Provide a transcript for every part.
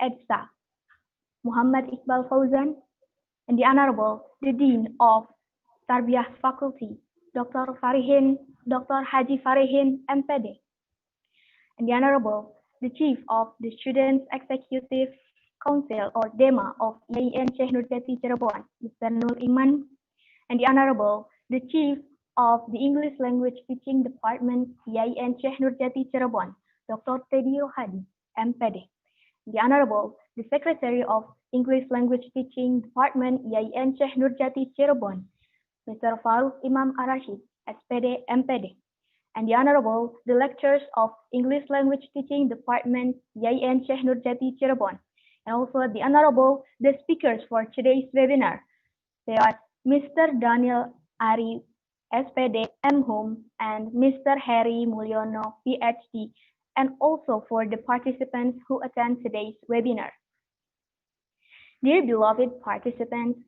EDSA, Muhammad Iqbal Fauzan, and the Honorable, the Dean of Tarbiyah Faculty, Dr. Haji Farihin, M.Pd, and the Honorable, the Chief of the Students Executive Council or DEMA of IAIN Syekh NURJATI Cirebon, Mr. Nur Iman, and the Honorable, the Chief of the English Language Teaching Department, IAIN Syekh NURJATI Cirebon, Dr. Teddy Rohadi, M.Pd, the Honorable, the Secretary of English Language Teaching Department, IAIN Syekh NURJATI Cirebon, Mr. Farooq Imam Ar-Rashid, SPD, M.Pd, and the Honorable, the Lecturers of English Language Teaching Department, IAIN Syekh NURJATI Cirebon, and also the Honorable, the speakers for today's webinar. They are Mr. Daniel Ari, SPD, M.Hum, and Mr. Herri Mulyono, Ph.D., and also for the participants who attend today's webinar. Dear beloved participants,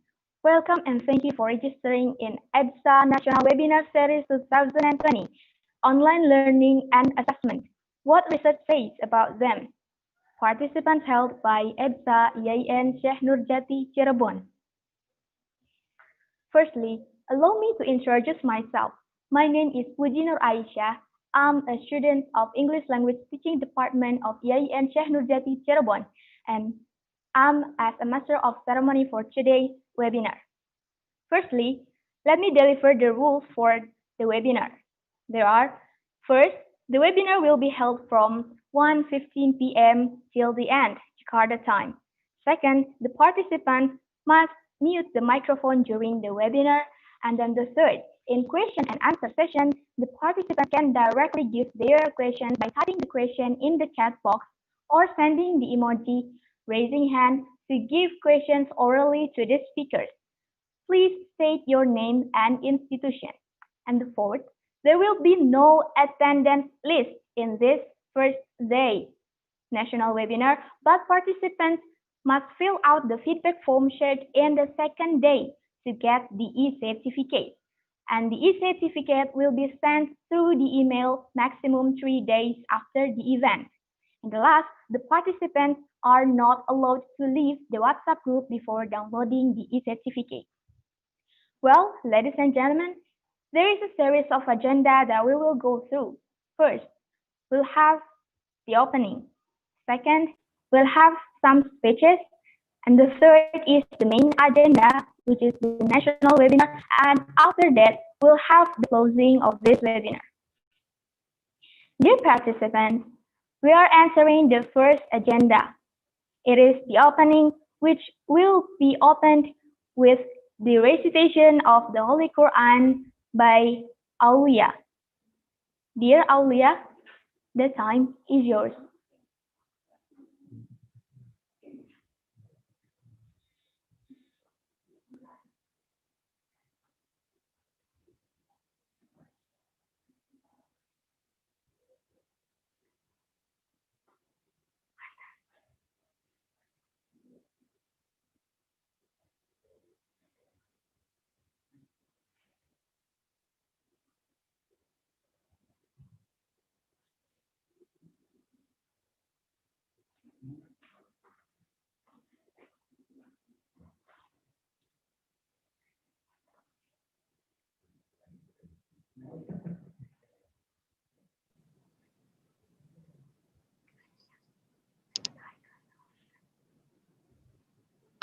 welcome and thank you for registering in EDSA National Webinar Series 2020, Online Learning and Assessment. What research says about them? Participants held by EDSA IAIN Syekh NURJATI Cirebon. Firstly, allow me to introduce myself. My name is Puji Nur Aisyah. I'm a student of English Language Teaching Department of IAIN Syekh NURJATI Cirebon, and I'm as a Master of Ceremony for today's webinar. Firstly, let me deliver the rules for the webinar. There are, first, the webinar will be held from 1:15 p.m. till the end, Jakarta time. Second, the participants must mute the microphone during the webinar. And then the third, in question and answer session, the participants can directly give their question by typing the question in the chat box or sending the emoji raising hand to give questions orally to the speakers. Please state your name and institution. And the fourth, there will be no attendance list in this first day national webinar, but participants must fill out the feedback form shared in the second day to get the e-certificate. And the e-certificate will be sent through the email maximum 3 days after the event. And the last, the participants are not allowed to leave the WhatsApp group before downloading the e-certificate. Well, ladies and gentlemen, there is a series of agenda that we will go through. First, we'll have the opening. Second, we'll have some speeches. And the third is the main agenda, which is the national webinar. And after that, we'll have the closing of this webinar. Dear participants, we are answering the first agenda. It is the opening, which will be opened with the recitation of the Holy Quran by Aulia. Dear Aulia, the time is yours.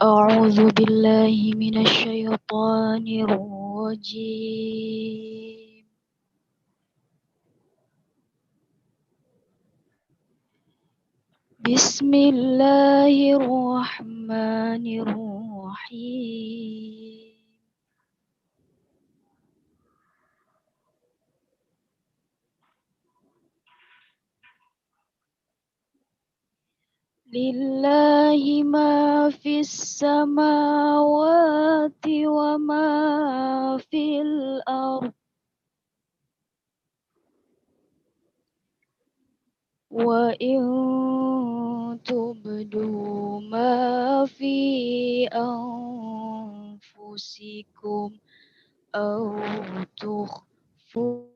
أعوذ بالله من الشيطان الرجيم بسم الله الرحمن الرحيم لله ما في السماوات وما في الأرض وإن تبدوا ما في أنفسكم أو تخفوا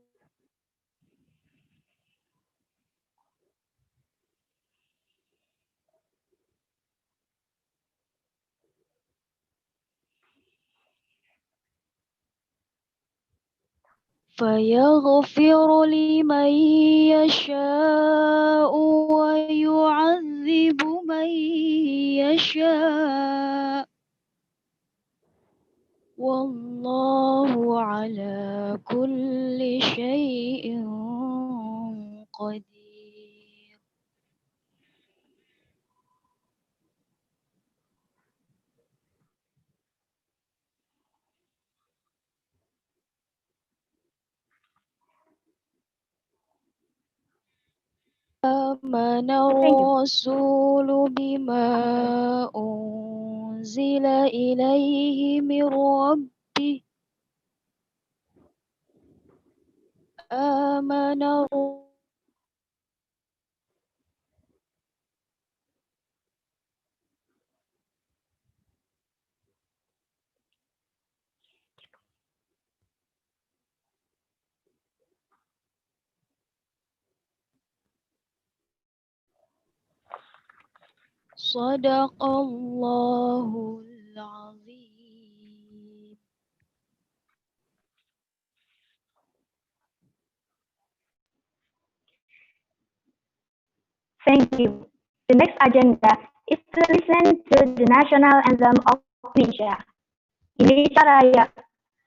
فيغفر لمن يشاء ويعذب من يشاء والله على كل شيء قدير. آمن Thank you. الرسول بما أنزل إليه من ربه آمن صدق الله العظيم. Thank you. The next agenda is to listen to the national anthem of Indonesia, Indonesia Raya,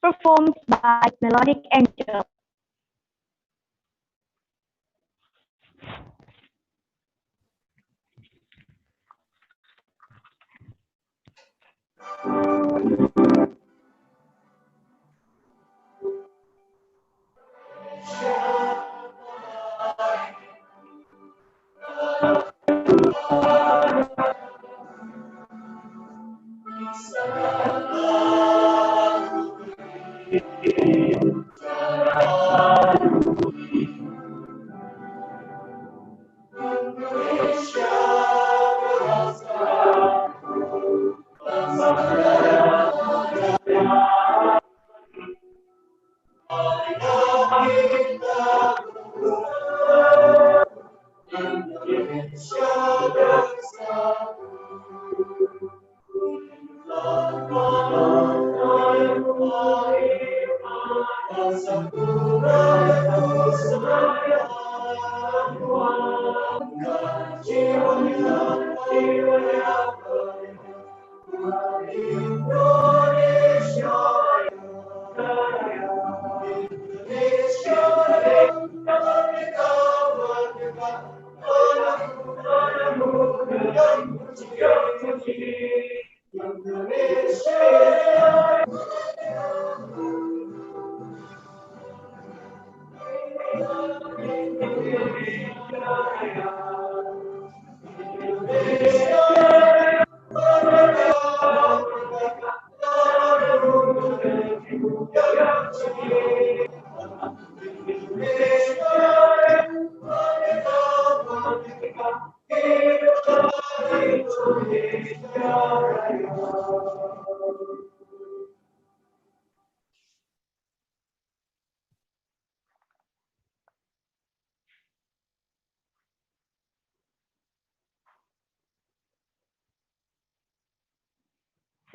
performed by Melodic Angel.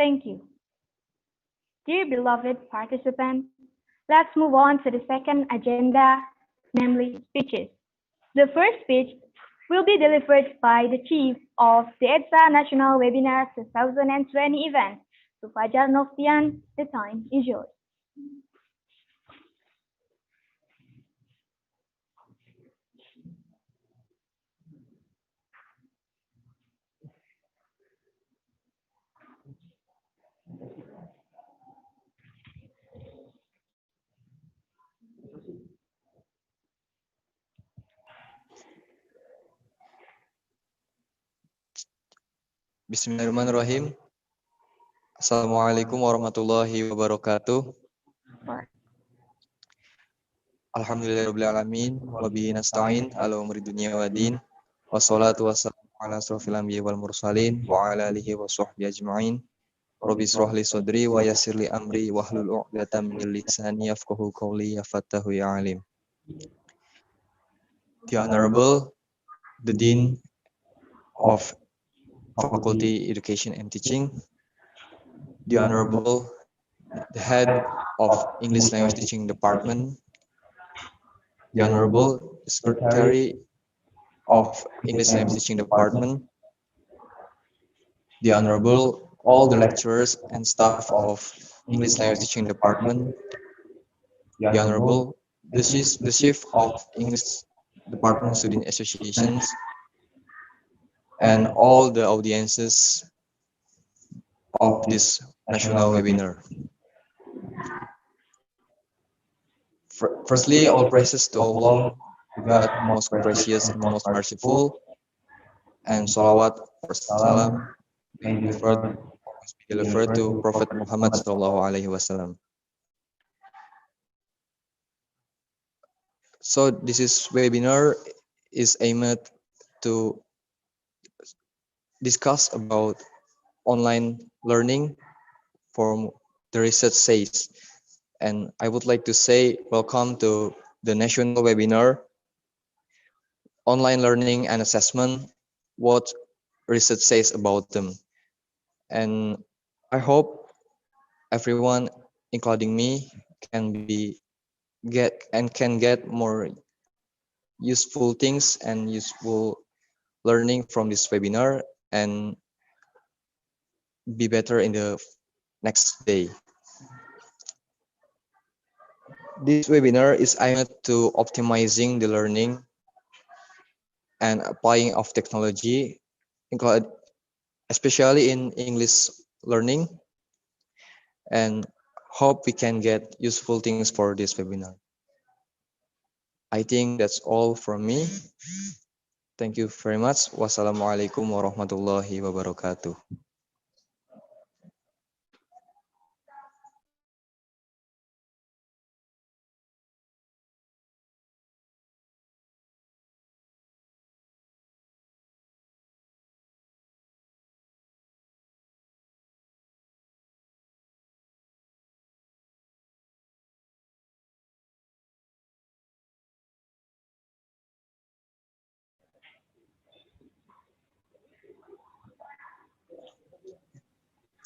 Thank you. Dear beloved participants, let's move on to the second agenda, namely speeches. The first speech will be delivered by the Chief of the EDSA National Webinar 2020 event, Fajar Noftian. The time is yours. Bismillahirrahmanirrahim. Assalamualaikum warahmatullahi wabarakatuh. Alhamdulillahirrahmanirrahim. Wabihi nasta'in ala umri dunia wa din. Wassalatu wassalamu ala asrafil anbiya wal mursalin. Wa ala alihi wa sahbihi ajma'in. Rabbi israh li sadri wa yassir li amri. Wahlul uqdatam min lisani yafqahu qawli ya fattahu ya alim. The Honorable, the Dean of Faculty Education and Teaching, the Honorable, the Head of English Language Teaching Department, the Honorable Secretary of English Language Teaching Department, the Honorable all the lecturers and staff of English Language Teaching Department, the Honorable the Chief of English Department Student Associations, and all the audiences of this national webinar. Firstly, all praises to Allah, God most gracious and most merciful, and salawat or salam be delivered to Prophet Muhammad sallallahu alaihi wasallam. So this webinar is aimed to discuss about online learning from the research says. And I would like to say welcome to the national webinar, online learning and assessment, what research says about them. And I hope everyone, including me, can get more useful things and useful learning from this webinar and be better in the next day. This webinar is aimed to optimizing the learning and applying of technology, especially in English learning, and hope we can get useful things for this webinar. I think that's all from me. Thank you very much. Wassalamualaikum warahmatullahi wabarakatuh.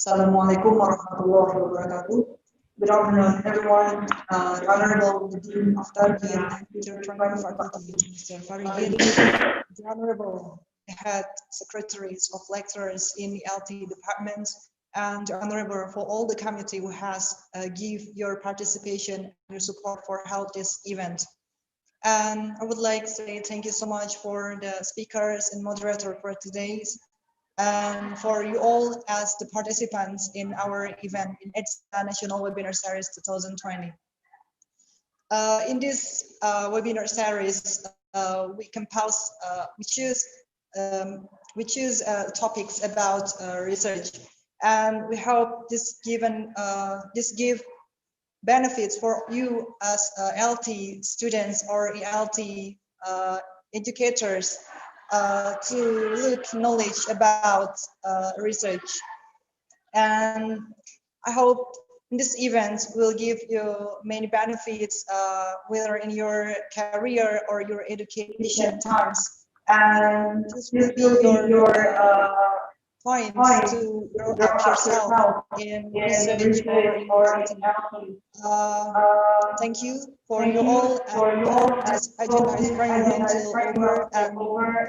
Assalamualaikum warahmatullahi wabarakatuh. Good afternoon, everyone. The Honorable Dean of Tarbiyah and Teacher Training Faculty, Mr. Herri, the Honorable Head Secretaries of Lecturers in the LT departments, and the Honorable for all the committee who has give your participation and your support for help this event. And I would like to say thank you so much for the speakers and moderator for today's, and for you all as the participants in our event in EDSA National Webinar Series 2020. In this webinar series, we choose topics about research, and we hope this give benefits for you as LT students or LT educators to look knowledge about research. And I hope this event will give you many benefits, whether in your career or your education times. And this will be your points to grow up yourself in research or in LT. Thank you for you all, and this agenda is running around till over, and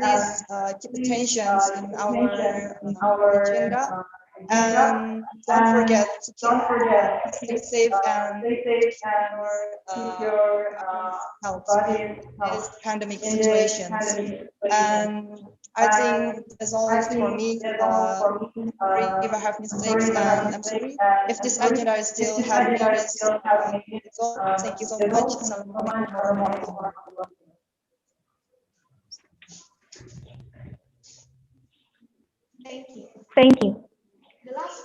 please keep attention in our agenda, and don't forget to stay safe and keep your health in this pandemic situations. And I think that's all for me. Sorry if I have mistakes, and I'm sorry if this agenda is still having this. It's all. Thank you so much. Assalamualaikum warahmatullahi wabarakatuh. Thank you.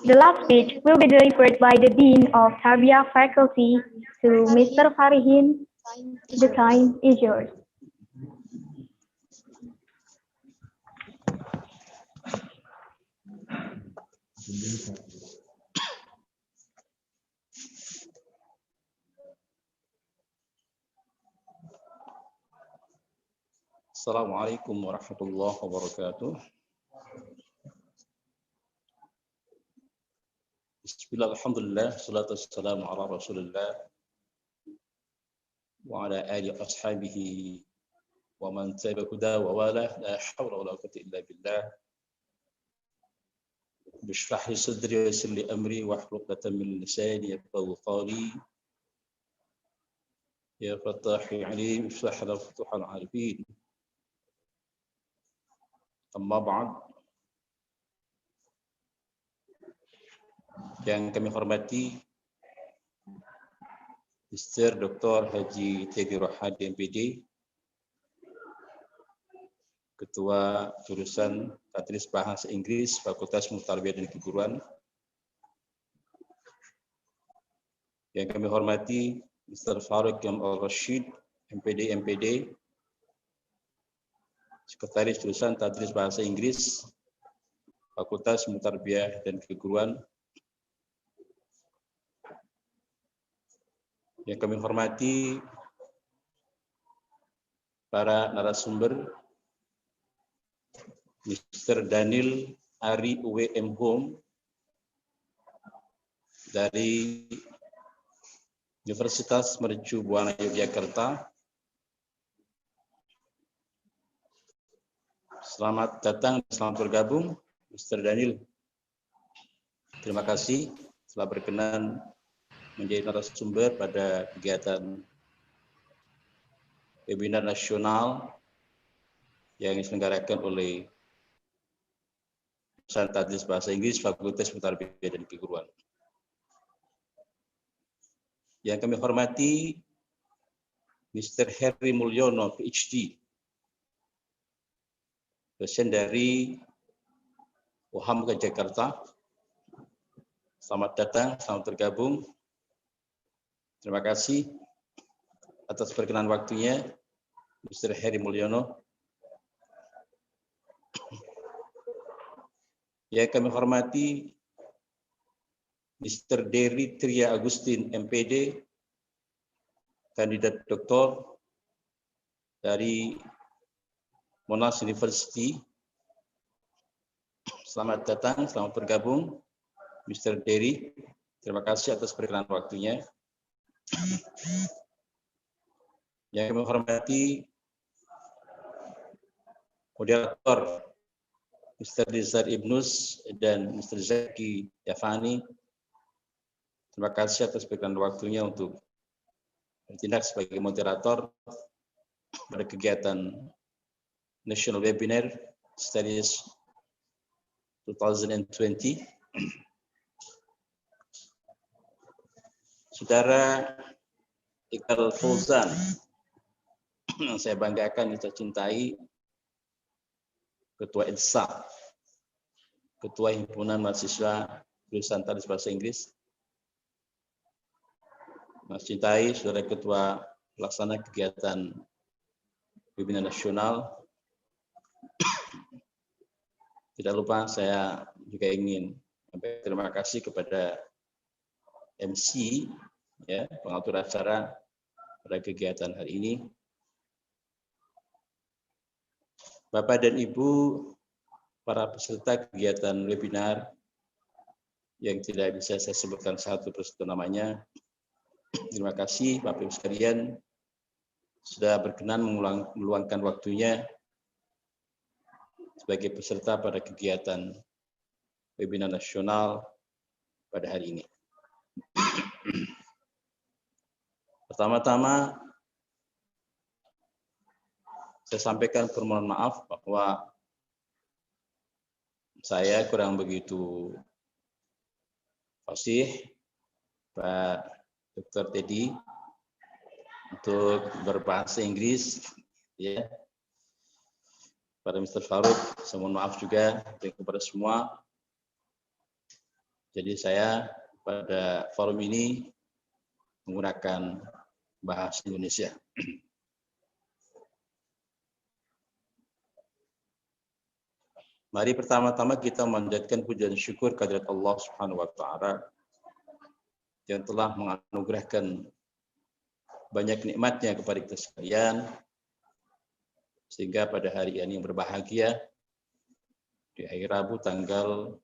The last speech will be delivered by the Dean of Tarbiyah Faculty to Mr. Farihin. The time is yours. Assalamualaikum warahmatullahi wabarakatuh. Bismillah, alhamdulillah, salatu wassalamu ala rasulillah وعلى آله وأصحابه ومن تبع هداه ووالاه لا حول ولا قوة إلا بالله. اشرح لي صدري ويسر لي أمري واحلل عقدة من لساني يفقهوا قولي. يا فتاح عليم افتح لنا فتوح العارفين. أما بعد, yang kami hormati Mr. Dr. Haji Keguruan M.Pd, Ketua Jurusan Tadris Bahasa Inggris Fakultas Ilmu Tarbiyah dan Keguruan. Yang kami hormati Mr. Farouk Al-Rashid, M.Pd, Sekretaris Jurusan Tadris Bahasa Inggris Fakultas Ilmu Tarbiyah dan Keguruan. Yang kami hormati para narasumber, Mr. Daniel Ari W. M.Hum dari Universitas Mercu Buana Yogyakarta. Selamat datang dan selamat bergabung, Mr. Daniel. Terima kasih telah berkenan menjadi narasumber pada kegiatan webinar nasional yang diselenggarakan oleh Jurusan Tadris Bahasa Inggris Fakultas Ilmu Tarbiyah dan Keguruan. Yang kami hormati Mr. Herri Mulyono, Ph.D, dosen dari M.Hum ke Jakarta. Selamat datang, selamat bergabung. Terima kasih atas perkenan waktunya, Mr. Herri Mulyono. Yang kami hormati Mr. Dery Tria Agustin, M.Pd, kandidat doktor dari Monash University. Selamat datang, selamat bergabung, Mr. Dery. Terima kasih atas perkenan waktunya. Yang kami hormati Moderator, Mr. Nizar Ibnus dan Mr. Zakky Yavani. Terima kasih atas perkenan waktunya untuk bertindak sebagai moderator pada kegiatan National Webinar Series 2020. Saudara Iqbal Fauzan, yang saya banggakan, kita cintai, Ketua EDSA, Ketua Himpunan Mahasiswa Jurusan Tadris Bahasa Inggris. Mas cintai, Saudara Ketua Pelaksana Kegiatan Webinar Nasional. Tidak lupa saya juga ingin terima kasih kepada MC, ya, pengatur acara pada kegiatan hari ini. Bapak dan Ibu, para peserta kegiatan webinar yang tidak bisa saya sebutkan satu persatu namanya. Terima kasih Bapak Ibu sekalian sudah berkenan meluangkan waktunya sebagai peserta pada kegiatan webinar nasional pada hari ini. Pertama-tama, saya sampaikan permohonan maaf bahwa saya kurang begitu fasih, Pak Dr. Teddy, untuk berbahasa Inggris, ya. Pada Mr. Farouk, saya mohon maaf juga kepada semua. Jadi saya pada forum ini menggunakan bahasa Indonesia. Mari pertama-tama kita memanjatkan puji dan syukur kehadirat Allah Subhanahu wa taala yang telah menganugerahkan banyak nikmatnya kepada kita sekalian, sehingga pada hari ini yang berbahagia, di hari Rabu tanggal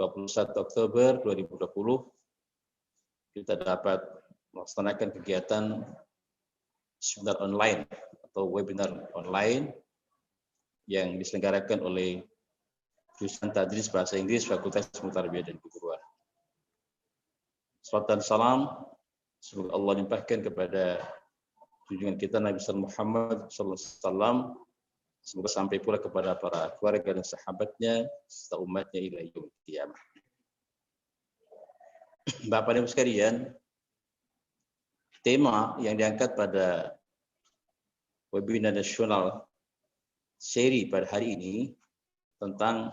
21 Oktober 2020, kita dapat melaksanakan kegiatan seminar online atau webinar online yang diselenggarakan oleh jurusan Tadris Bahasa Inggris Fakultas Ilmu Tarbiyah dan Keguruan. Salawat dan salam semoga Allah limpahkan kepada junjungan kita Nabi Muhammad SAW, semoga sampai pula kepada para keluarga dan sahabatnya serta umatnya ila yaumil qiyamah. Bapak dan Ibu sekalian, tema yang diangkat pada webinar nasional seri pada hari ini tentang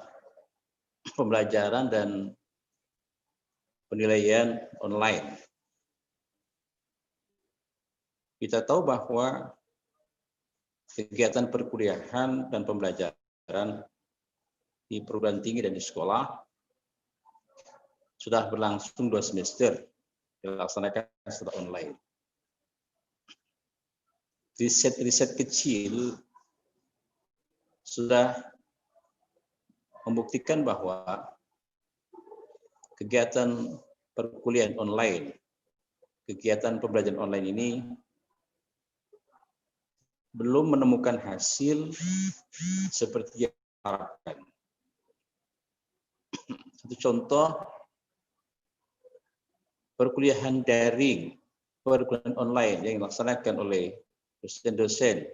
pembelajaran dan penilaian online. Kita tahu bahwa kegiatan perkuliahan dan pembelajaran di perguruan tinggi dan di sekolah sudah berlangsung 2 semester dilaksanakan secara online. Riset kecil sudah membuktikan bahwa kegiatan perkuliahan online, kegiatan pembelajaran online ini belum menemukan hasil seperti yang diharapkan. Satu contoh, perkuliahan daring, perkuliahan online yang dilaksanakan oleh dosen-dosen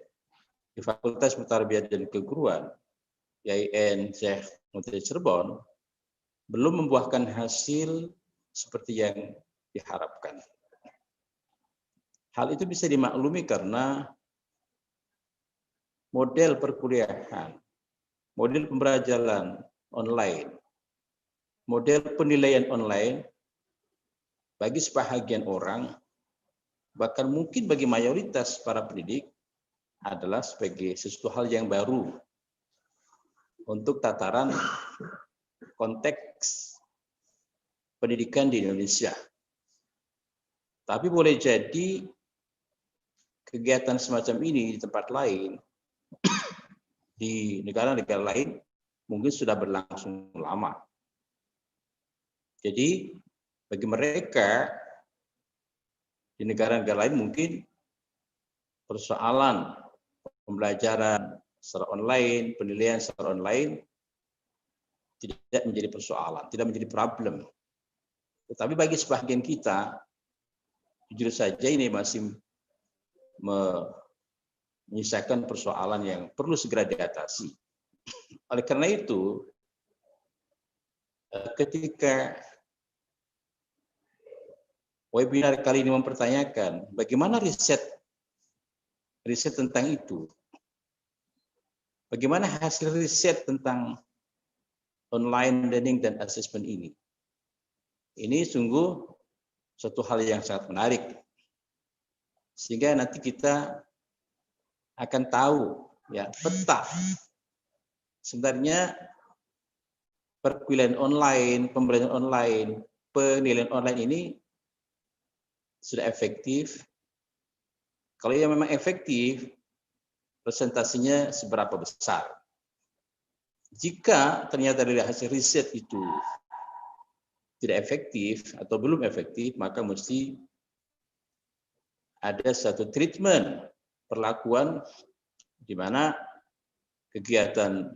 di Fakultas Ilmu Tarbiyah dan Keguruan, IAIN SYEKH Moderator Cirebon, belum membuahkan hasil seperti yang diharapkan. Hal itu bisa dimaklumi karena model perkuliahan, model pembelajaran online, model penilaian online bagi sebahagian orang, bahkan mungkin bagi mayoritas para pendidik, adalah sebagai sesuatu hal yang baru untuk tataran konteks pendidikan di Indonesia. Tapi boleh jadi kegiatan semacam ini di tempat lain, di negara-negara lain, mungkin sudah berlangsung lama. Jadi bagi mereka di negara-negara lain mungkin persoalan pembelajaran secara online, penilaian secara online tidak menjadi persoalan, tidak menjadi problem. Tetapi bagi sebagian kita, jujur saja ini masih menyisakan persoalan yang perlu segera diatasi. Oleh karena itu, ketika webinar kali ini mempertanyakan bagaimana riset tentang itu, bagaimana hasil riset tentang online learning dan assessment ini. Ini sungguh suatu hal yang sangat menarik, sehingga nanti kita akan tahu ya peta sebenarnya perkuliahan online, pembelajaran online, penilaian online ini sudah efektif. Kalau yang memang efektif, presentasinya seberapa besar. Jika ternyata dari hasil riset itu tidak efektif atau belum efektif, maka mesti ada satu treatment, perlakuan di mana kegiatan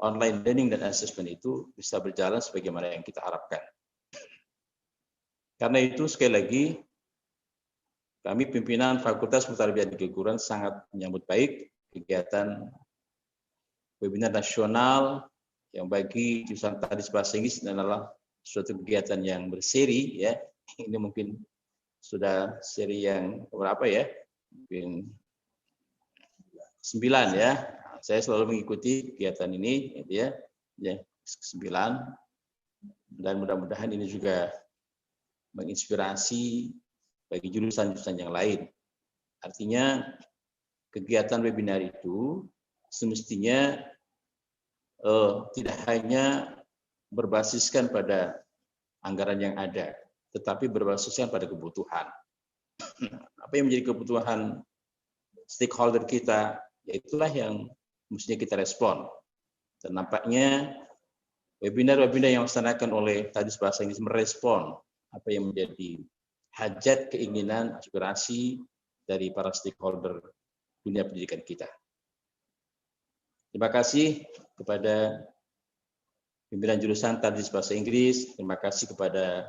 online learning dan assessment itu bisa berjalan sebagaimana yang kita harapkan. Karena itu sekali lagi, kami pimpinan Fakultas Ilmu Tarbiyah di Keguruan sangat menyambut baik kegiatan webinar nasional yang bagi jurusan Tadris Bahasa Inggris adalah suatu kegiatan yang berseri ya. Ini mungkin sudah seri yang berapa ya? Mungkin 9 ya. Saya selalu mengikuti kegiatan ini ya. Ya, 9. Dan mudah-mudahan ini juga menginspirasi bagi jurusan-jurusan yang lain. Artinya kegiatan webinar itu semestinya tidak hanya berbasiskan pada anggaran yang ada, tetapi berbasiskan pada kebutuhan. Apa yang menjadi kebutuhan stakeholder kita, yaitulah yang mestinya kita respon. Dan nampaknya webinar-webinar yang dilaksanakan oleh Tadris Bahasa Inggris merespon apa yang menjadi hajat, keinginan, aspirasi dari para stakeholder dunia pendidikan kita. Terima kasih kepada pimpinan jurusan tadi bahasa Inggris, terima kasih kepada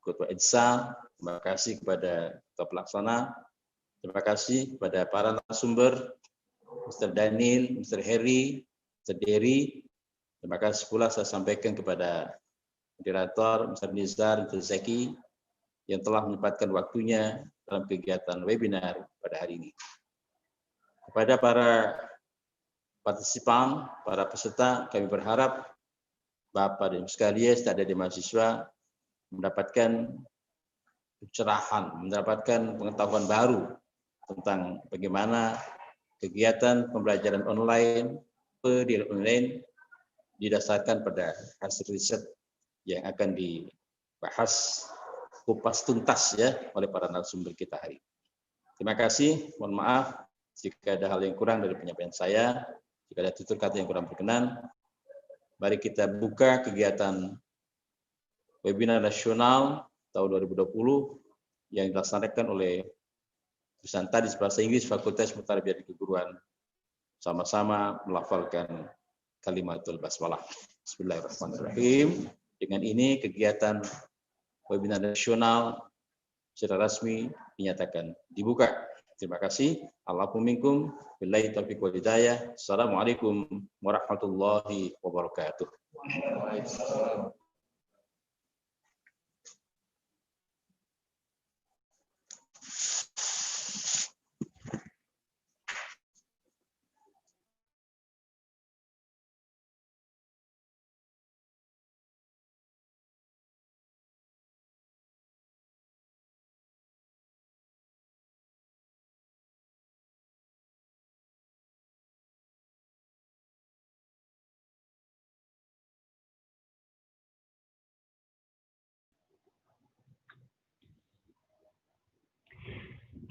Ketua EDSA, terima kasih kepada Ketua Pelaksana, terima kasih kepada para narasumber, Mr. Daniel, Mr. Herri, Mr. Dery. Terima kasih pula saya sampaikan kepada Moderator, Mr. Nizar, Mr. Zakky, yang telah menyempatkan waktunya dalam kegiatan webinar pada hari ini. Kepada para partisipan, para peserta, kami berharap Bapak dan Ibu sekalian, saudara dan mahasiswa mendapatkan pencerahan, mendapatkan pengetahuan baru tentang bagaimana kegiatan pembelajaran online, pendidikan online didasarkan pada hasil riset yang akan dibahas kupas tuntas ya oleh para narasumber kita hari ini. Terima kasih, mohon maaf jika ada hal yang kurang dari penyampaian saya, jika ada tutur kata yang kurang berkenan. Mari kita buka kegiatan webinar nasional tahun 2020 yang dilaksanakan oleh jurusan tadi bahasa Inggris Fakultas Ilmu Tarbiyah di Keguruan. Sama-sama melafalkan kalimatul basmalah. Bismillahirrahmanirrahim. Dengan ini kegiatan webinar nasional secara resmi dinyatakan dibuka. Terima kasih. Allahumma minkum billahi taufiq wal hidayah. Assalamualaikum warahmatullahi wabarakatuh.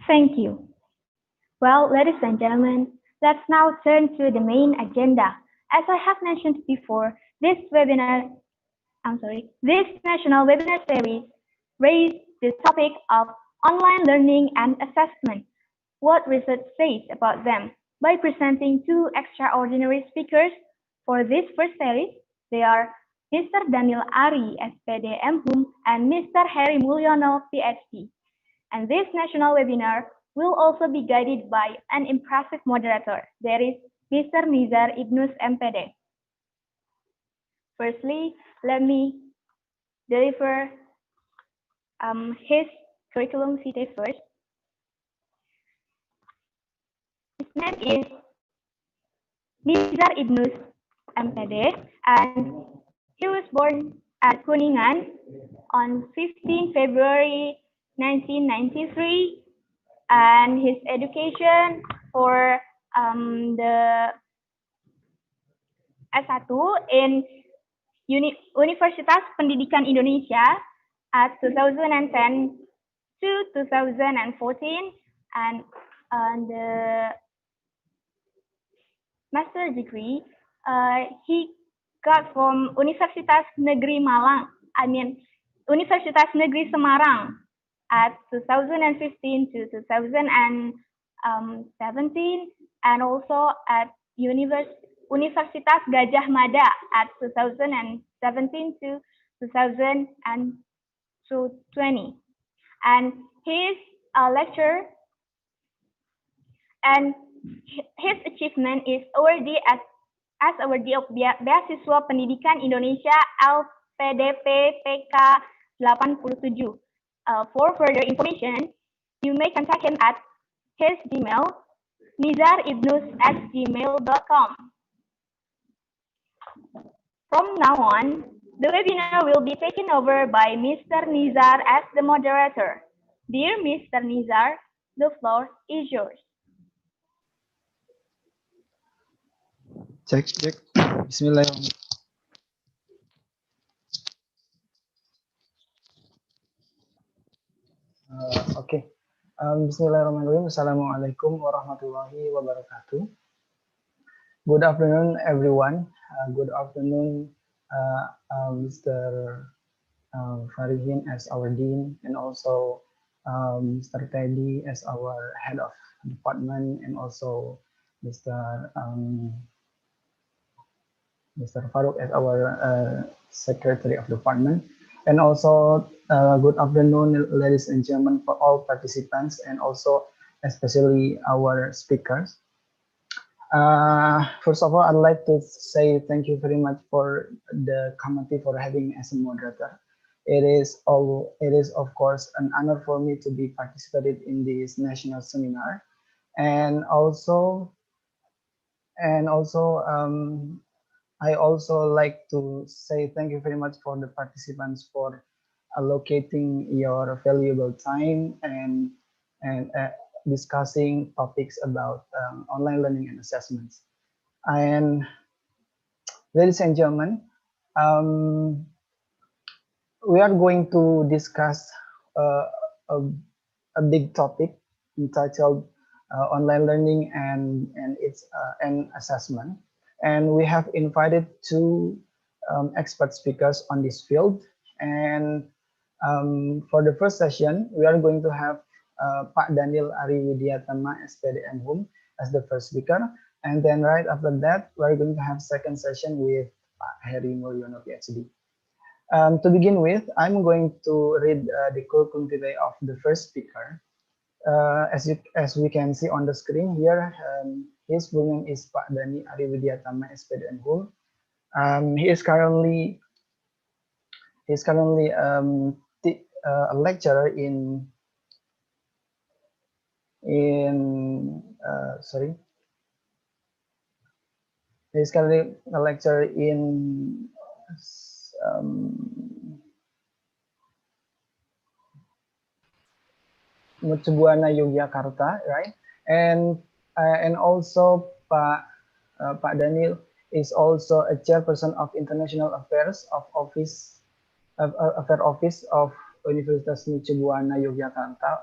Thank you. Well, ladies and gentlemen, let's now turn to the main agenda. As I have mentioned before, this National Webinar Series raised the topic of online learning and assessment, what research says about them, by presenting two extraordinary speakers for this first series. They are Mr. Daniel Ari, S.Pd. M.Hum, and Mr. Herri Mulyono, Ph.D. And this national webinar will also be guided by an impressive moderator. There is Mr. Nizar Ibnus, M.Pd. Firstly, let me deliver his curriculum vitae first. His name is Nizar Ibnus, M.Pd. and he was born at Kuningan on 15 February 1993, and his education for the S1 in Universitas Pendidikan Indonesia at 2010 to 2014, and the master degree he got from Universitas Negeri Universitas Negeri Semarang at 2015 to 2017, and also at Universitas Gajah Mada at 2017 to 2020. And his lecture and his achievement is awarded as awardee of Beasiswa Pendidikan Indonesia LPDP PK 87. For further information, you may contact him at his Gmail, nizaribnus@gmail.com. From now on, the webinar will be taken over by Mr. Nizar as the moderator. Dear Mr. Nizar, the floor is yours. Cek. Bismillahirrahmanirrahim. Oke. Bismillahirrahmanirrahim. Assalamualaikum warahmatullahi wabarakatuh. Good afternoon, everyone. Good afternoon, Mr. Farihin as our dean, and also Mr. Teddy as our head of department, and also Mr. Mr. Farouk as our secretary of department. And also, good afternoon, ladies and gentlemen, for all participants, and also especially our speakers. First of all, I'd like to say thank you very much for the committee for having me as a moderator. It is of course an honor for me to be participated in this national seminar, and also I also like to say thank you very much for the participants for allocating your valuable time and discussing topics about online learning and assessments. And ladies and gentlemen, um, we are going to discuss uh, a, a big topic entitled online learning and its and assessment. And we have invited two expert speakers on this field. And for the first session, we are going to have Pak Daniel Ari Widiatama, S.Pd. M.Hum, as the first speaker. And then right after that, we're going to have second session with Pak Herri Mulyono, Ph.D. To begin with, I'm going to read the curriculum today of the first speaker. As we can see on the screen here, his full name is Pak Dani Ari Widiatama, S.Pd. M.Hum. He is currently a lecturer in sorry. He's currently a lecturer in Cebuana, Yogyakarta, right? And also Pak Daniel is also a chairperson of International Affairs of Office of Universitas Cebuana, Yogyakarta,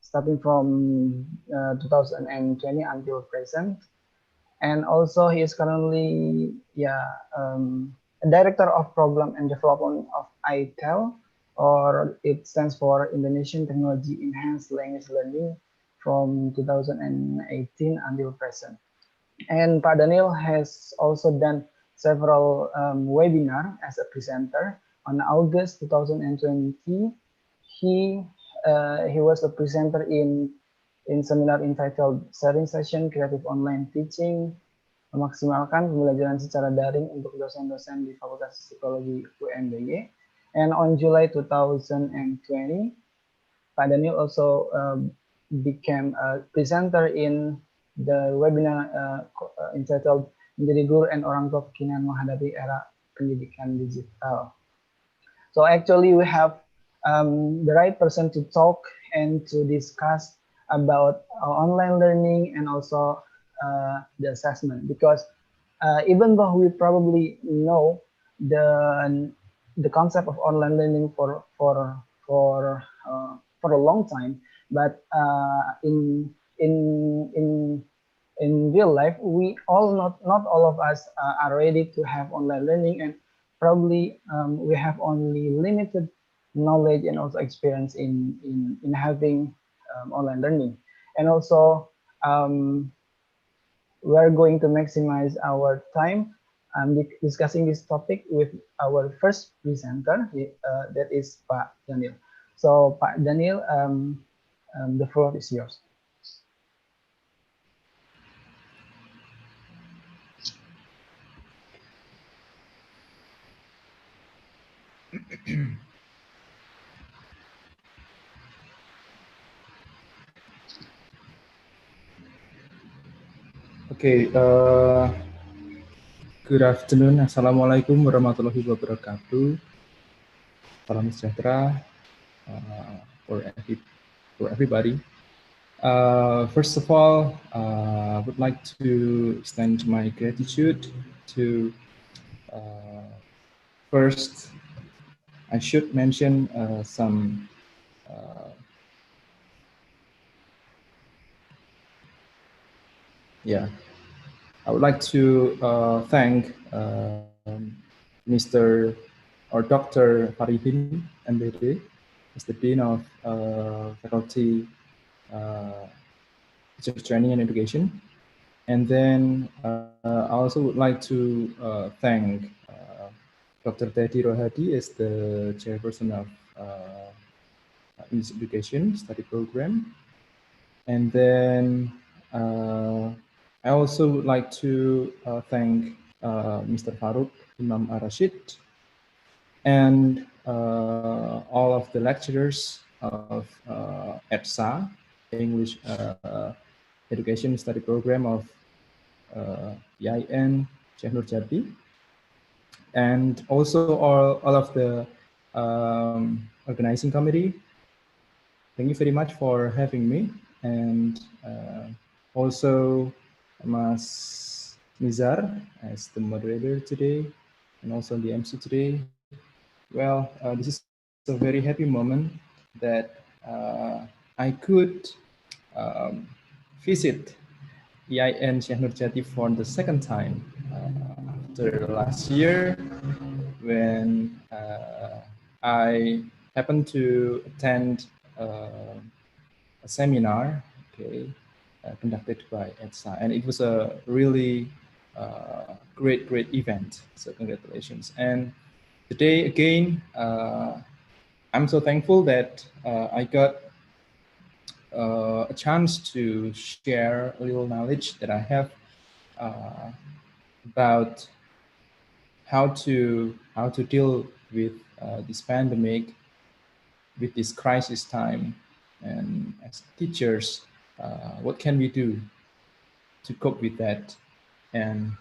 starting from 2020 until present. And also he is currently a director of program and development of ITEL, or it stands for Indonesian Technology Enhanced Language Learning, from 2018 until present. And Pak Daniel has also done several webinars as a presenter. On August 2020, he was a presenter in seminar entitled Sharing Session Creative Online Teaching, memaksimalkan pembelajaran secara daring untuk dosen-dosen di Fakultas Psikologi UMBY. And on July 2020, Pak Daniel also became a presenter in the webinar entitled Menjadi Guru and Orang Tua Kekinian Menghadapi Era Pendidikan Digital. So actually we have the right person to talk and to discuss about online learning and also the assessment, because even though we probably know the concept of online learning for a long time, but in real life, we all not all of us are ready to have online learning, and probably we have only limited knowledge and also experience in having online learning. And also we're going to maximize our time discussing this topic with our first presenter, that is Pak Daniel. So Pak Daniel, the floor is yours. Okay, good afternoon. Assalamualaikum warahmatullahi wabarakatuh. Salam sejahtera for everybody. First of all, I would like to extend my gratitude to first, I should mention some I would like to thank Mr. or Dr. Faridin, M.Pd, as the Dean of Faculty Teacher Training and Education. And then I also would like to thank Dr. Teddy Rohadi as the chairperson of English Education Study Program. And then I also would like to thank Mr. Farouk Imam Ar-Rashid and all of the lecturers of EDSA, English Education Study Program of IAIN SYEKH NURJATI, and also all of the organizing committee. Thank you very much for having me, and also Mas Nizar as the moderator today, and also the MC today. Well, this is a very happy moment that I could visit EIN SYEKH NURJATI for the second time after last year, when I happened to attend a seminar, okay, conducted by EDSA, and it was a really great event. So congratulations. And today again, I'm so thankful that I got a chance to share a little knowledge that I have about how to deal with this pandemic, with this crisis time, and as teachers, what can we do to cope with that, and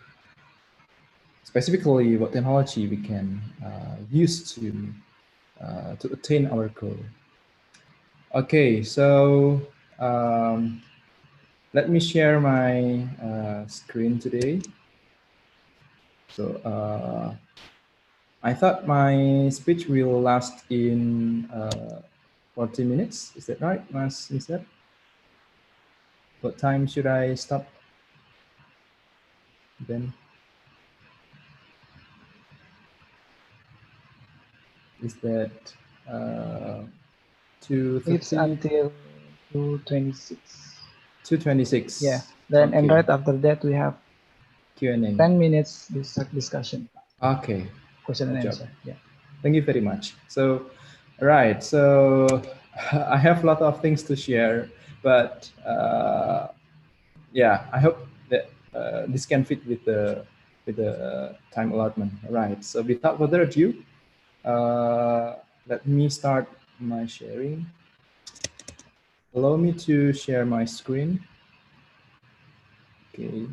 specifically what technology we can use to attain our goal. Okay, so let me share my screen today. So I thought my speech will last in 40 minutes. Is that right, Mas Nizar? What time should I stop then? Is that 2:30? It's until 2:26. 2:26. Yeah. Then okay. And right after that we have Q&A. 10 minutes discussion. Okay. Question and Good answer. job. Yeah. Thank you very much. So, right. So I have a lot of things to share, but yeah, I hope that this can fit with the time allotment. All right. So without further ado, let me start my sharing. Allow me to share my screen. Okay.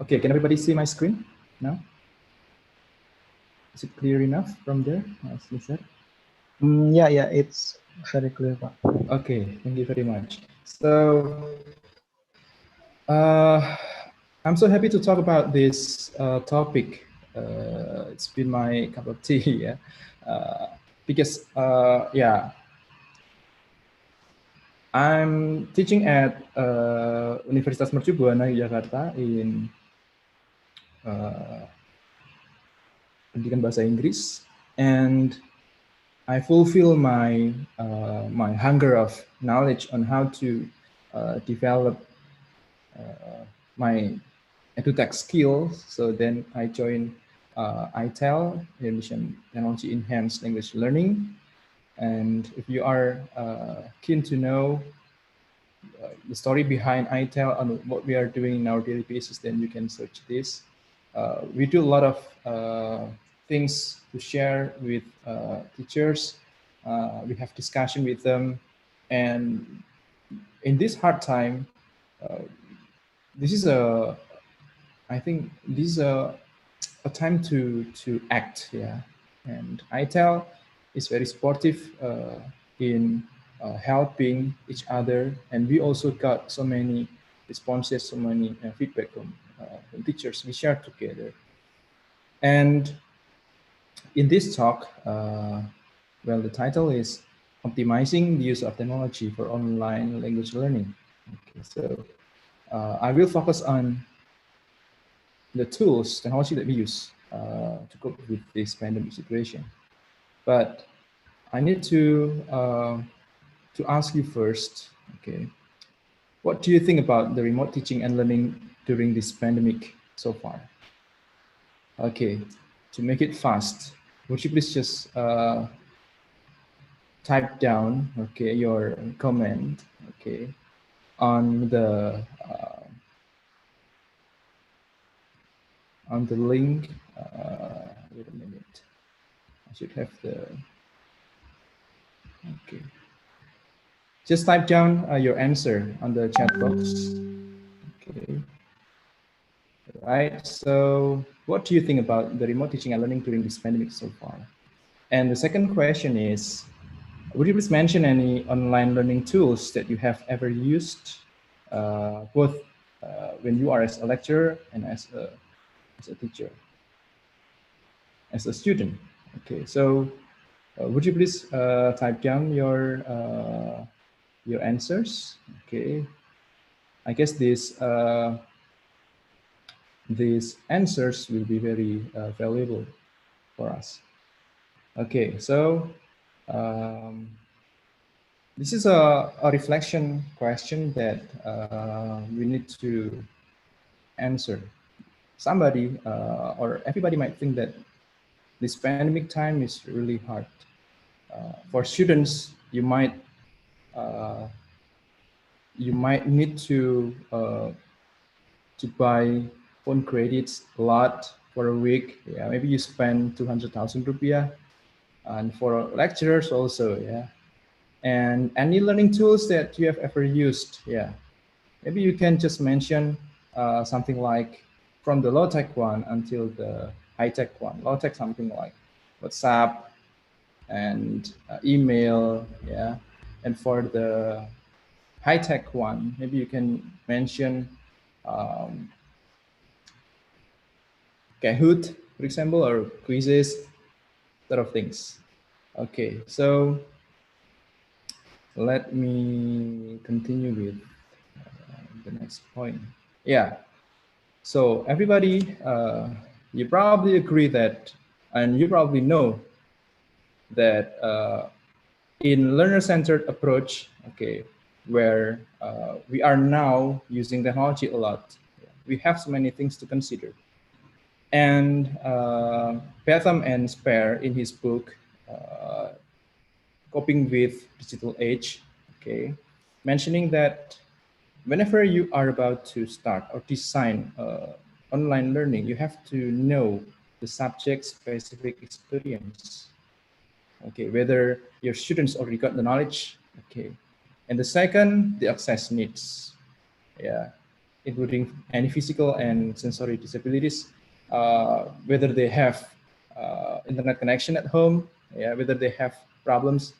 Okay, can everybody see my screen now? Is it clear enough from there, as you said? Yeah, it's very clear, Pak. Okay, thank you very much. So, I'm so happy to talk about this topic. It's been my cup of tea, yeah. Because, yeah, I'm teaching at Universitas Mercubuana, Jakarta, in pendidikan bahasa Inggris, and I fulfill my my hunger of knowledge on how to develop my edutech skills. So then I joined ITEL, Indonesian Technology Enhanced Language Learning. And if you are keen to know the story behind ITEL and what we are doing in our daily basis, then you can search this. We do a lot of things to share with teachers. We have discussion with them, and in this hard time, this is I think this is a time to act, yeah. And ITEL is very supportive in helping each other, and we also got so many responses, so many feedback from teachers. We share together, and in this talk, well, the title is optimizing the use of technology for online language learning. Okay, so I will focus on the tools, technology that we use to cope with this pandemic situation. But I need to ask you first, okay, what do you think about the remote teaching and learning during this pandemic so far? Okay, to make it fast, would you please just type down, okay, your comment, okay, on the link. Wait a minute, I should have the, okay. Just type down your answer on the chat box. Okay. Right. So what do you think about the remote teaching and learning during this pandemic so far? And the second question is, would you please mention any online learning tools that you have ever used, both when you are as a lecturer and as a teacher, as a student? Okay. So would you please type down your answers? Okay. I guess these answers will be very valuable for us. Okay, so this is a reflection question that we need to answer. Somebody or everybody might think that this pandemic time is really hard. For students, you might need to buy phone credits a lot for a week. Yeah, maybe you spend 200,000 rupiah, and for lecturers also. Yeah, and any learning tools that you have ever used. Yeah, maybe you can just mention something like from the low tech one until the high tech one. Low tech, something like WhatsApp and email. Yeah, and for the high tech one, maybe you can mention Kahoot, for example, or quizzes, sort of things. Okay, so let me continue with the next point. Yeah, so everybody, you probably agree that, and you probably know that in learner-centered approach, okay, where we are now using technology a lot, we have so many things to consider. And M.Hum and Spare in his book, Coping with Digital Age, okay, mentioning that whenever you are about to start or design online learning, you have to know the subject-specific experience. Okay, whether your students already got the knowledge, okay, and the second, the access needs, yeah, including any physical and sensory disabilities, whether they have internet connection at home, yeah, whether they have problems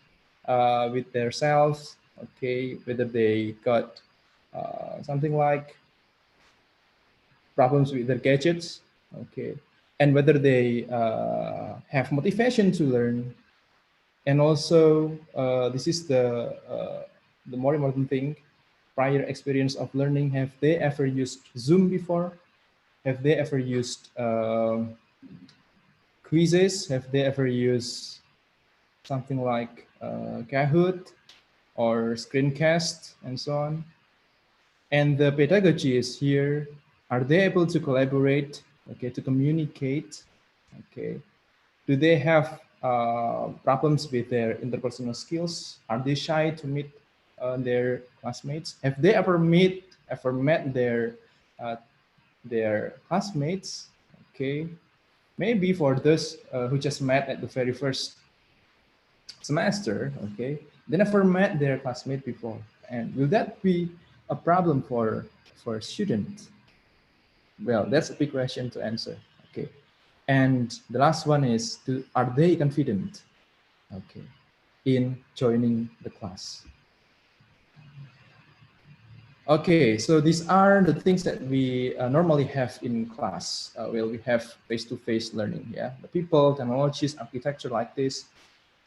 with their selves, okay, whether they got something like problems with their gadgets, okay, and whether they have motivation to learn. And also, this is the more important thing, prior experience of learning. Have they ever used Zoom before? Have they ever used quizzes? Have they ever used something like Kahoot or Screencast and so on? And the pedagogy is here. Are they able to collaborate, okay, to communicate, okay? Do they have problems with their interpersonal skills? Are they shy to meet their classmates? Have they ever met their classmates? Okay, maybe for those who just met at the very first semester, okay, they never met their classmate before. And will that be a problem for students? Well, that's a big question to answer. Okay, and the last one is, are they confident, okay, in joining the class? Okay, so these are the things that we normally have in class. Well, we have face-to-face learning, yeah, the people, technologies, architecture like this,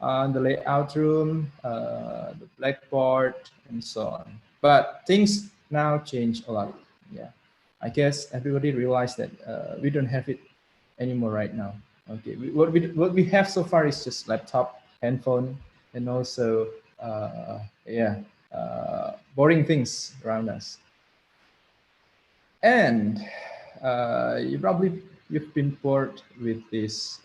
the layout room, the blackboard, and so on. But things now change a lot. Yeah, I guess everybody realized that we don't have it anymore right now. Okay, what we have so far is just laptop, handphone, and also boring things around us. And you've been bored with these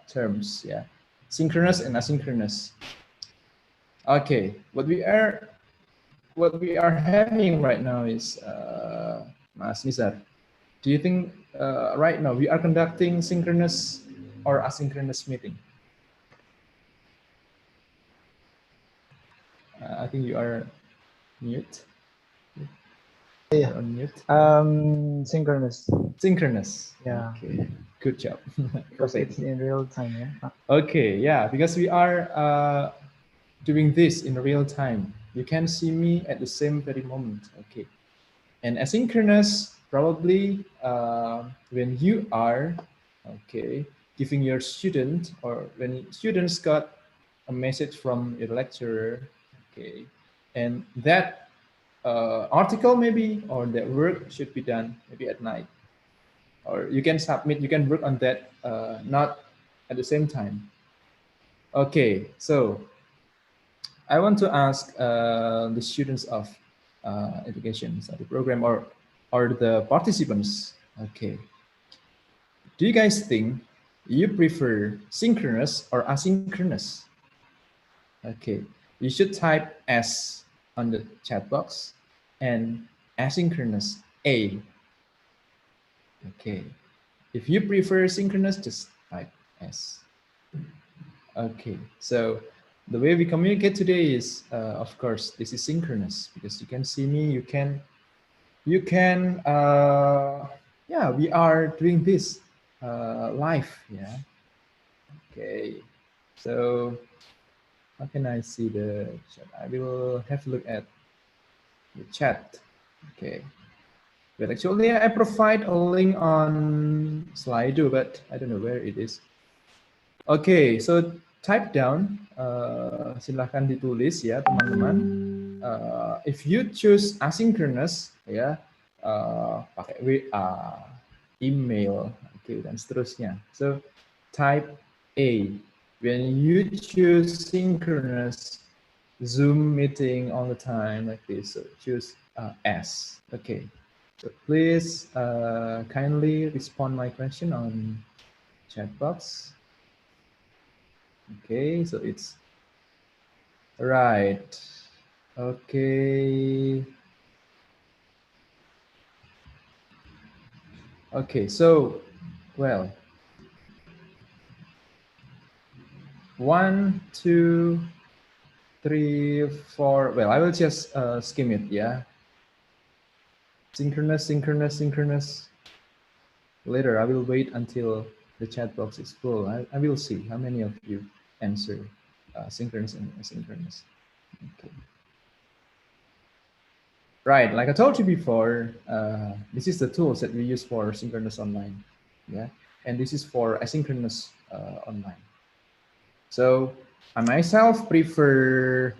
terms, yeah, synchronous and asynchronous. Okay, what we are having right now is Mas Nizar. Do you think right now we are conducting synchronous or asynchronous meeting? I think you are mute. Yeah. On mute. Synchronous. Synchronous. Yeah. Okay. Good job. Because it's in real time, yeah. Okay. Yeah. Because we are doing this in real time. You can see me at the same very moment. Okay. And asynchronous probably when you are giving your student, or when students got a message from your lecturer, okay, and that article maybe or that work should be done maybe at night, or you can submit, you can work on that not at the same time. Okay, so I want to ask the students of education study program or the participants. Okay, do you guys think you prefer synchronous or asynchronous? Okay, you should type S on the chat box and asynchronous A. Okay, if you prefer synchronous, just type S. Okay, so the way we communicate today is, of course, this is synchronous because you can see me, you can, yeah, we are doing this live, yeah. Okay, so how can I see the chat? I will have a look at the chat. Okay, but actually I provide a link on Slido, but I don't know where it is. Okay, so type down, silahkan ditulis ya teman-teman. If you choose asynchronous, ya, pakai WA, email, okay, dan seterusnya. So type A. When you choose synchronous, Zoom meeting all the time like this, so choose S. Okay, so please kindly respond my question on chat box. Okay, so it's right. Okay. Okay, so, well, 1, 2, 3, 4. Well, I will just skim it, yeah. Synchronous, synchronous, synchronous. Later, I will wait until the chat box is full. I will see how many of you answer synchronous and asynchronous. Okay. Right, like I told you before, this is the tools that we use for synchronous online, yeah, and this is for asynchronous online. So I myself prefer,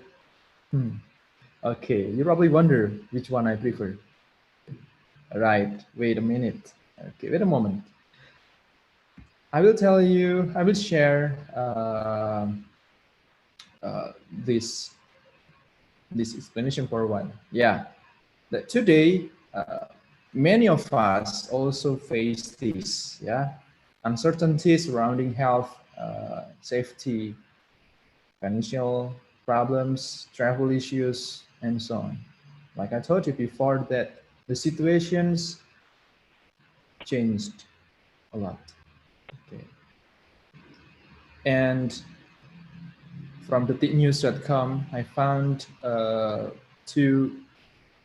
okay, you probably wonder which one I prefer. Right, wait a minute. Okay, wait a moment. I will tell you, I will share this explanation for a while. Yeah, that today, many of us also face this, yeah, uncertainties surrounding health, safety, financial problems, travel issues, and so on. Like I told you before, that the situations changed a lot. Okay. And from the TheTechNews.com, I found two,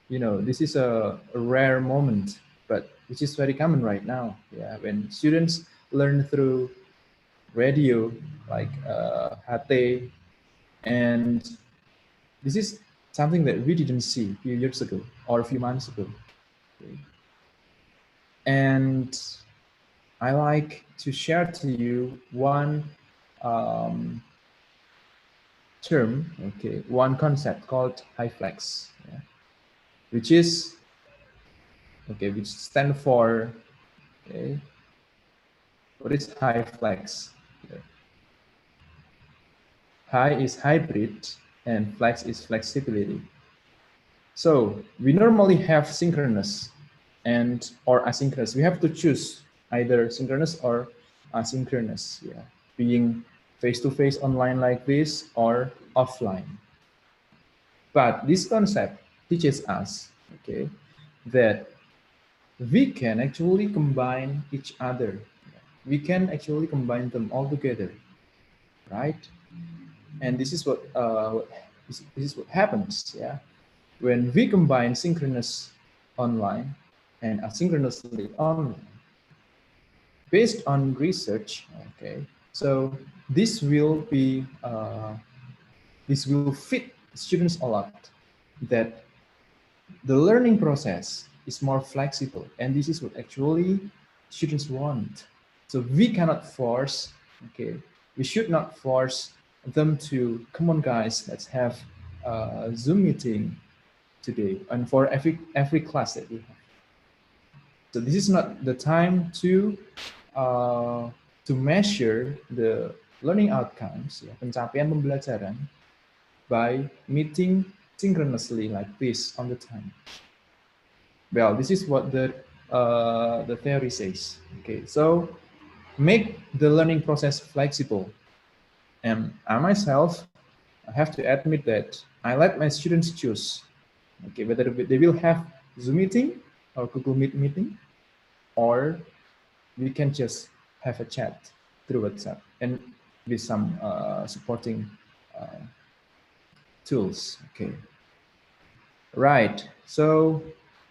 you know, this is a rare moment, but which is very common right now. Yeah, when students learn through radio, like HT, and this is something that we didn't see a few years ago or a few months ago. Okay. And I like to share to you one term, okay, one concept called high flex, yeah, which is okay, which stand for, okay, what is high flex? High is hybrid and flex is flexibility. So we normally have synchronous and or asynchronous. We have to choose either synchronous or asynchronous, yeah, being face-to-face online like this or offline. But this concept teaches us, okay, that we can actually combine each other. We can actually combine them all together, right? And this is this is what happens, yeah, when we combine synchronous online and asynchronously online. Based on research, okay, so this will be this will fit students a lot, that the learning process is more flexible, and this is what actually students want. So we cannot force, okay, we should not force them to, come on guys, let's have a Zoom meeting today, and for every class that we have. So this is not the time to measure the learning outcomes, ya, pencapaian pembelajaran, by meeting synchronously like this on the time. Well, this is what the theory says. Okay, so make the learning process flexible. And I myself, I have to admit that I let my students choose, okay, whether they will have Zoom meeting or Google Meet meeting, or we can just have a chat through WhatsApp and with some supporting tools. Okay, right. So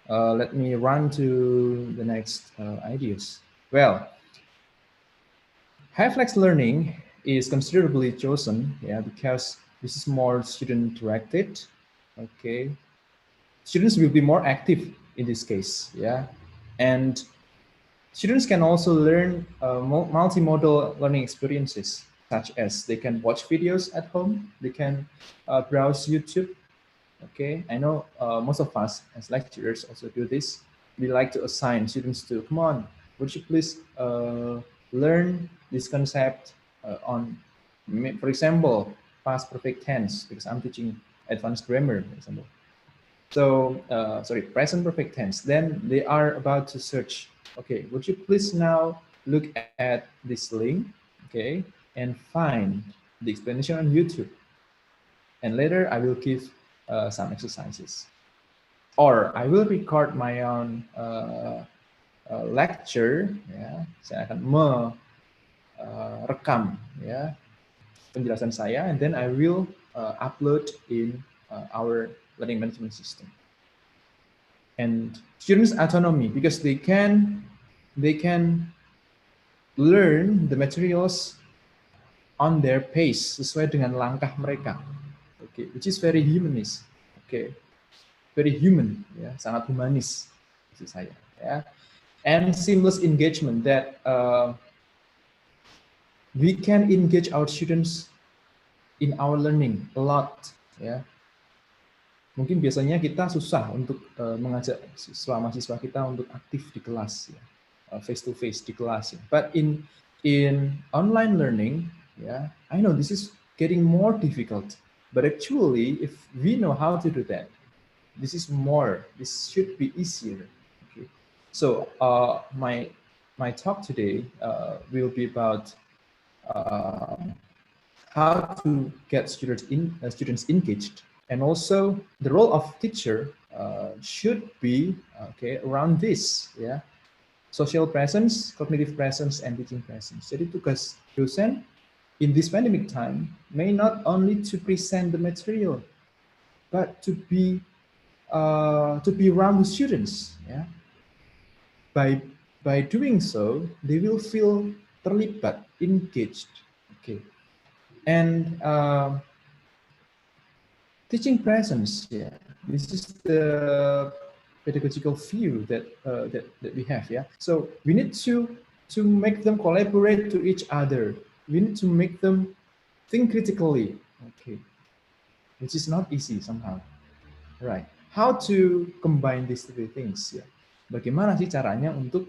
let me run to the next ideas. Well, high flex learning is considerably chosen, yeah, because this is more student directed. Okay, students will be more active in this case, yeah, and students can also learn multimodal learning experiences, such as they can watch videos at home, they can browse YouTube. Okay, I know most of us as lecturers also do this. We like to assign students to, come on, would you please learn this concept on, for example, past perfect tense, because I'm teaching advanced grammar, for example. So, sorry, present perfect tense. Then they are about to search. Okay, would you please now look at this link, okay, and find the explanation on YouTube. And later I will give some exercises. Or I will record my own lecture, ya. Saya akan merekam, ya, penjelasan saya, and then I will upload in our learning management system. And students' autonomy, because they can learn the materials on their pace, sesuai dengan langkah mereka. Okay, which is very humanist. Okay, very human, ya, sangat humanis, maksud saya, ya. And seamless engagement, that we can engage our students in our learning a lot, ya. Mungkin biasanya kita susah untuk mengajak siswa-mahasiswa kita untuk aktif di kelas, ya, face to face di kelas, ya. But in online learning, yeah, I know this is getting more difficult, but actually, if we know how to do that, this should be easier. Okay, so my talk today will be about how to get students engaged, and also the role of teacher should be okay around this, yeah, social presence, cognitive presence, and teaching presence. Jadi tugas dosen in this pandemic time may not only to present the material, but to be around the students, yeah. By doing so, they will feel terlibat, engaged. Okay, and teaching presence, yeah, this is the pedagogical view that that we have, yeah. So we need to make them collaborate to each other. We need to make them think critically, okay, which is not easy somehow, right? How to combine these three things, yeah? bagaimana sih caranya untuk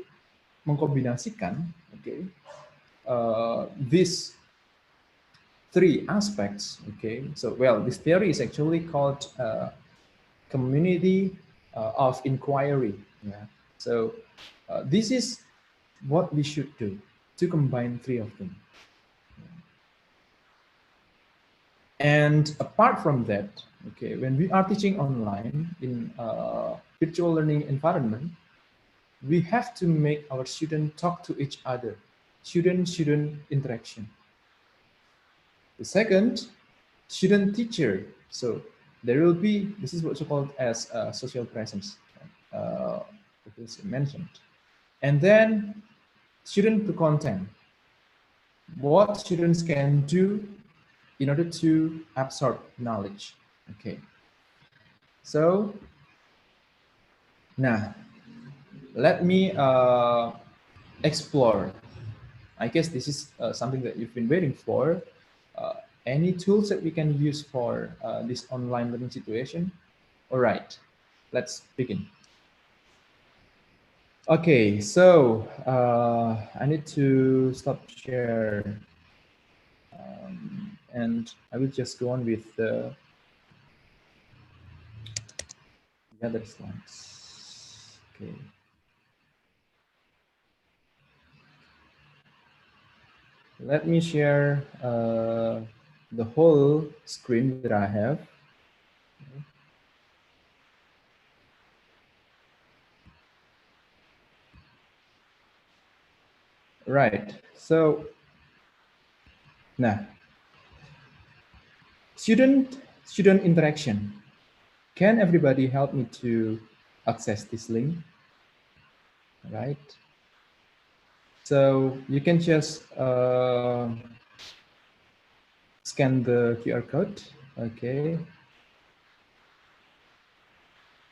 mengkombinasikan, okay, these three aspects. Okay, so well, this theory is actually called community of inquiry. Yeah. So this is what we should do to combine three of them. And apart from that, okay, when we are teaching online in virtual learning environment, we have to make our students talk to each other, student-student interaction. The second, student-teacher. So there will be, this is what's called as social presence, as mentioned. And then student to content. What students can do in order to absorb knowledge. Okay. So now let me explore. I guess this is something that you've been waiting for. Any tools that we can use for this online learning situation? All right, let's begin. Okay, so I need to stop share, and I will just go on with the other slides. Okay. Let me share the whole screen that I have. Right, so now, student interaction. Can everybody help me to access this link? Right. So you can just scan the QR code. Okay.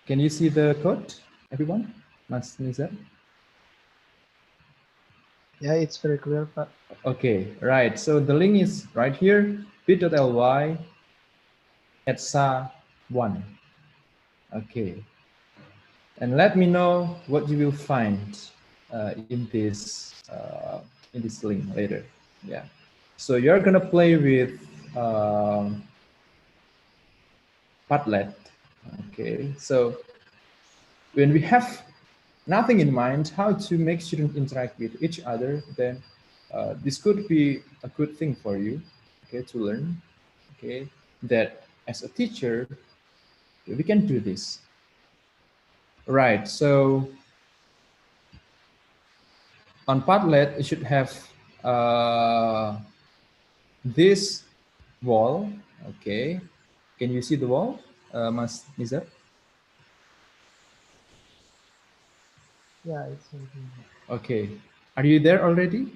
Can you see the code, everyone? Mas Nizar? Yeah, it's very clear, Pak. Okay, right. So the link is right here, bit.ly EDSA 1. Okay. And let me know what you will find in this link later. Yeah. So you're gonna play with Padlet. Okay. So when we have nothing in mind how to make students interact with each other, then this could be a good thing for you, okay, to learn, okay, that as a teacher, we can do this. Right, so on Padlet, it should have this wall, okay. Can you see the wall, Mas Nizar? Yeah, it's okay. Are you there already?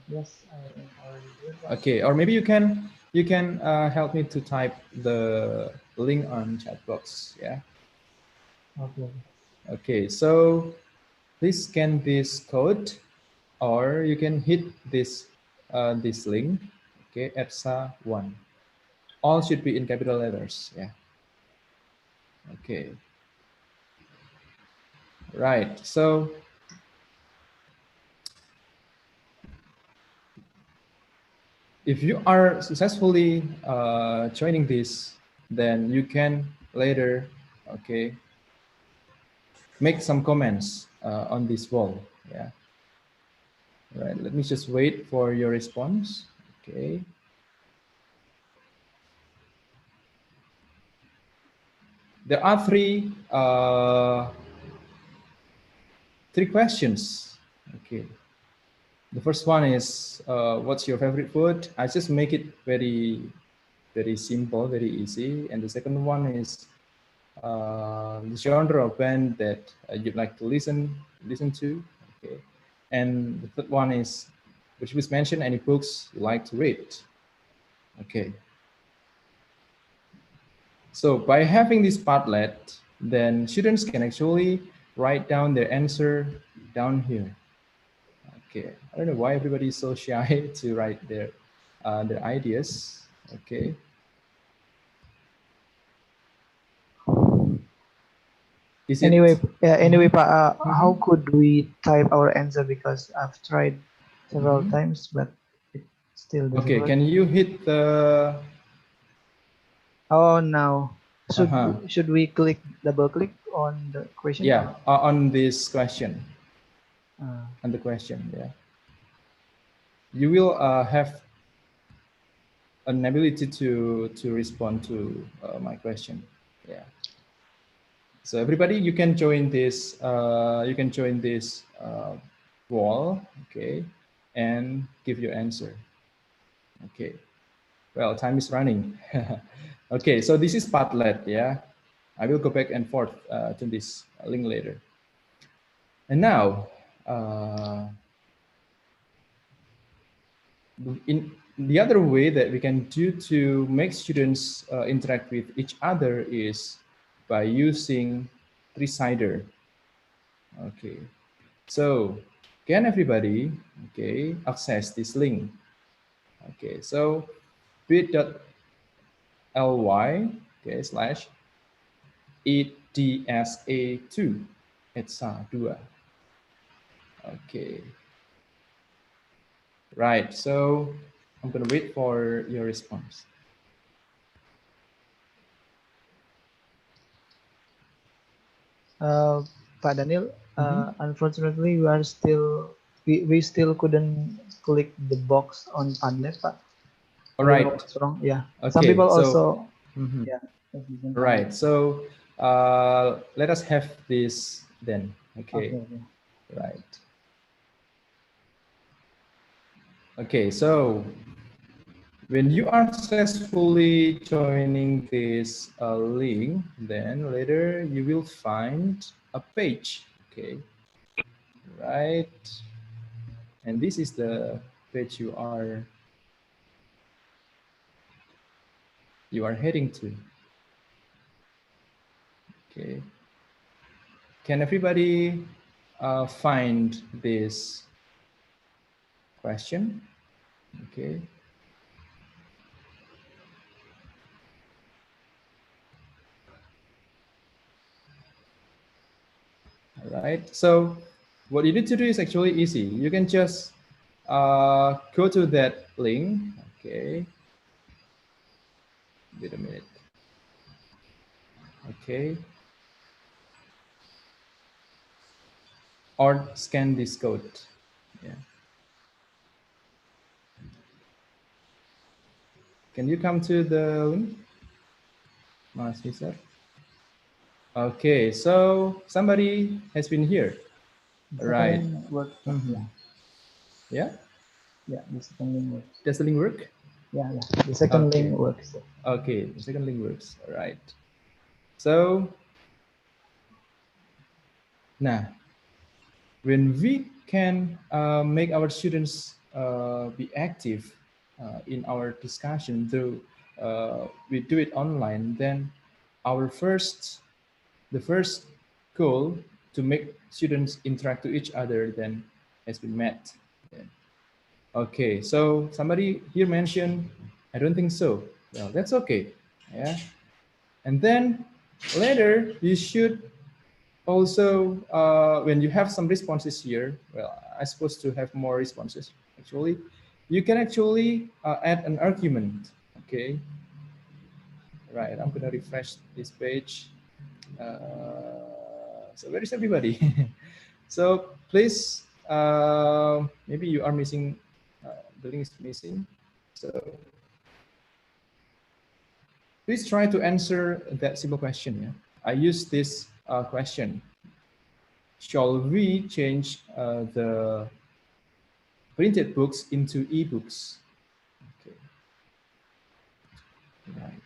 Yes, I am already there. Okay, or maybe you can help me to type the link on chat box. Yeah. Okay. Okay, so please scan this code, or you can hit this this link. Okay, EDSA 1. All should be in capital letters. Yeah. Okay. Right. So if you are successfully joining this, then you can later, okay, make some comments on this wall. Yeah. Right. Let me just wait for your response. Okay. There are three questions. Okay. The first one is, what's your favorite food? I just make it very simple, very easy. And the second one is the genre of band that you'd like to listen to. Okay. And the third one is, which was mentioned, any books you like to read. Okay. So by having this Padlet, then students can actually write down their answer down here. Okay, I don't know why everybody is so shy to write their ideas. Okay. Is it? Anyway, anyway, Pak, how Mhm. could we type our answer? Because I've tried several Mhm. times, but it still doesn't Okay, work. can you hit the? Oh, now Uh-huh. should we double click on the question? Yeah, on this question. Uh, On the question, yeah. You will have an ability to respond to my question. Yeah. So everybody, you can join this. You can join this wall, okay, and give your answer. Okay. Well, time is running. Okay, so this is Padlet, yeah. I will go back and forth to this link later. And now, in the other way that we can do to make students interact with each other is by using three-sider. Okay, so can everybody, okay, access this link? Okay, so bit.ly, okay, slash EDSA2, EDSA 2. Okay, right, so I'm gonna wait for your response. Pak Daniel, unfortunately, we still couldn't click the box on Padlet, Pak. All I don't know right. what's wrong. Yeah, some Okay, people so also, yeah. right. So let us have this then. Okay. Okay. Right. Okay. So when you are successfully joining this link, then later you will find a page. Okay. Right. And this is the page you are heading to. Okay. Can everybody find this question? Okay. All right. So what you need to do is actually easy. You can just go to that link. Okay. Wait a minute. Okay. Or scan this code. Yeah. Can you come to the link, Mas Nizar? Okay. So somebody has been here. The second Right. link works. Yeah. Yeah. Yeah, the second link works. Does the link work? Yeah. The second link works. Okay, the second link works. All right. So now, when we can make our students be active in our discussion, though we do it online, then the first goal to make students interact to each other then has been met. Yeah. Okay, so somebody here mentioned, I don't think so. Well, that's okay. Yeah. And then later you should also, when you have some responses here, well, I suppose to have more responses, actually, you can actually add an argument, okay? Right, I'm gonna refresh this page. So where is everybody? So please, maybe you are missing, the link is missing. So please try to answer that simple question. Yeah? I use this question. Shall we change the printed books into ebooks? Okay. Right.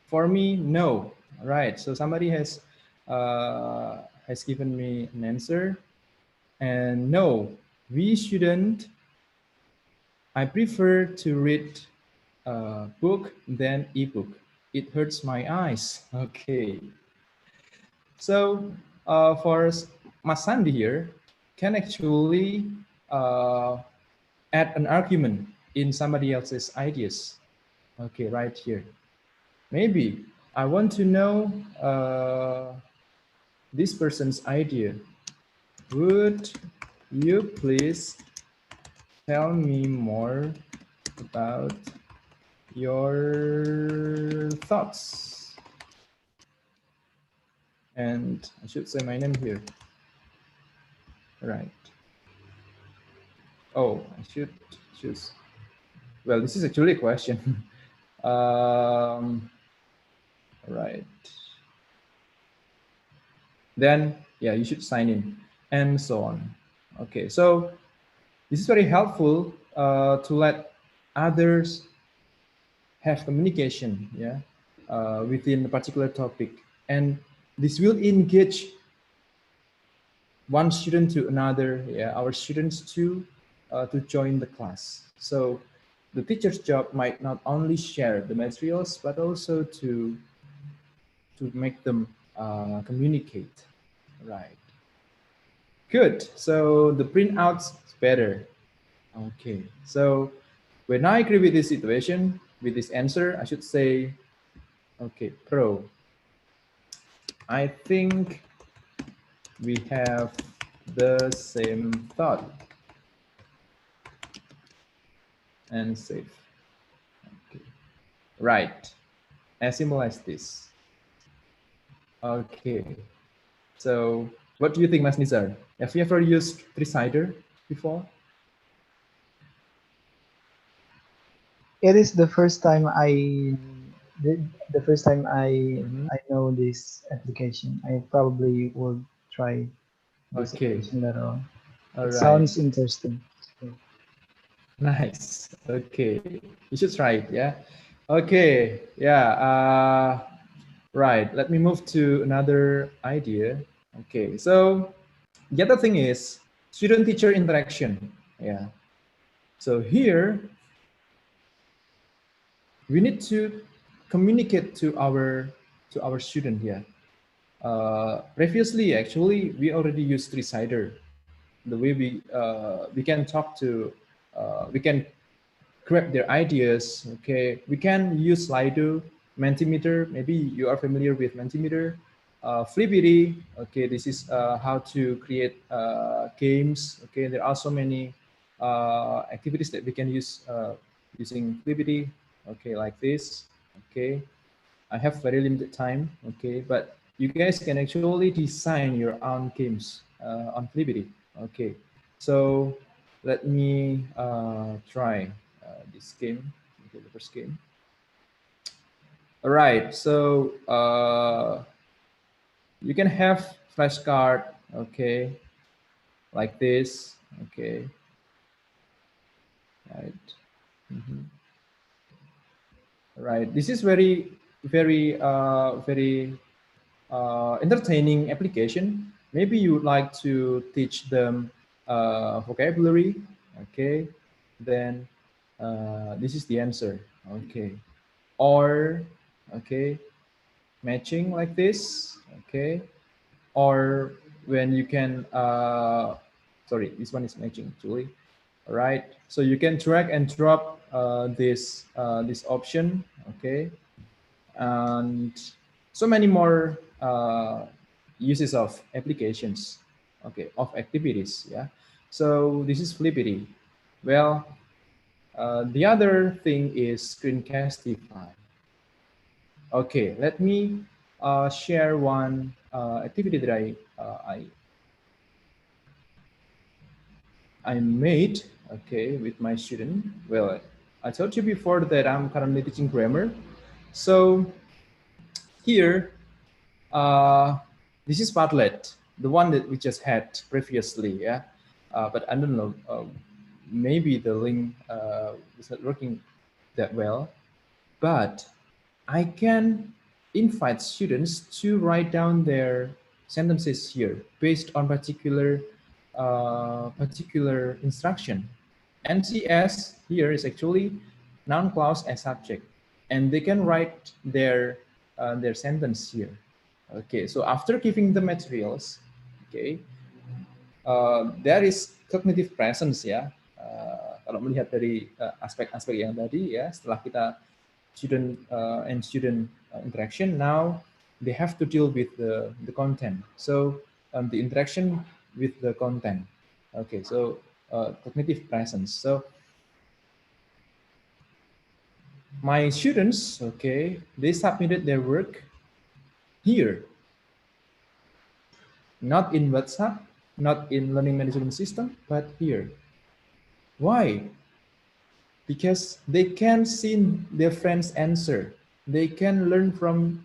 For me, no. Right. So somebody has given me an answer, and no, we shouldn't. I prefer to read book than ebook. It hurts my eyes. Okay. So for Mas Sandi here, can actually add an argument in somebody else's ideas. Okay, right here. Maybe I want to know this person's idea. Would you please tell me more about your thoughts? And I should say my name here. Right. Oh, I should choose. Well, this is actually a question. Right. Then, yeah, you should sign in and so on. Okay, so this is very helpful to let others have communication, yeah, within a particular topic, and this will engage one student to another, yeah, our students to join the class. So the teacher's job might not only share the materials, but also to make them communicate, right? Good. So the printouts is better. Okay. So when I agree with this situation, with this answer, I should say, okay, pro. I think we have the same thought and safe. Okay. Right. As simple as this. Okay. So what do you think, Mas Nizar? Have you ever used three-sider before? It is the first time the first time I know this application. I probably would try this Okay. application later on. All It right. sounds interesting. Nice. Okay. You should try it. Yeah. Okay. Yeah. Right. Let me move to another idea. Okay. So the other thing is student-teacher interaction. Yeah. So here we need to communicate to our student here. Previously, actually, we already used three-sider. The way we can talk to, we can grab their ideas. Okay, we can use Slido, Mentimeter. Maybe you are familiar with Mentimeter. Flippity. Okay, this is how to create games. Okay, there are so many activities that we can use using Flippity. Okay, like this. Okay, I have very limited time. Okay, but you guys can actually design your own games on Flippity. Okay, so let me try this game. Okay, the first game. All right, so you can have flashcard. Okay, like this. Okay, right. Right. This is very entertaining application. Maybe you would like to teach them vocabulary. Okay, then this is the answer. Okay, or okay, matching like this. Okay, or when you can sorry, this one is matching actually. All right, so you can drag and drop this option. Okay, and so many more uses of applications, okay, of activities. Yeah, so this is Flippity. Well, the other thing is Screencastify. Okay, let me share one activity that I made, okay, with my student. Well, I told you before that I'm currently teaching grammar. So here, this is Padlet, the one that we just had previously, yeah. But I don't know, maybe the link is not working that well. But I can invite students to write down their sentences here based on particular instruction. NCS here is actually noun, clause, and subject, and they can write their sentence here. Okay, so after giving the materials, okay, there is cognitive presence ya. Kalau melihat dari aspek-aspek yang tadi ya, setelah kita student and student interaction. Now they have to deal with the content. So the interaction with the content. Okay, so cognitive presence. So my students, okay, they submitted their work here, not in WhatsApp, not in learning management system, but here. Why? Because they can see their friends answer. They can learn from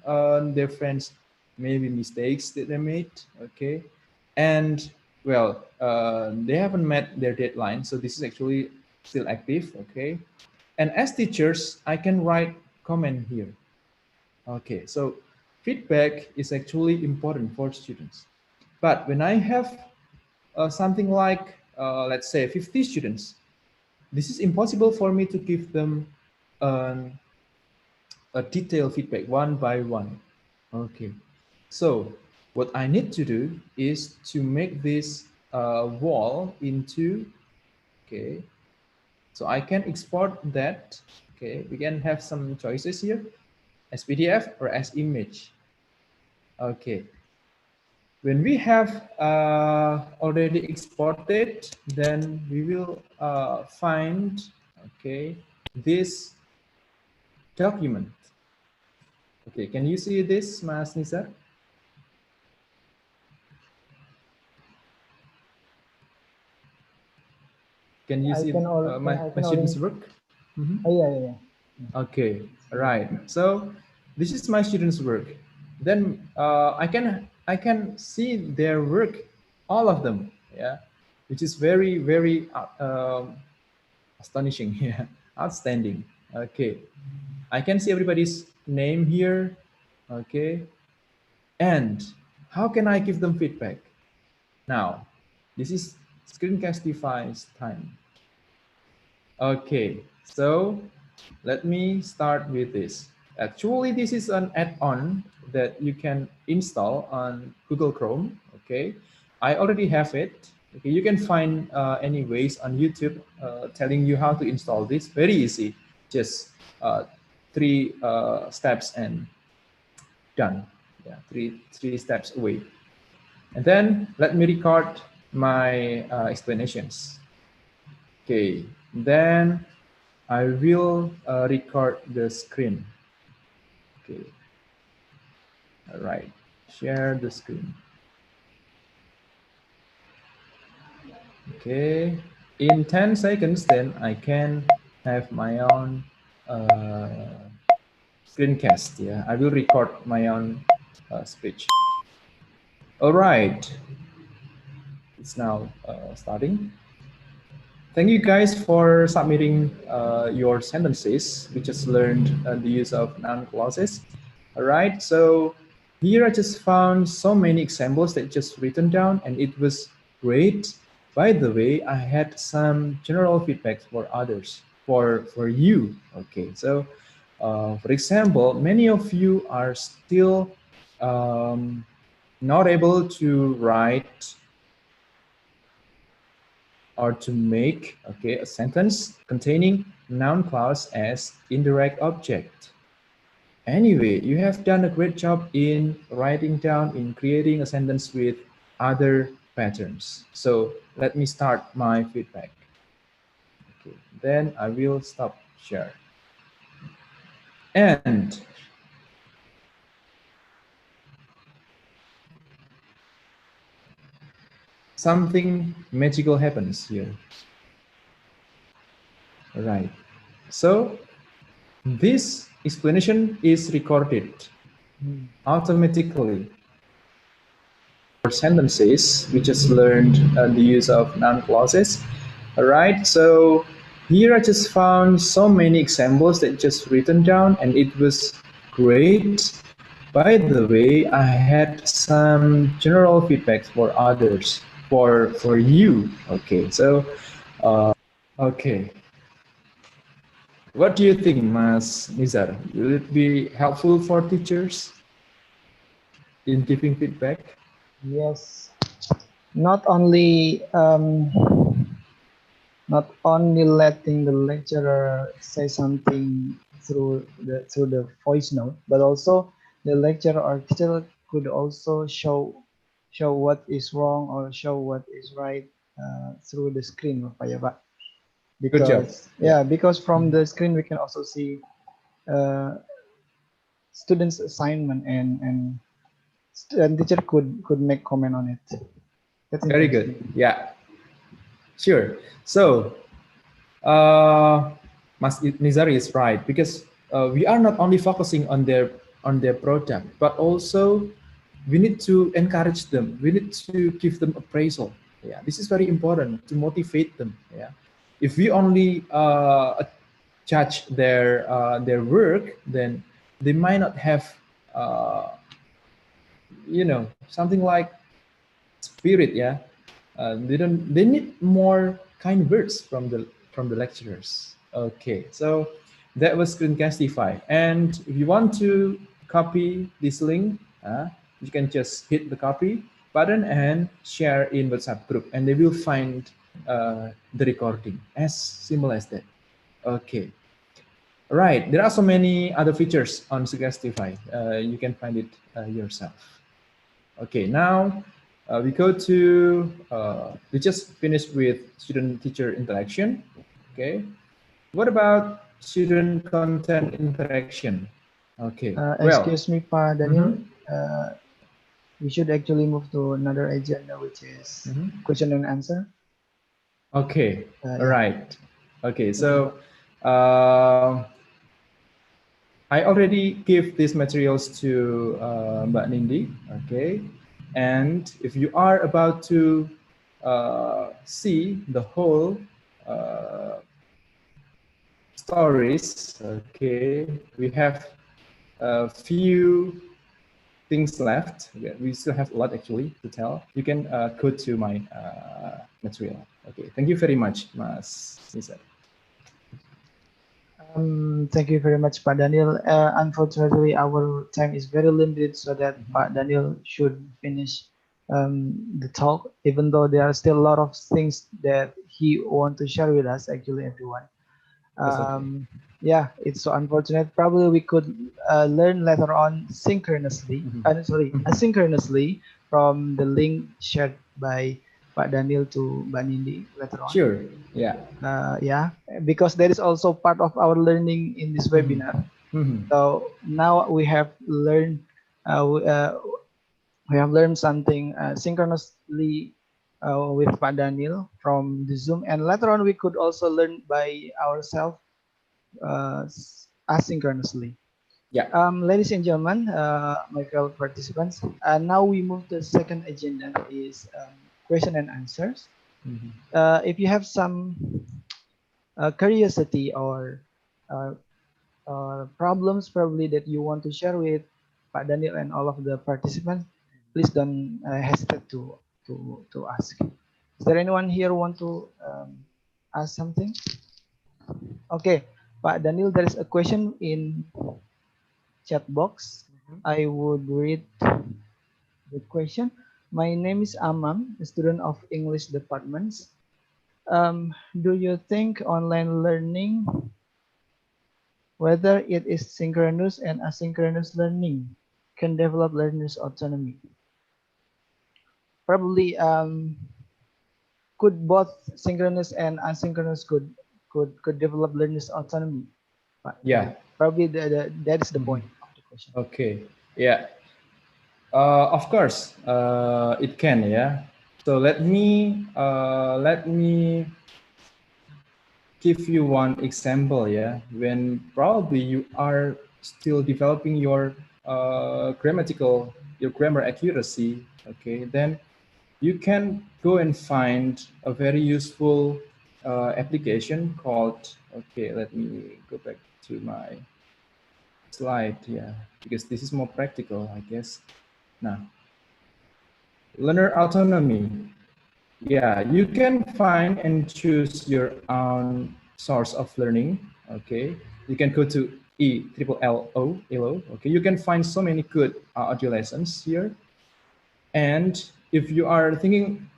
their friends, maybe mistakes that they made, okay? And well, they haven't met their deadline, so this is actually still active, okay? And as teachers, I can write comment here. Okay, so feedback is actually important for students. But when I have something like, let's say 50 students, this is impossible for me to give them a detailed feedback one by one. Okay, so what I need to do is to make this wall into, okay, so I can export that. Okay, we can have some choices here, as PDF or as image. Okay, when we have already exported, then we will find, okay, this document. Okay, can you see this, Mas Nizar? Can you see my students' work? Mm-hmm. Yeah. Okay, right. So this is my students' work. Then I can see their work, all of them. Yeah, which is very astonishing. Yeah, outstanding. Okay, I can see everybody's name here. Okay, and how can I give them feedback? Now, this is Screencastify's time. Okay, so let me start with this. Actually, this is an add-on that you can install on Google Chrome. Okay, I already have it. Okay, you can find any ways on YouTube telling you how to install this. Very easy, just 3 steps and done. Yeah, three steps away. And then let me record my explanations. Okay, then I will record the screen. Okay, all right, share the screen. Okay, in 10 seconds, then I can have my own screencast. Yeah, I will record my own speech. All right, it's now starting. Thank you guys for submitting your sentences. We just learned the use of noun clauses. All right, so here I just found so many examples that just written down, and it was great. By the way, I had some general feedback for others, for you. Okay, so for example, many of you are still not able to write or to make, okay, a sentence containing noun clause as indirect object. Anyway, you have done a great job in writing down, in creating a sentence with other patterns. So let me start my feedback. Okay, then I will stop share. And something magical happens here. All right. So this explanation is recorded automatically. For sentences, we just learned the use of noun clauses. All right, so here I just found so many examples that just written down, and it was great. By the way, I had some general feedback for others, for you. Okay, so okay. What do you think, Mas Nizar? Will it be helpful for teachers in giving feedback? Yes, not only letting the lecturer say something through the voice note, but also the lecturer or teacher could also show what is wrong or show what is right through the screen, Pak ya, Pak. Good job. Because because from the screen we can also see students' assignment and teacher could make comment on it. That's Very good. Yeah, sure. So Mas Nizar is right, because we are not only focusing on their product, but also we need to encourage them. We need to give them appraisal. Yeah, this is very important to motivate them. Yeah, if we only judge their work, then they might not have something like spirit. Yeah, they need more kind words from the lecturers. Okay, so that was Screencastify. And if you want to copy this link, you can just hit the copy button and share in WhatsApp group, and they will find the recording. As simple as that. Okay. Right. There are so many other features on Screencastify. You can find it yourself. Okay. Now we go to we just finished with student-teacher interaction. Okay. What about student content interaction? Okay. Excuse me, Pak Daniel. We should actually move to another agenda, which is question and answer. Okay. Yeah. Right. Okay. So I already give these materials to Mbak Nindi. Okay. And if you are about to see the whole stories, okay, we have a few things left. We still have a lot actually to tell. You can go to my material. Okay, thank you very much, Mas Nizar. Thank you very much, Pak Daniel. Unfortunately, our time is very limited, so that Pak Daniel should finish the talk, even though there are still a lot of things that he want to share with us, actually, everyone. Okay. Yeah, it's so unfortunate. Probably we could learn later on synchronously, asynchronously from the link shared by Pak Daniel to Mbak Nindi later on. Sure. Yeah. Yeah, because that is also part of our learning in this webinar. So now we have learned something synchronously with Pak Daniel from the Zoom, and later on we could also learn by ourselves asynchronously. Yeah. Ladies and gentlemen, my fellow participants, now we move to the second agenda, is question and answers. If you have some curiosity or problems probably that you want to share with Pak Daniel and all of the participants, please don't hesitate to ask. Is there anyone here want to ask something? Okay, Pak Daniel, there is a question in chat box. I would read the question. My name is Amam, a student of English departments. Do you think online learning, whether it is synchronous and asynchronous learning, can develop learners' autonomy? Probably could both synchronous and asynchronous could develop learners' autonomy. But yeah, probably that is the point of the question. Okay. Yeah. Of course, it can. Yeah. So let me give you one example. Yeah. When probably you are still developing your grammar accuracy. Okay. Then you can go and find a very useful application called. Okay. Let me go back to my slide. Yeah, because this is more practical, I guess. Now, learner autonomy. Yeah, you can find and choose your own source of learning. Okay, you can go to ELLO. Okay, you can find so many good audio lessons here. And if you are thinking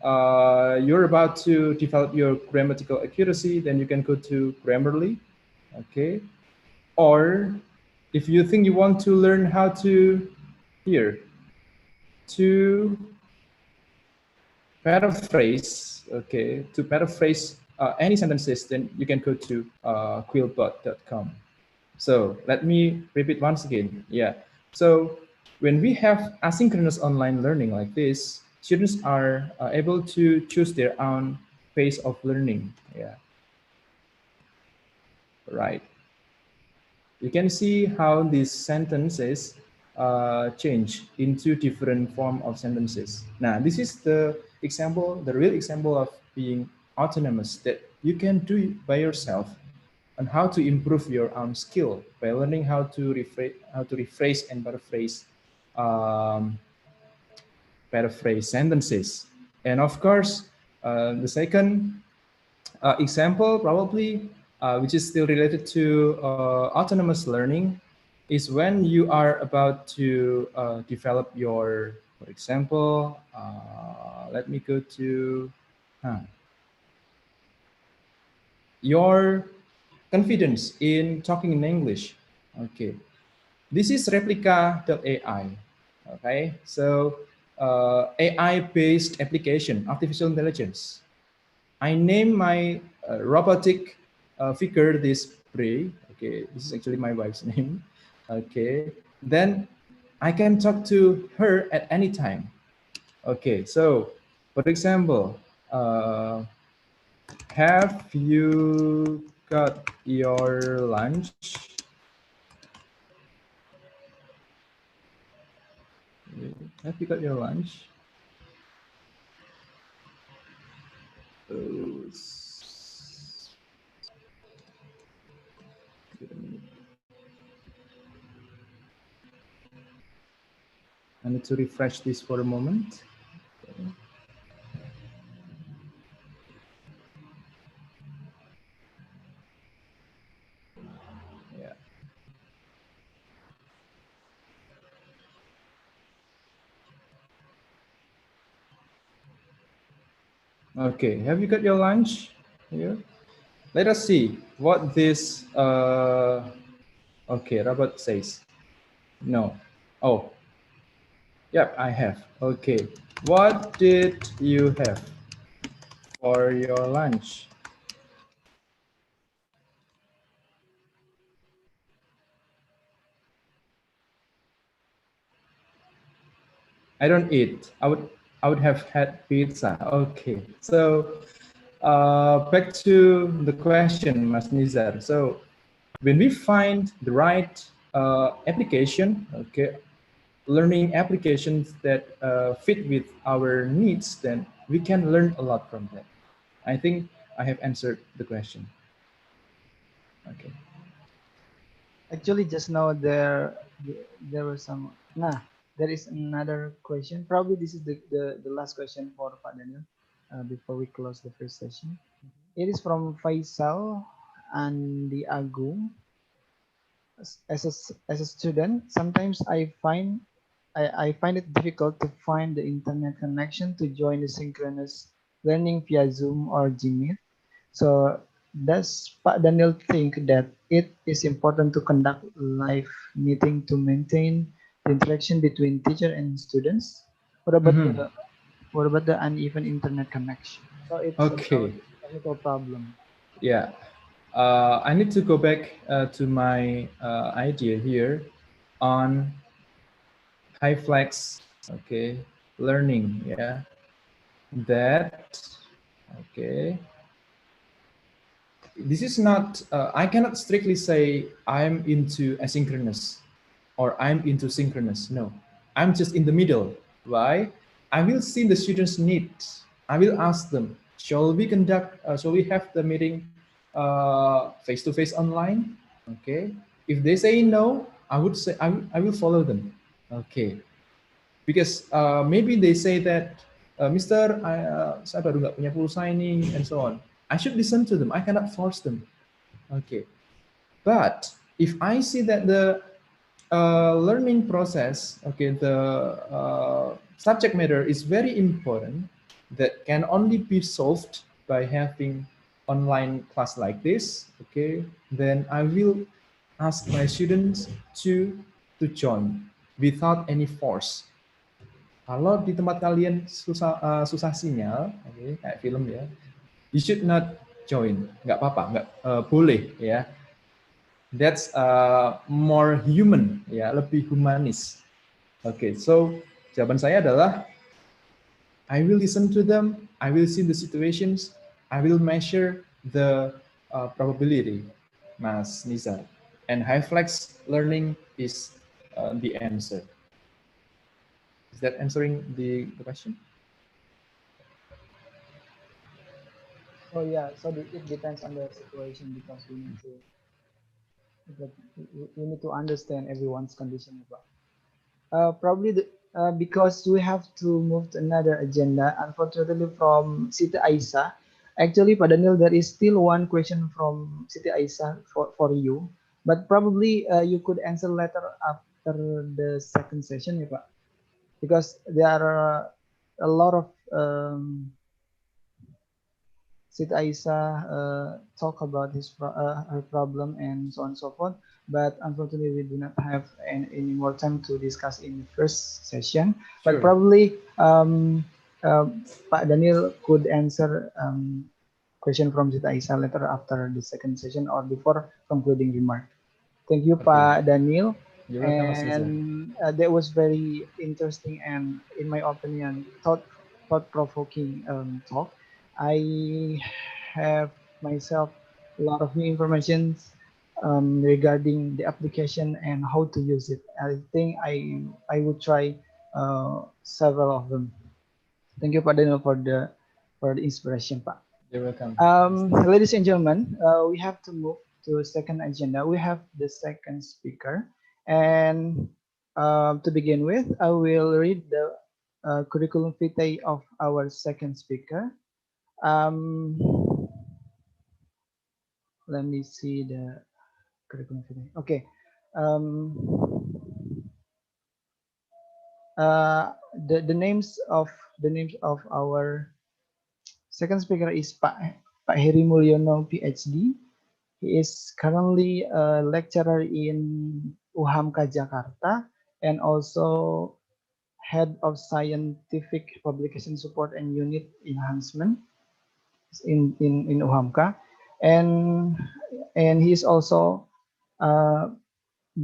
you're about to develop your grammatical accuracy, then you can go to Grammarly. okay? Or if you think you want to learn how to to paraphrase, okay, to paraphrase any sentences, then you can go to quillbot.com. So let me repeat once again. Yeah. So when we have asynchronous online learning like this, students are able to choose their own pace of learning. Yeah. Right. You can see how these sentences change into different form of sentences. Now, this is the example, the real example of being autonomous that you can do by yourself and how to improve your own skill by learning how to rephrase and paraphrase sentences. And of course, the second example probably, which is still related to autonomous learning, is when you are about to develop your, for example, let me go to your confidence in talking in English. Okay, this is replica.ai. Okay, so AI-based application, artificial intelligence. I name my robotic figure this Bray. Okay, this is actually my wife's name. Okay, then I can talk to her at any time. Okay, so for example, have you got your lunch? Have you got your lunch? I need to refresh this for a moment. Yeah. Okay, have you got your lunch here? Let us see what this, okay, Robert says. No. Oh, yep, I have. Okay, what did you have for your lunch? I don't eat. I would have had pizza. Okay, so back to the question, Mas Nizar. So when we find the right application, okay, learning applications that fit with our needs, then we can learn a lot from that. I think I have answered the question. Okay. Actually, just now there was some. Nah, there is another question. Probably this is the last question for Pak Daniel before we close the first session. It is from Faisal and the Agung. As a student, sometimes I find it difficult to find the internet connection to join the synchronous learning via Zoom or Gmeet. So does Pak Daniel think that it is important to conduct live meeting to maintain the interaction between teacher and students? What about the uneven internet connection? So it's about Okay. technical problem. Yeah. I need to go back to my idea here on high flex, okay, learning. Yeah. That, okay. This is not, I cannot strictly say I'm into asynchronous or I'm into synchronous. No, I'm just in the middle. Why? I will see the students' needs. I will ask them, shall we have the meeting face-to-face online? Okay. If they say no, I would say, I will follow them. Okay. Because maybe they say that, Mister, saya baru nggak punya pulsa ini, and so on. I should listen to them. I cannot force them. Okay. But if I see that the learning process, okay, the subject matter is very important, that can only be solved by having online class like this, okay, then I will ask my students to join without any force. Kalau di tempat kalian susah sinyal, okay, kayak film ya, you should not join. Nggak apa-apa, nggak boleh ya. That's more human, ya, lebih humanis. Okay, so jawaban saya adalah I will listen to them, I will see the situations, I will measure the probability, Mas Nizar. And high flex learning is the answer. Is that answering the question? Oh yeah, so it depends on the situation because we need to understand everyone's condition. Probably because we have to move to another agenda. Unfortunately, from Siti Aisyah, actually, Pak Daniel, there is still one question from Siti Aisyah for you, but probably you could answer later after the second session, ya Pak, because there are a lot of Siti Aisyah talk about her problem and so on and so forth. But unfortunately, we do not have any more time to discuss in the first session. Sure. But probably Pak Daniel could answer question from Siti Aisyah later after the second session or before concluding remark. Thank you, Okay. Pak Daniel. You're welcome, Mas Nizar. And that was very interesting and, in my opinion, thought-provoking talk. I have myself a lot of new information regarding the application and how to use it. I think I would try several of them. Thank you, Pak Daniel, for the inspiration, Pak. You're welcome. Ladies and gentlemen, we have to move to second agenda. We have the second speaker, and to begin with, I will read the curriculum vitae of our second speaker. Let me see the curriculum vitae. Okay. The names of our second speaker is Pak Herri Mulyono, Ph.D. He is currently a lecturer in UHAMKA Jakarta and also head of scientific publication support and unit enhancement in UHAMKA, and he is also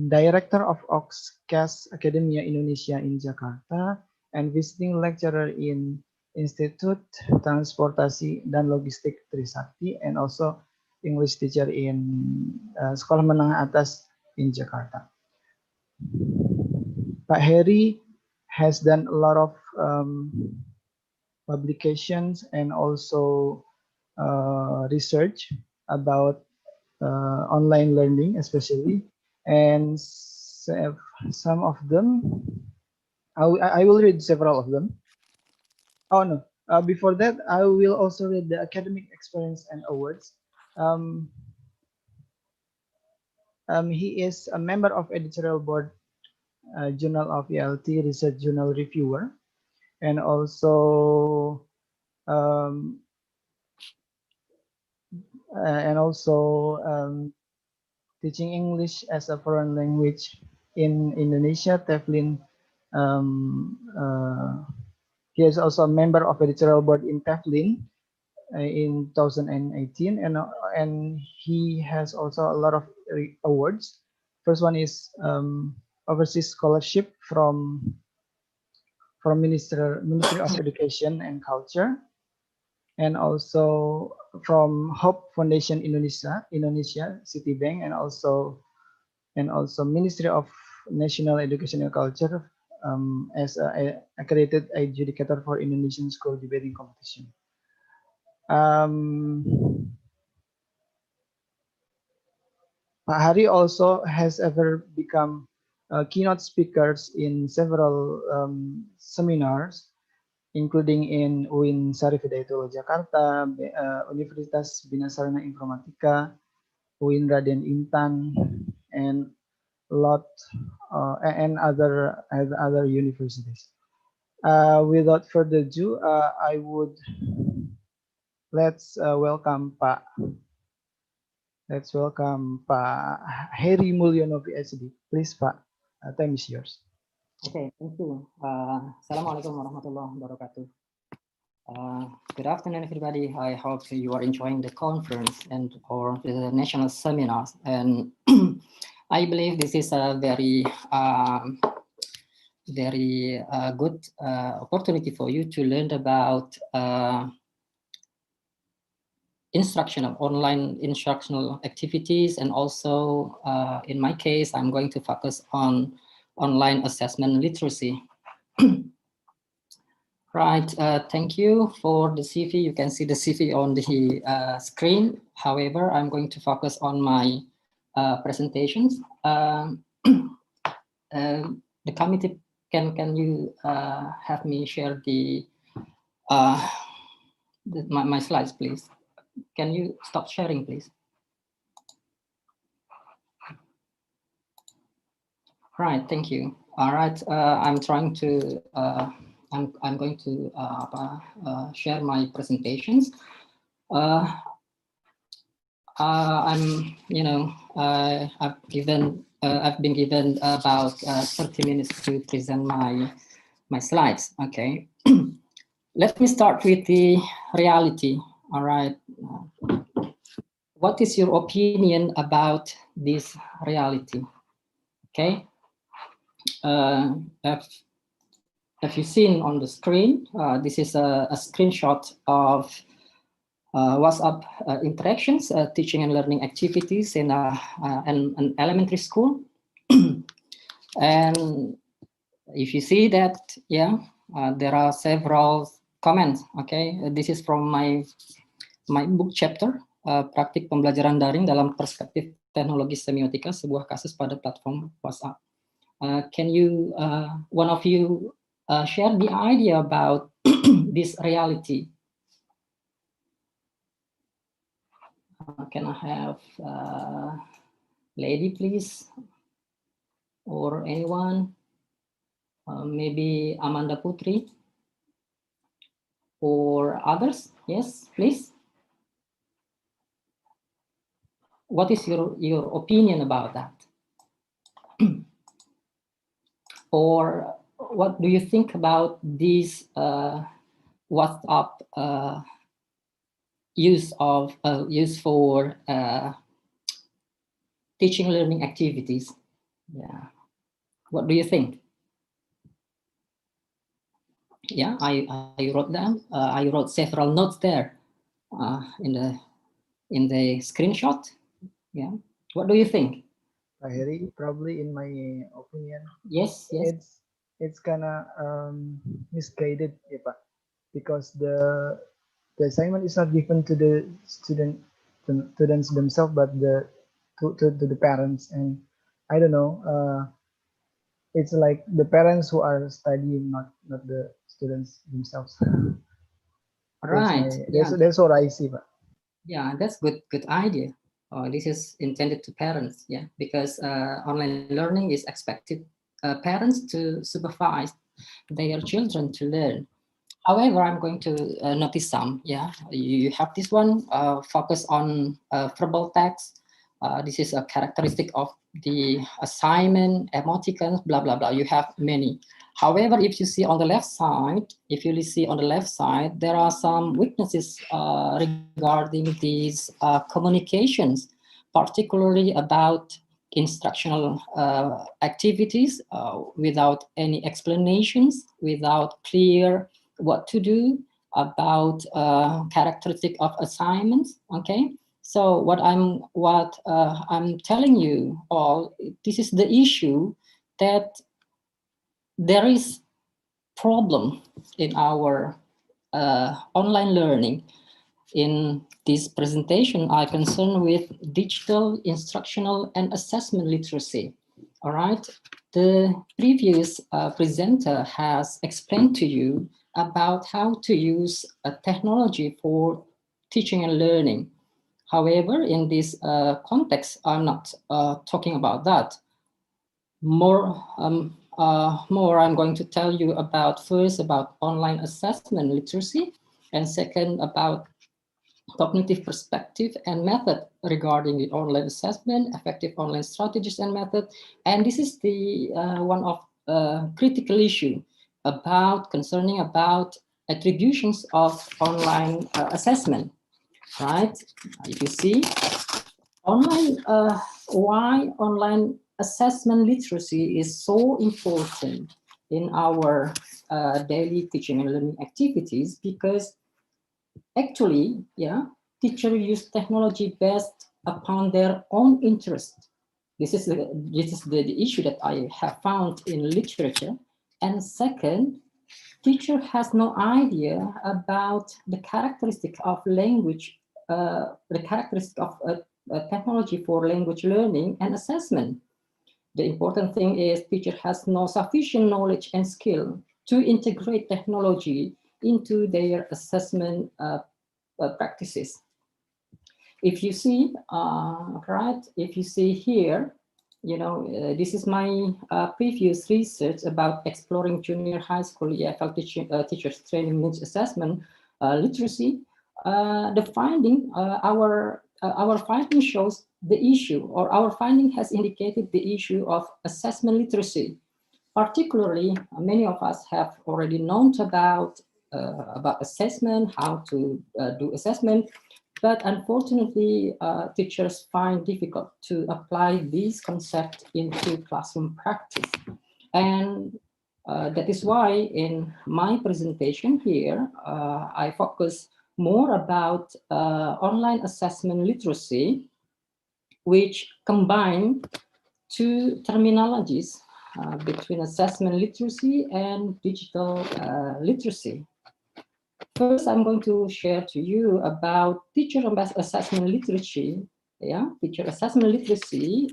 director of Oxcas Academia Indonesia in Jakarta and visiting lecturer in Institut Transportasi dan Logistik Trisakti, and also English teacher in Sekolah Menengah Atas in Jakarta. Pak Herri has done a lot of publications and also research about online learning, especially, and some of them I will read several of them. Oh no! Before that, I will also read the academic experience and awards. He is a member of editorial board, Journal of ELT, Research Journal Reviewer, and also teaching English as a foreign language in Indonesia, TEFLIN. He is also a member of editorial board in TEFLIN in 2018, and he has also a lot of awards. First one is overseas scholarship from Ministry of Education and Culture, and also from Hope Foundation Indonesia, Citibank, and also Ministry of National Education and Culture as an accredited adjudicator for Indonesian school debating competition. Pak Hari also has ever become keynote speakers in several seminars, including in UIN Syarif Hidayatullah Jakarta, Universitas Bina Sarana Informatika, UIN Raden Intan, and a lot and other universities. Without further ado, I would let's welcome Pak. Let's welcome Pak Herri Mulyono, Ph.D. Please, Pak, time is yours. Okay, thank you. Assalamualaikum warahmatullahi wabarakatuh. Good afternoon, everybody. I hope you are enjoying the conference and or the national seminars. And I believe this is a very good opportunity for you to learn about online instructional activities, and also in my case, I'm going to focus on online assessment literacy. Right, thank you for the CV. You can see the CV on the screen. However, I'm going to focus on my presentations. The committee, can you have me share my slides, please? Can you stop sharing, please? Right, thank you. All right, I'm trying to. I'm going to share my presentations. I've been given about 30 minutes to present my slides. Okay, let me start with the reality. All right, what is your opinion about this reality? Okay, have you seen on the screen? This is a screenshot of WhatsApp interactions, teaching and learning activities in an elementary school. And if you see that, yeah, there are several comments. Okay, this is from my book chapter, Praktik Pembelajaran Daring dalam Perspektif Teknologi Semiotika, sebuah kasus pada platform WhatsApp. Can you, one of you, share the idea about this reality? Can I have lady, please, or anyone? Maybe Amanda Putri or others? Yes, please. What is your opinion about that? Or what do you think about this WhatsApp use for teaching learning activities? Yeah, what do you think? Yeah, I wrote them. I wrote several notes there in the screenshot. Yeah, what do you think? Herri, probably in my opinion, yes, it's kind of misguided, yeah, Pak, because the assignment is not given to the students themselves, but to the parents. And I don't know, it's like the parents who are studying, not the students themselves. Right. That's what I see, Pak. Yeah, that's good idea. This is intended to parents, yeah, because online learning is expected parents to supervise their children to learn. However, I'm going to notice some. Yeah, you have this one, focus on verbal text. This is a characteristic of the assignment, emoticons, blah, blah, blah. You have many. However, if you see on the left side, there are some weaknesses regarding these communications, particularly about instructional activities without any explanations, without clear what to do, about characteristic of assignments. Okay, so what I'm telling you all, this is the issue, that there is problem in our online learning. In this presentation, I concern with digital instructional and assessment literacy. All right, the previous presenter has explained to you about how to use technology for teaching and learning. However, in this context, I'm not talking about that. More, I'm going to tell you about, first, about online assessment literacy, and second, about cognitive perspective and method regarding the online assessment, effective online strategies and method. And this is the one of critical issue concerning about attributions of online assessment, right? If you see online, why online assessment literacy is so important in our daily teaching and learning activities, because actually, yeah, teachers use technology based upon their own interest. This is the issue that I have found in literature. And second, teacher has no idea about the characteristic of language, the characteristic of technology for language learning and assessment. The important thing is teacher has no sufficient knowledge and skill to integrate technology into their assessment practices. If you see, right, if you see here, you know, this is my previous research about exploring junior high school EFL teachers training needs assessment literacy. The finding, our finding shows the issue, or our finding has indicated the issue of assessment literacy. Particularly, many of us have already known about assessment, how to do assessment, but unfortunately, teachers find difficult to apply these concepts into classroom practice. And that is why in my presentation here, I focus more about online assessment literacy, which combine two terminologies between assessment literacy and digital literacy. First, I'm going to share to you about teacher assessment literacy. Yeah, teacher assessment literacy.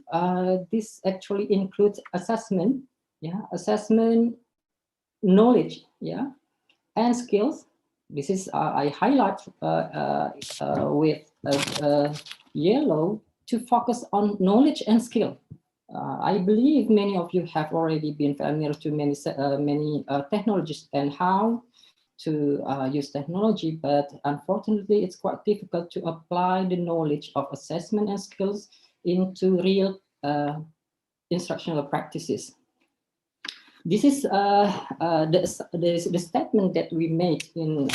This actually includes assessment, assessment knowledge, and skills. This is I highlight with yellow to focus on knowledge and skill. I believe many of you have already been familiar to many technologies and how to use technology, but unfortunately, it's quite difficult to apply the knowledge of assessment and skills into real instructional practices. This is the statement that we made in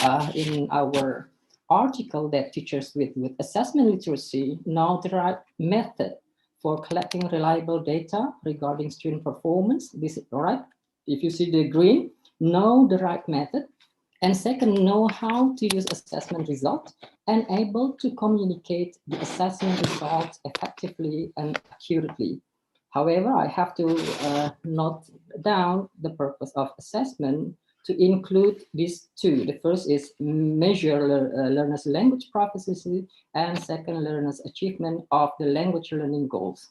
our article, that teachers with assessment literacy know the right method for collecting reliable data regarding student performance. This is all right. If you see the green, know the right method. And second, know how to use assessment results and able to communicate the assessment results effectively and accurately. However, I have to note down the purpose of assessment to include these two. The first is measure learners' language proficiency, and second, learners' achievement of the language learning goals.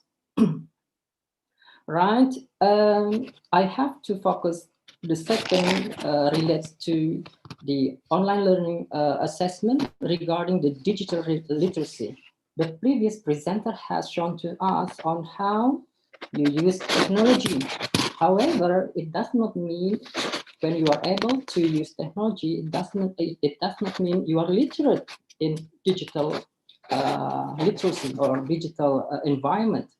Right, I have to focus. The second relates to the online learning assessment regarding the digital literacy. The previous presenter has shown to us on how you use technology. However, it does not mean when you are able to use technology, it does not mean you are literate in digital literacy or digital environment.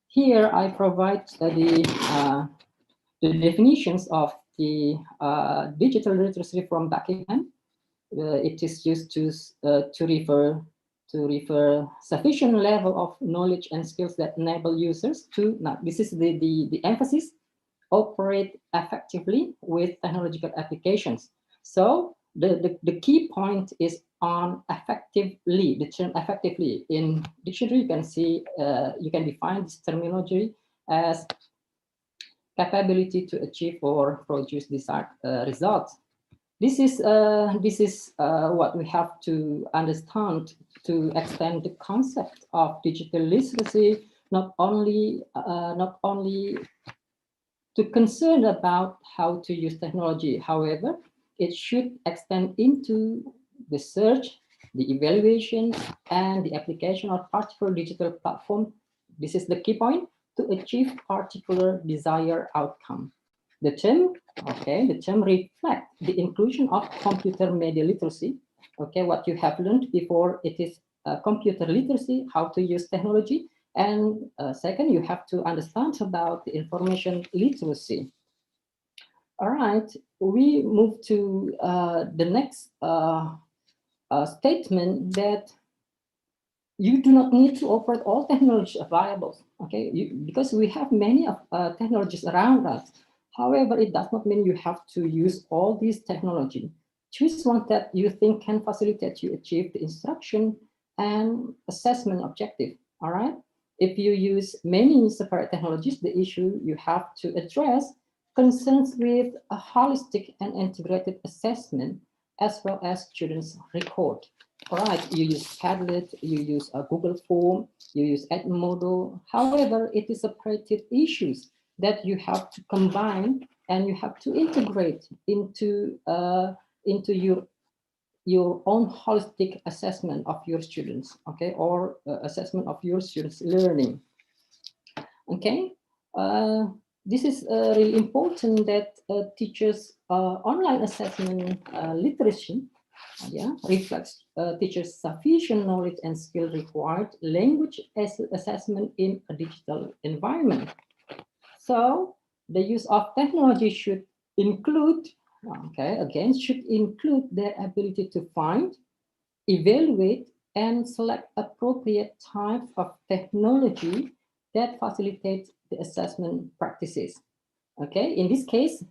Here, I provide the definitions of the digital literacy from Buckingham. It is used to refer sufficient level of knowledge and skills that enable users to, now this is the emphasis, operate effectively with technological applications. So the key point is on effectively, the term effectively. In dictionary, you can see, you can define this terminology as capability to achieve or produce desired results. This is what we have to understand to extend the concept of digital literacy, not only to concern about how to use technology. However, it should extend into the search, the evaluation, and the application of particular digital platform. This is the key point, to achieve particular desired outcome. The term reflects the inclusion of computer media literacy Okay, what you have learned before, it is computer literacy, how to use technology. And second, you have to understand about the information literacy. All right, we move to the next statement, that you do not need to operate all technologies available, okay? Because we have many technologies around us. However, it does not mean you have to use all these technology. Choose one that you think can facilitate you achieve the instruction and assessment objective, all right? If you use many separate technologies, the issue you have to address concerns with a holistic and integrated assessment, as well as students' record. All right, you use Padlet, you use a Google Form, you use Edmodo. However, it is separated issues that you have to combine and you have to integrate into your own holistic assessment of your students, okay, or assessment of your students' learning. Okay, this is really important that teachers' online assessment literacy reflects teachers' sufficient knowledge and skill required language assessment in a digital environment. So the use of technology should include, should include their ability to find, evaluate, and select appropriate types of technology that facilitate the assessment practices. Okay, in this case,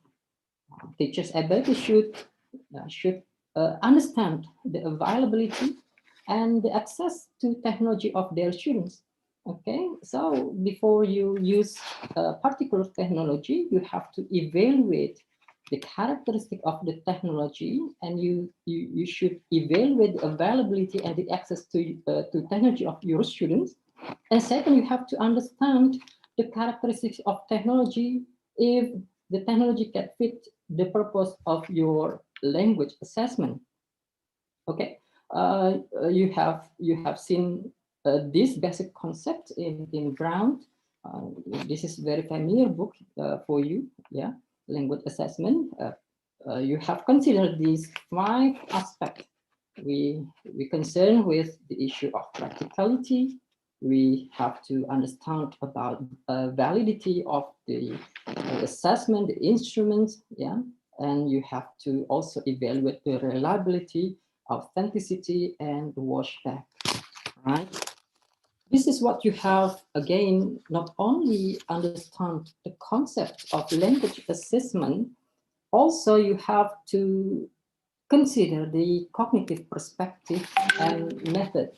teachers' ability should understand the availability and the access to technology of their students. Okay, so before you use a particular technology, you have to evaluate the characteristic of the technology, and you should evaluate the availability and the access to technology of your students. And second, you have to understand the characteristics of technology, if the technology can fit the purpose of your language assessment. Okay, you have seen this basic concept in Brown. This is very familiar book for you. Yeah, language assessment. You have considered these 5 aspects. We concern with the issue of practicality. We have to understand about validity of the assessment, the instruments, yeah, and you have to also evaluate the reliability, authenticity, and washback, right? This is what you have, again, not only understand the concept of language assessment, also you have to consider the cognitive perspective and method.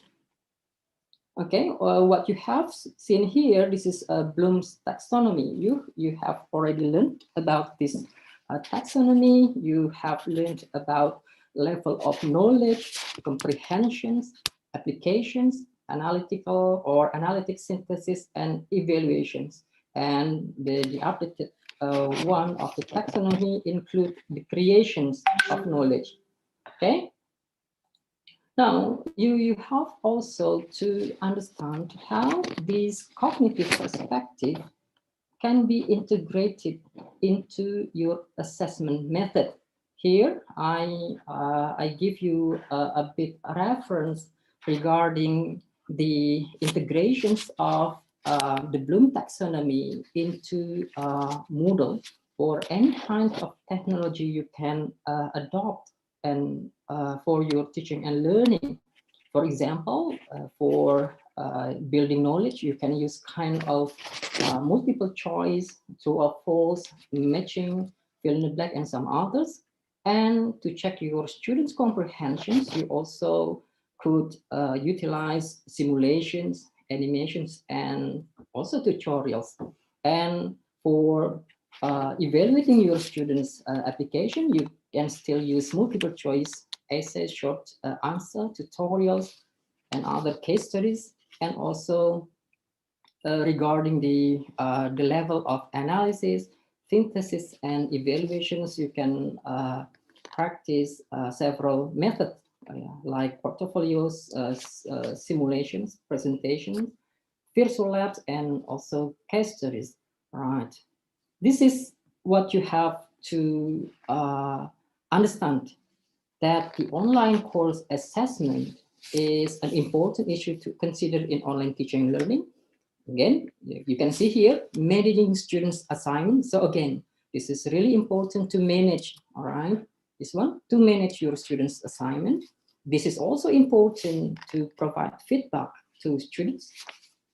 Okay, what you have seen here, this is Bloom's taxonomy. You have already learned about this taxonomy. You have learned about level of knowledge, comprehensions, applications, analytical or analytic synthesis, and evaluations. And the updated one of the taxonomy include the creations of knowledge. Okay. Now, you have also to understand how this cognitive perspective can be integrated into your assessment method. Here, I give you a bit reference regarding the integrations of the Bloom taxonomy into Moodle, or any kind of technology you can adopt and for your teaching and learning. For example, for building knowledge, you can use kind of multiple choice, true or false, matching, fill in the blank, and some others. And to check your students' comprehensions, you also could utilize simulations, animations, and also tutorials. And for evaluating your students' application, you can still use multiple choice, essays, short answer, tutorials, and other case studies. And also regarding the level of analysis, synthesis, and evaluations, you can practice several methods like portfolios, simulations, presentations, virtual labs, and also case studies. Right. This is what you have to understand that the online course assessment is an important issue to consider in online teaching and learning. Again, you can see here, managing students' assignments. So again, this is really important to manage, all right? This one, to manage your students' assignment. This is also important to provide feedback to students.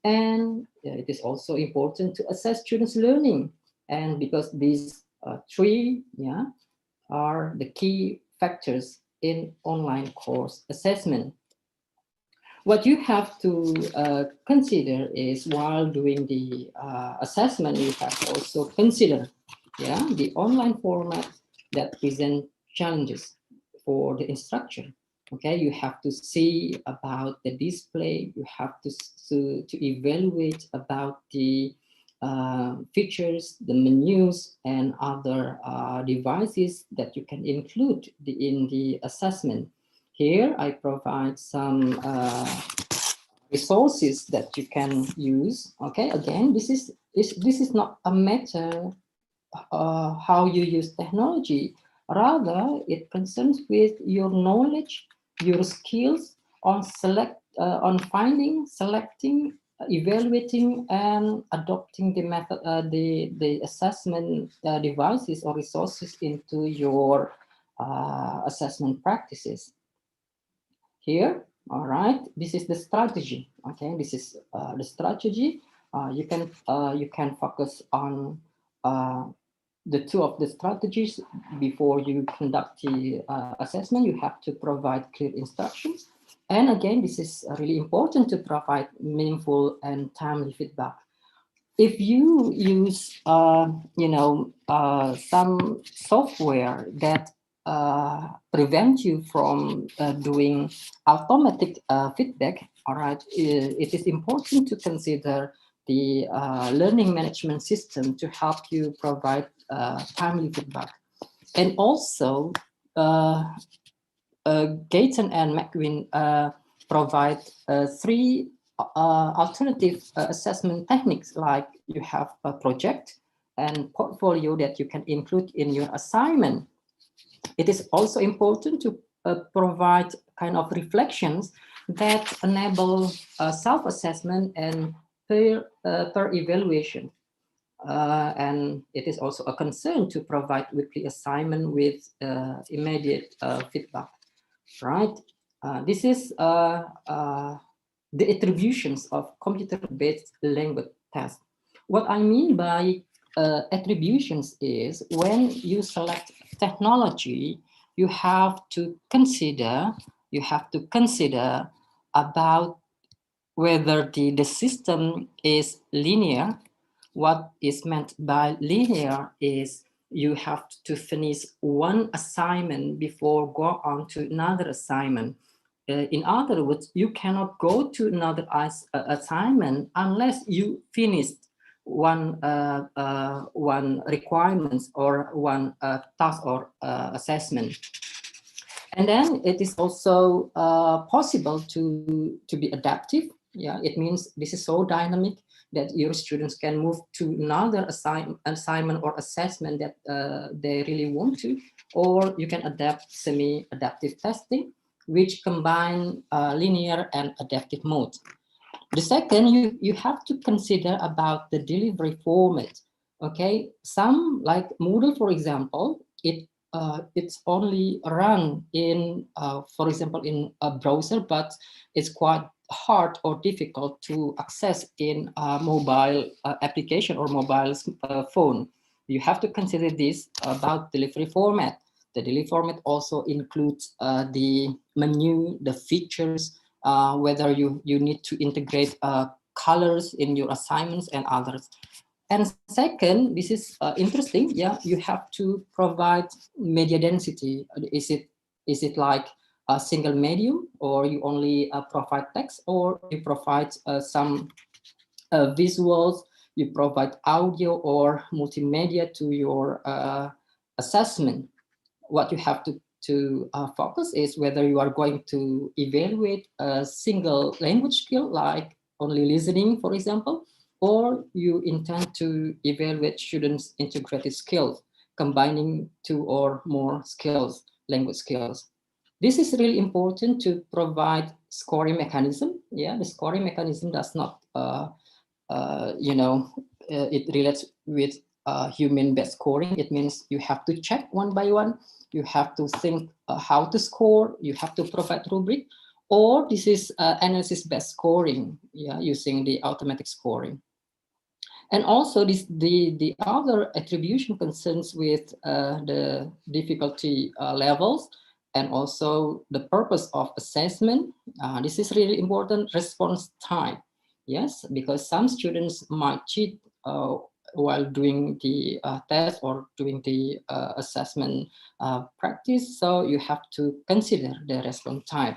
And it is also important to assess students' learning. And because these three are the key factors in online course assessment. What you have to consider is while doing the assessment, you have to also consider the online format that present challenges for the instructor. Okay, you have to see about the display, you have to evaluate about the features, the menus, and other devices that you can include in the assessment. Here, I provide some resources that you can use. Okay, again, this is not a matter how you use technology. Rather, it concerns with your knowledge, your skills on finding, selecting, evaluating, and adopting the method, the assessment devices or resources into your assessment practices. Here, all right, this is the strategy. Okay, this is the strategy. You can focus on the two of the strategies. Before you conduct the assessment, you have to provide clear instructions. And again, this is really important to provide meaningful and timely feedback. If you use, some software that prevent you from doing automatic feedback, all right, it is important to consider the learning management system to help you provide timely feedback. And also, Gayton and McQueen provide three alternative assessment techniques, like you have a project and portfolio that you can include in your assignment. It is also important to provide kind of reflections that enable self-assessment and peer evaluation. And it is also a concern to provide weekly assignment with immediate feedback, right? This is the attributions of computer-based language tests. What I mean by attributions is when you select technology, you have to consider about whether the system is linear. What is meant by linear is you have to finish one assignment before go on to another assignment. In other words, you cannot go to another assignment unless you finished one requirements or one task or assessment. And then it is also possible to be adaptive. Yeah, it means this is so dynamic that your students can move to another assignment or assessment that they really want to, or you can adapt semi-adaptive testing, which combine linear and adaptive mode. The second, you have to consider about the delivery format. Okay, some like Moodle, for example, it's only run in, for example, in a browser, but it's quite hard or difficult to access in a mobile application or mobile phone. You have to consider this about delivery format. The delivery format also includes the menu, the features, whether you need to integrate colors in your assignments and others. And second, this is interesting. Yeah, you have to provide media density. Is it like a single medium, or you only provide text, or you provide some visuals, you provide audio or multimedia to your assessment. What you have to focus is whether you are going to evaluate a single language skill, like only listening, for example, or you intend to evaluate students' integrated skills, combining two or more skills, language skills. This is really important to provide scoring mechanism. Yeah, the scoring mechanism does not, it relates with human-based scoring. It means you have to check one by one. You have to think how to score. You have to provide rubric, or this is analysis-based scoring. Yeah, using the automatic scoring. And also the other attribution concerns with the difficulty levels and also the purpose of assessment. This is really important, response time. Yes, because some students might cheat while doing the test or doing the assessment practice. So you have to consider the response time.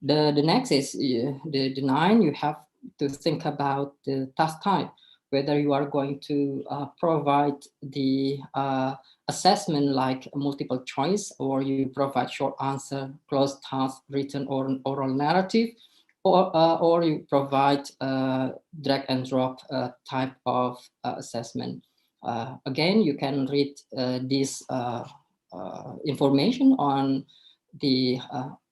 The next is the 9, you have to think about the task type, whether you are going to provide the assessment like multiple choice, or you provide short answer, closed task, written or oral narrative, or you provide drag and drop type of assessment. Again, you can read this information on the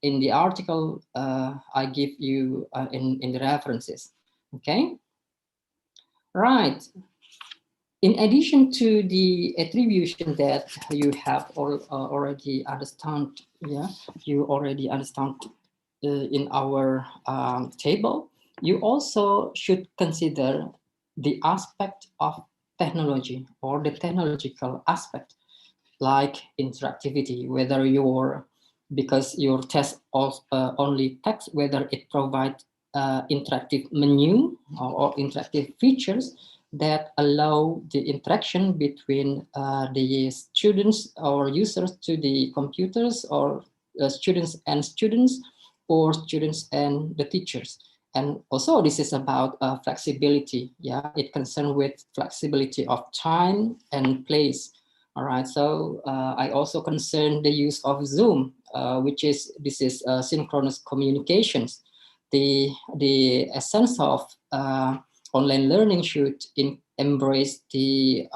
in the article I give you in the references. Okay. Right. In addition to the attribution that you have already understand, yeah, you already understand in our table, you also should consider the aspect of technology or the technological aspect, like interactivity, whether because your test only text, whether it provides interactive menu or interactive features that allow the interaction between the students or users to the computers, or students and students, or students and the teachers. And also this is about flexibility. Yeah, it concerns with flexibility of time and place. All right, so I also concern the use of Zoom, this is synchronous communications. The essence of online learning should embrace the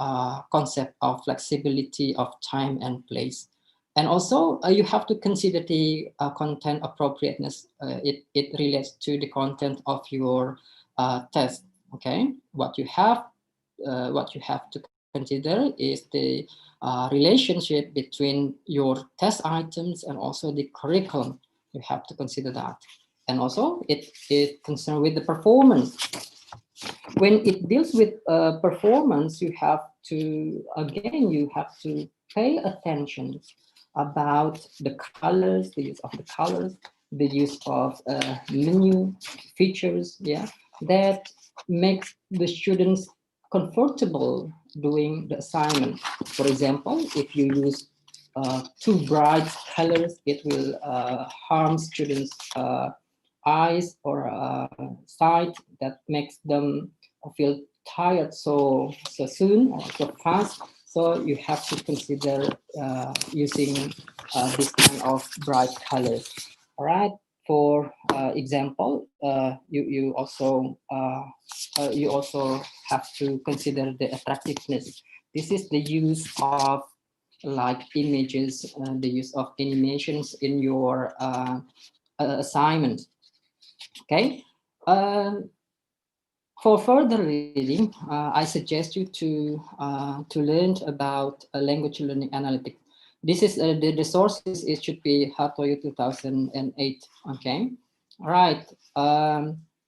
concept of flexibility of time and place. And also you have to consider the content appropriateness. It relates to the content of your test. Okay, what you have to consider is the relationship between your test items and also the curriculum. You have to consider that. And also it concerns with the performance. When it deals with performance, you have to pay attention about the colors, the use of the colors, the use of menu features, yeah, that makes the students comfortable doing the assignment. For example, if you use too bright colors, it will harm students' eyes or sight, that makes them feel tired so soon or so fast. So you have to consider using this kind of bright colors. All right. For example, you also have to consider the attractiveness. This is the use of like images, the use of animations in your assignment. Okay. For further reading, I suggest you to learn about language learning analytics. This is the sources. It should be Hatoyo 2008. Okay, all right.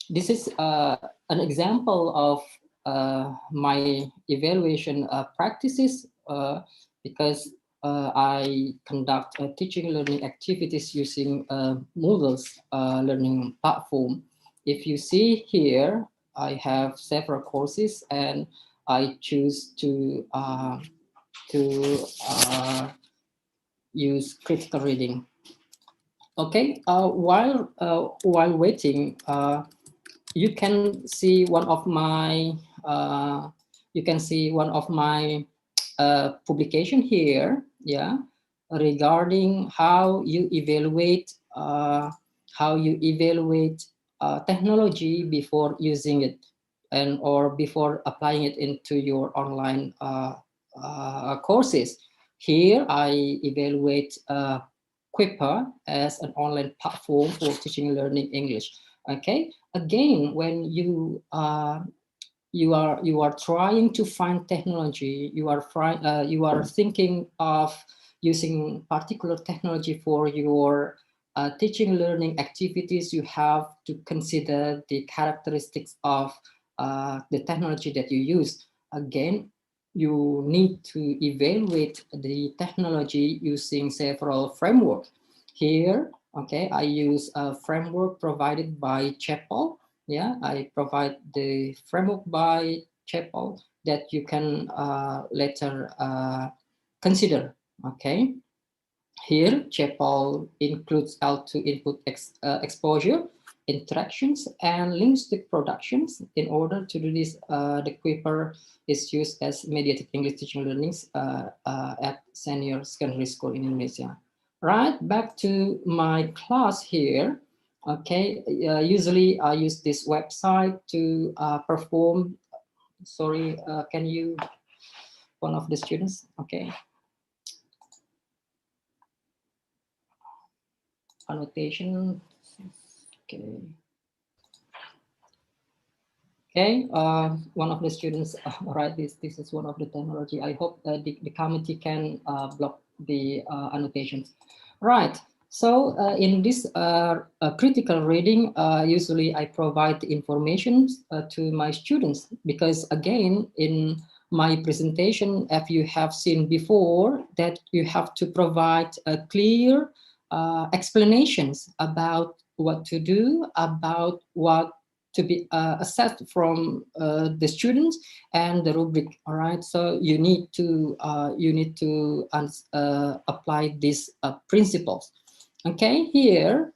This is an example of my evaluation practices because I conduct teaching learning activities using Moodle's learning platform. If you see here, I have several courses, and I choose to use critical reading. Okay, while waiting, you can see one of my publication here, yeah, regarding how you evaluate technology before using it or before applying it into your online courses. Here I evaluate Kuiper as an online platform for teaching and learning English. Okay, again, when you are trying to find technology, you are thinking of using particular technology for your teaching learning activities, you have to consider the characteristics of the technology that you use. Again, you need to evaluate the technology using several frameworks. Here, okay, I use a framework provided by Chapel. Yeah, I provide the framework by Chapel that you can later consider. Okay, here Chapel includes L2 input exposure, interactions, and linguistic productions. In order to do this, the Kuiper is used as mediated English teaching learnings at senior secondary school in Indonesia. Right, back to my class here. Okay, usually I use this website to perform. Sorry, can you, one of the students? Okay. Annotation. Okay. Okay, one of the students write this. This is one of the technology. I hope the committee can block the annotations. Right. So in this critical reading, usually I provide the information to my students, because again, in my presentation, if you have seen before, that you have to provide clear explanations about what to do, about what to be assessed from the students and the rubric. All right, so you need to apply these principles. Okay, here,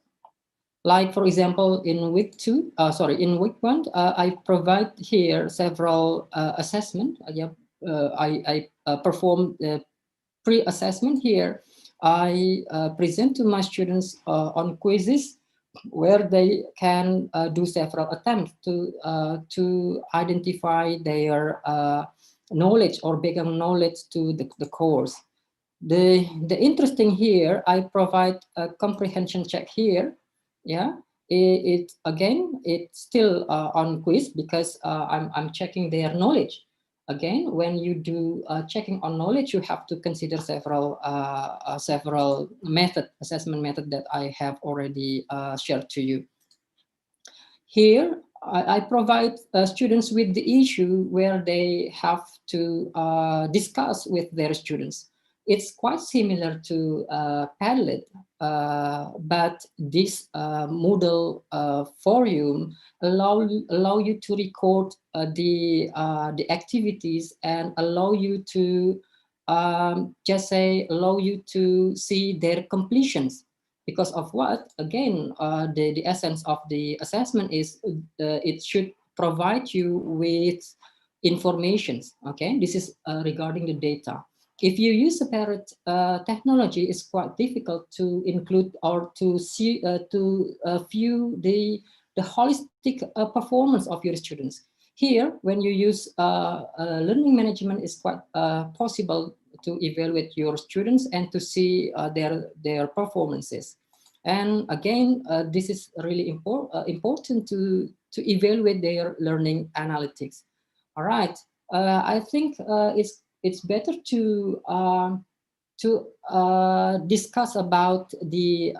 like for example, in week in week 1, I provide here several assessment. I perform the pre-assessment here. I present to my students on quizzes where they can do several attempts to identify their knowledge or background knowledge to the course. The interesting here, I provide a comprehension check here. Yeah, it's still on quiz, because I'm checking their knowledge. Again, when you do checking on knowledge, you have to consider several assessment method that I have already shared to you. Here, I provide students with the issue where they have to discuss with their students. It's quite similar to Padlet, but this Moodle forum allow you to record the activities and allow you to allow you to see their completions. Because of what? Again, the essence of the assessment is it should provide you with informations. Okay, this is regarding the data. If you use separate technology, it's quite difficult to include or to see view the holistic performance of your students. Here, when you use learning management, it's quite possible to evaluate your students and to see their performances. And again, this is really important to evaluate their learning analytics. All right, I think it's better to discuss about the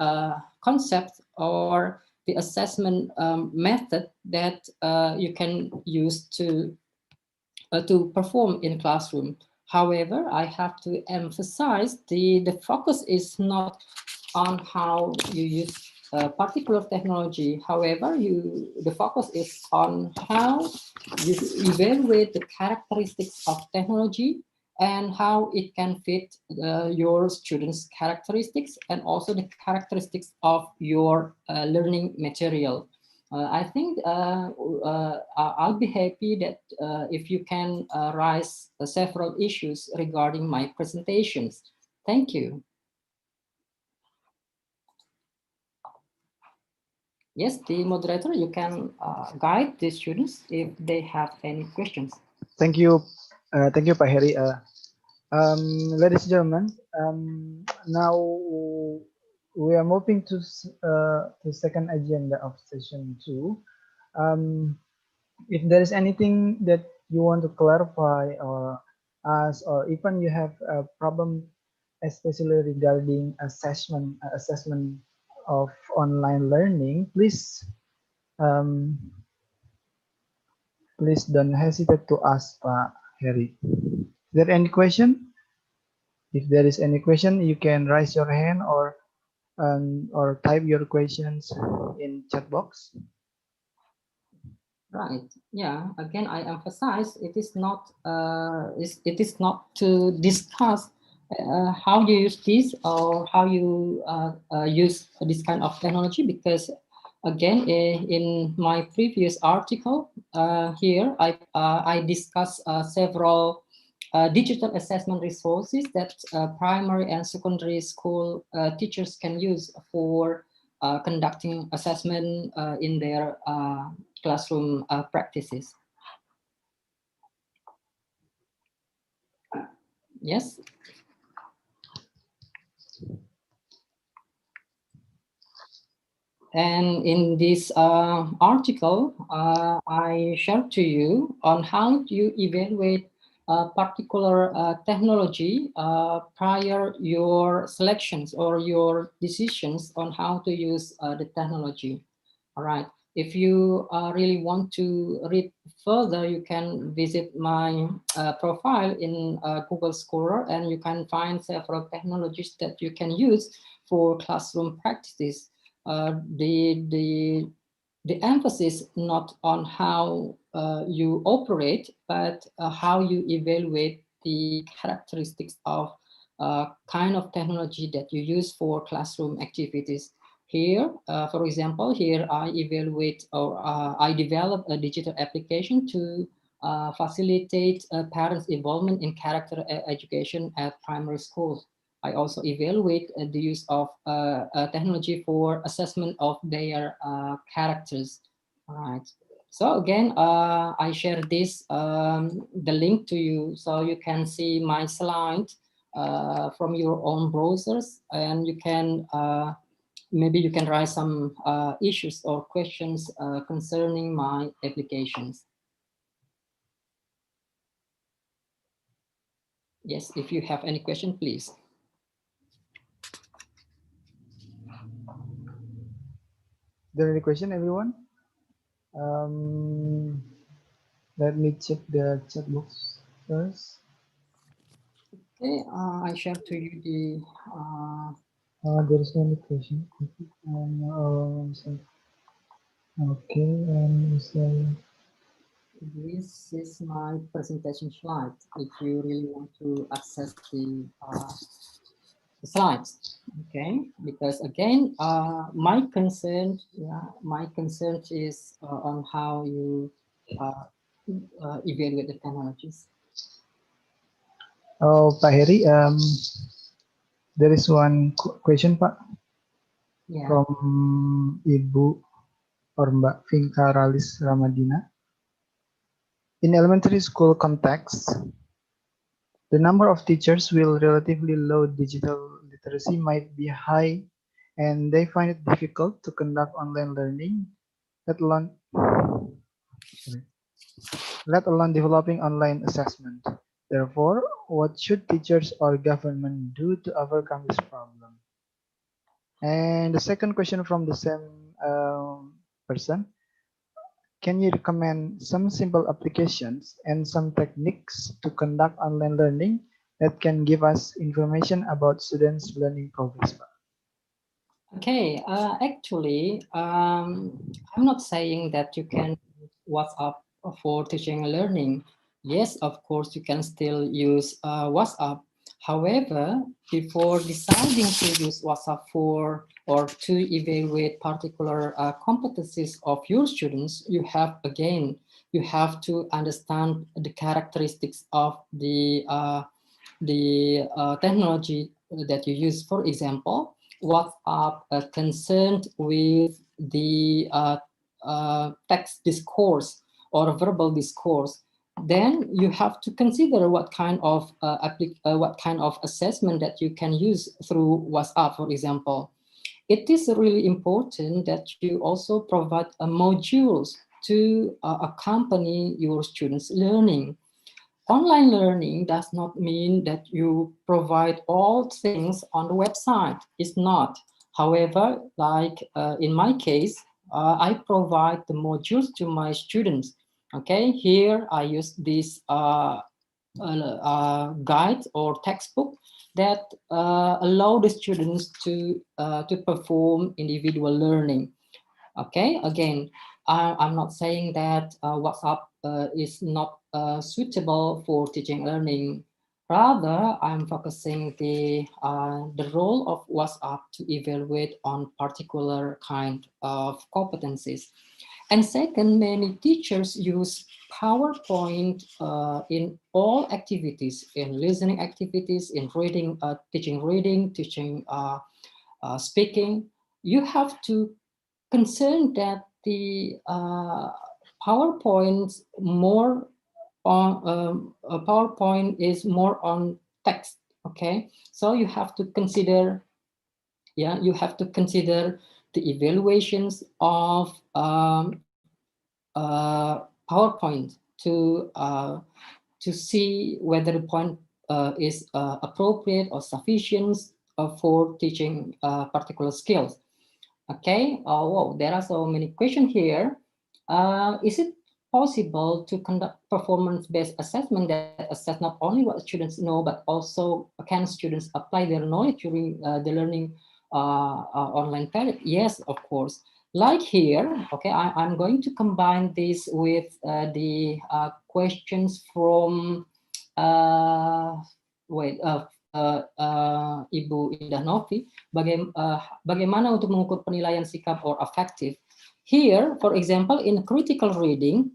concept or the assessment method that you can use to perform in classroom. However, I have to emphasize the focus is not on how you use a particular technology. However, the focus is on how you evaluate the characteristics of technology and how it can fit your students' characteristics and also the characteristics of your learning material. I think I'll be happy that if you can raise several issues regarding my presentations. Thank you. Yes, the moderator, you can guide the students if they have any questions. Thank you, Pak Herri. Ladies and gentlemen, now we are moving to the second agenda of session 2. If there is anything that you want to clarify or ask, or even you have a problem, especially regarding assessment of online learning, please please don't hesitate to ask Pak Herri. Is there any question? If there is any question, you can raise your hand or type your questions in chat box. Right. Yeah. Again, I emphasize it is not to discuss how you use this or how you use this kind of technology, because again, in my previous article here, I discuss several digital assessment resources that primary and secondary school teachers can use for conducting assessment in their classroom practices. Yes. And in this article, I share to you on how you evaluate a particular technology prior your selections or your decisions on how to use the technology. All right. If you really want to read further, you can visit my profile in Google Scholar, and you can find several technologies that you can use for classroom practices. The emphasis not on how you operate, but how you evaluate the characteristics of kind of technology that you use for classroom activities. Here, for example, here I evaluate or I develop a digital application to facilitate parents' involvement in character education at primary schools. I also evaluate the use of technology for assessment of their characters. All right. So again, I share this the link to you so you can see my slide from your own browsers, and you can maybe you can raise some issues or questions concerning my applications. Yes, if you have any question, please. Is there any question, everyone? Let me check the chat box first. Okay, I share to you the. There is no question. Okay, this is my presentation slide. If you really want to access the slides, okay? Because again, my concern is on how you evaluate the technologies. Oh, Pak Herri, there is one question, Pak, Yeah. from Ibu or Mbak Vinka Ralis Ramadina. In elementary school context, the number of teachers with relatively low digital literacy might be high, and they find it difficult to conduct online learning, let alone developing online assessment. Therefore, what should teachers or government do to overcome this problem? And the second question from the same person, can you recommend some simple applications and some techniques to conduct online learning that can give us information about students' learning progress? Okay, actually, I'm not saying that you can use WhatsApp for teaching and learning. Yes, of course, you can still use WhatsApp. However, before deciding to use WhatsApp for or to evaluate particular competencies of your students, you have to understand the characteristics of the technology that you use. For example, WhatsApp concerned with the text discourse or verbal discourse, then you have to consider what kind of assessment that you can use through WhatsApp, for example. it is really important that you also provide modules to accompany your students' learning. Online learning does not mean that you provide all things on the website. It's not. However, like in my case, I provide the modules to my students. Okay, here I use this guide or textbook that allow the students to perform individual learning. Okay, again, I'm not saying that WhatsApp is not suitable for teaching learning. Rather, I'm focusing the role of WhatsApp to evaluate on particular kind of competencies. And second, many teachers use PowerPoint in all activities, in listening activities, in reading, teaching speaking. You have to concern that the PowerPoint PowerPoint is more on text. Okay, so you have to consider, you have to consider the evaluations of PowerPoint to see whether the point is appropriate or sufficient for teaching particular skills. Okay, wow, there are so many questions here. Is it possible to conduct performance-based assessment that assess not only what students know, but also can students apply their knowledge during the learning online period? Yes, of course. Like here, okay, I'm going to combine this with the questions from Ibu Indah Novi, bagaimana untuk mengukur penilaian sikap or affective. Here, for example, in critical reading,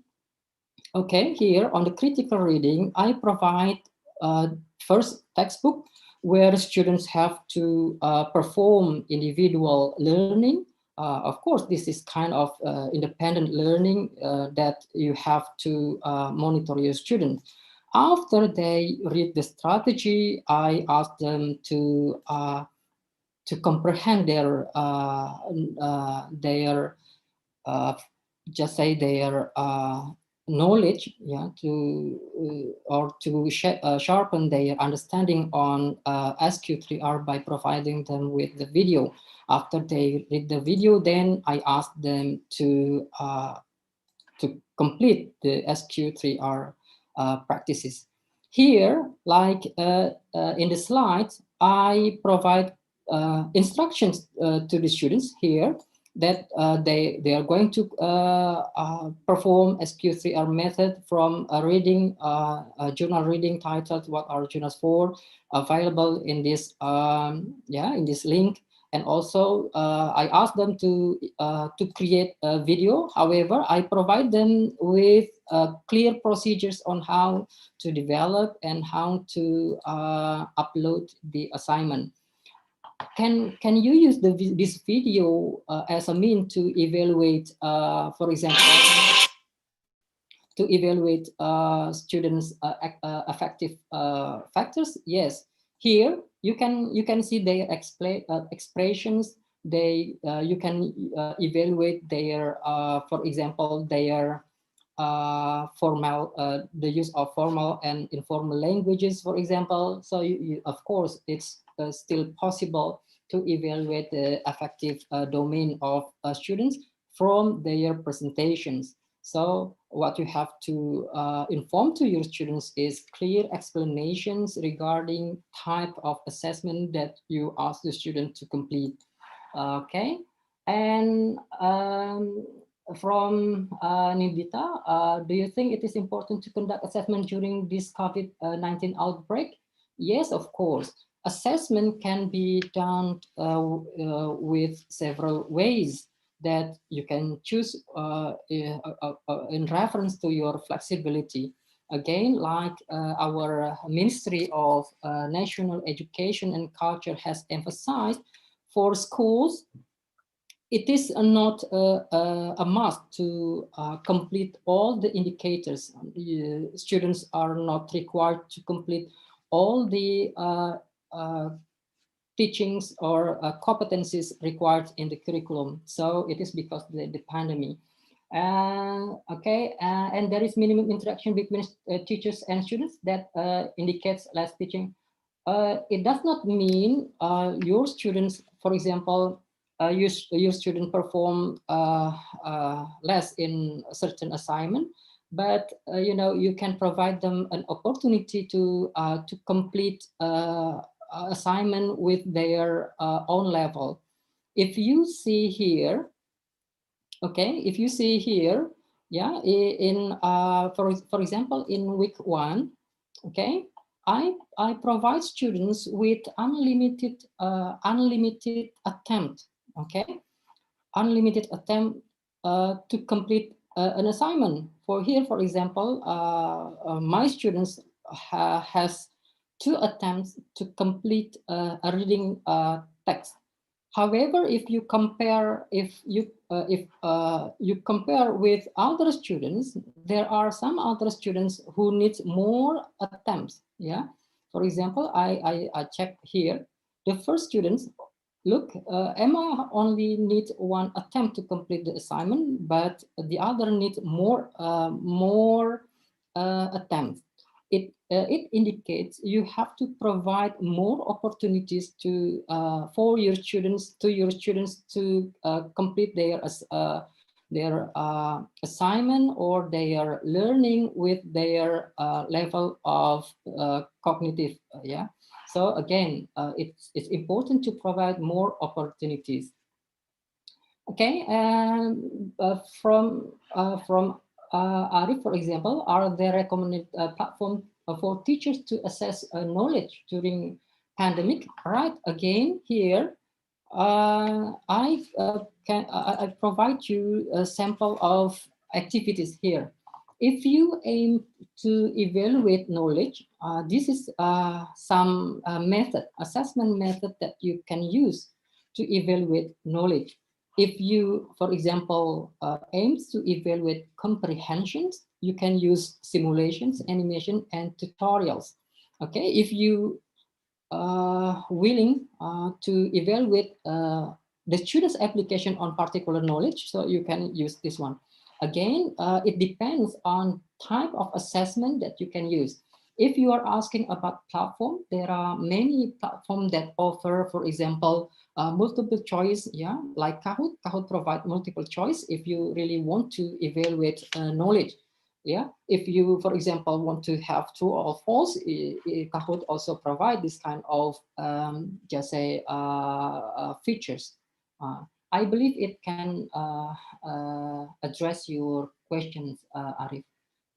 okay, here on the critical reading, I provide first textbook where students have to perform individual learning. Of course, this is kind of independent learning that you have to monitor your students. After they read the strategy, I ask them to comprehend their just say their knowledge, or to sharpen their understanding on SQ3R by providing them with the video. After they read the video, then I ask them to complete the SQ3R practices. Here, like in the slides, I provide instructions to the students here that they are going to perform SQ3R method from a reading, journal reading titled "What Are Journals For?" available in this in this link. And also, I ask them to create a video. However, I provide them with clear procedures on how to develop and how to upload the assignment. Can you use this video as a means to evaluate, for example, to evaluate students' affective factors? Yes. Here you can see their expressions. You can evaluate their, for example, their the use of formal and informal languages, for example. So of course, it's still possible to evaluate the affective domain of students from their presentations. So what you have to inform to your students is clear explanations regarding type of assessment that you ask the student to complete. Okay, and from Nidita, do you think it is important to conduct assessment during this COVID-19 outbreak? Yes, of course. Assessment can be done with several ways that you can choose in reference to your flexibility. Again, like our Ministry of National Education and Culture has emphasized, for schools, it is not a must to complete all the indicators. Students are not required to complete all the teachings or competencies required in the curriculum. So it is because of the pandemic. Okay, and there is minimum interaction between teachers and students that indicates less teaching. It does not mean your students, for example, your student perform less in a certain assignment, but you know, you can provide them an opportunity to complete assignment with their own level. If you see here, okay, if you see here, yeah, in for example, in week 1, okay, I provide students with unlimited attempt, okay, unlimited attempt to complete an assignment. For here, for example, my students has 2 attempts to complete a reading text. However, if you compare, you compare with other students, there are some other students who need more attempts. Yeah, for example, I checked here. The first students, look, Emma only needs 1 attempt to complete the assignment, but the other needs more attempts. It indicates you have to provide more opportunities to for your students to complete their assignment or their learning with their level of cognitive. Yeah. So again, it's important to provide more opportunities. Okay, and from Ari, for example, are there recommended platform for teachers to assess knowledge during pandemic? Right, again here, I provide you a sample of activities here. If you aim to evaluate knowledge, this is some assessment method that you can use to evaluate knowledge. If you, for example, aims to evaluate comprehensions, you can use simulations, animation, and tutorials. Okay, if you willing to evaluate the student's application on particular knowledge, so you can use this one. Again, it depends on type of assessment that you can use. If you are asking about platform, there are many platforms that offer, for example, multiple choice, yeah, like Kahoot. Kahoot provide multiple choice if you really want to evaluate knowledge. Yeah, if you, for example, want to have true or false, Kahoot also provide this kind of just say features. I believe it can address your questions, Arif.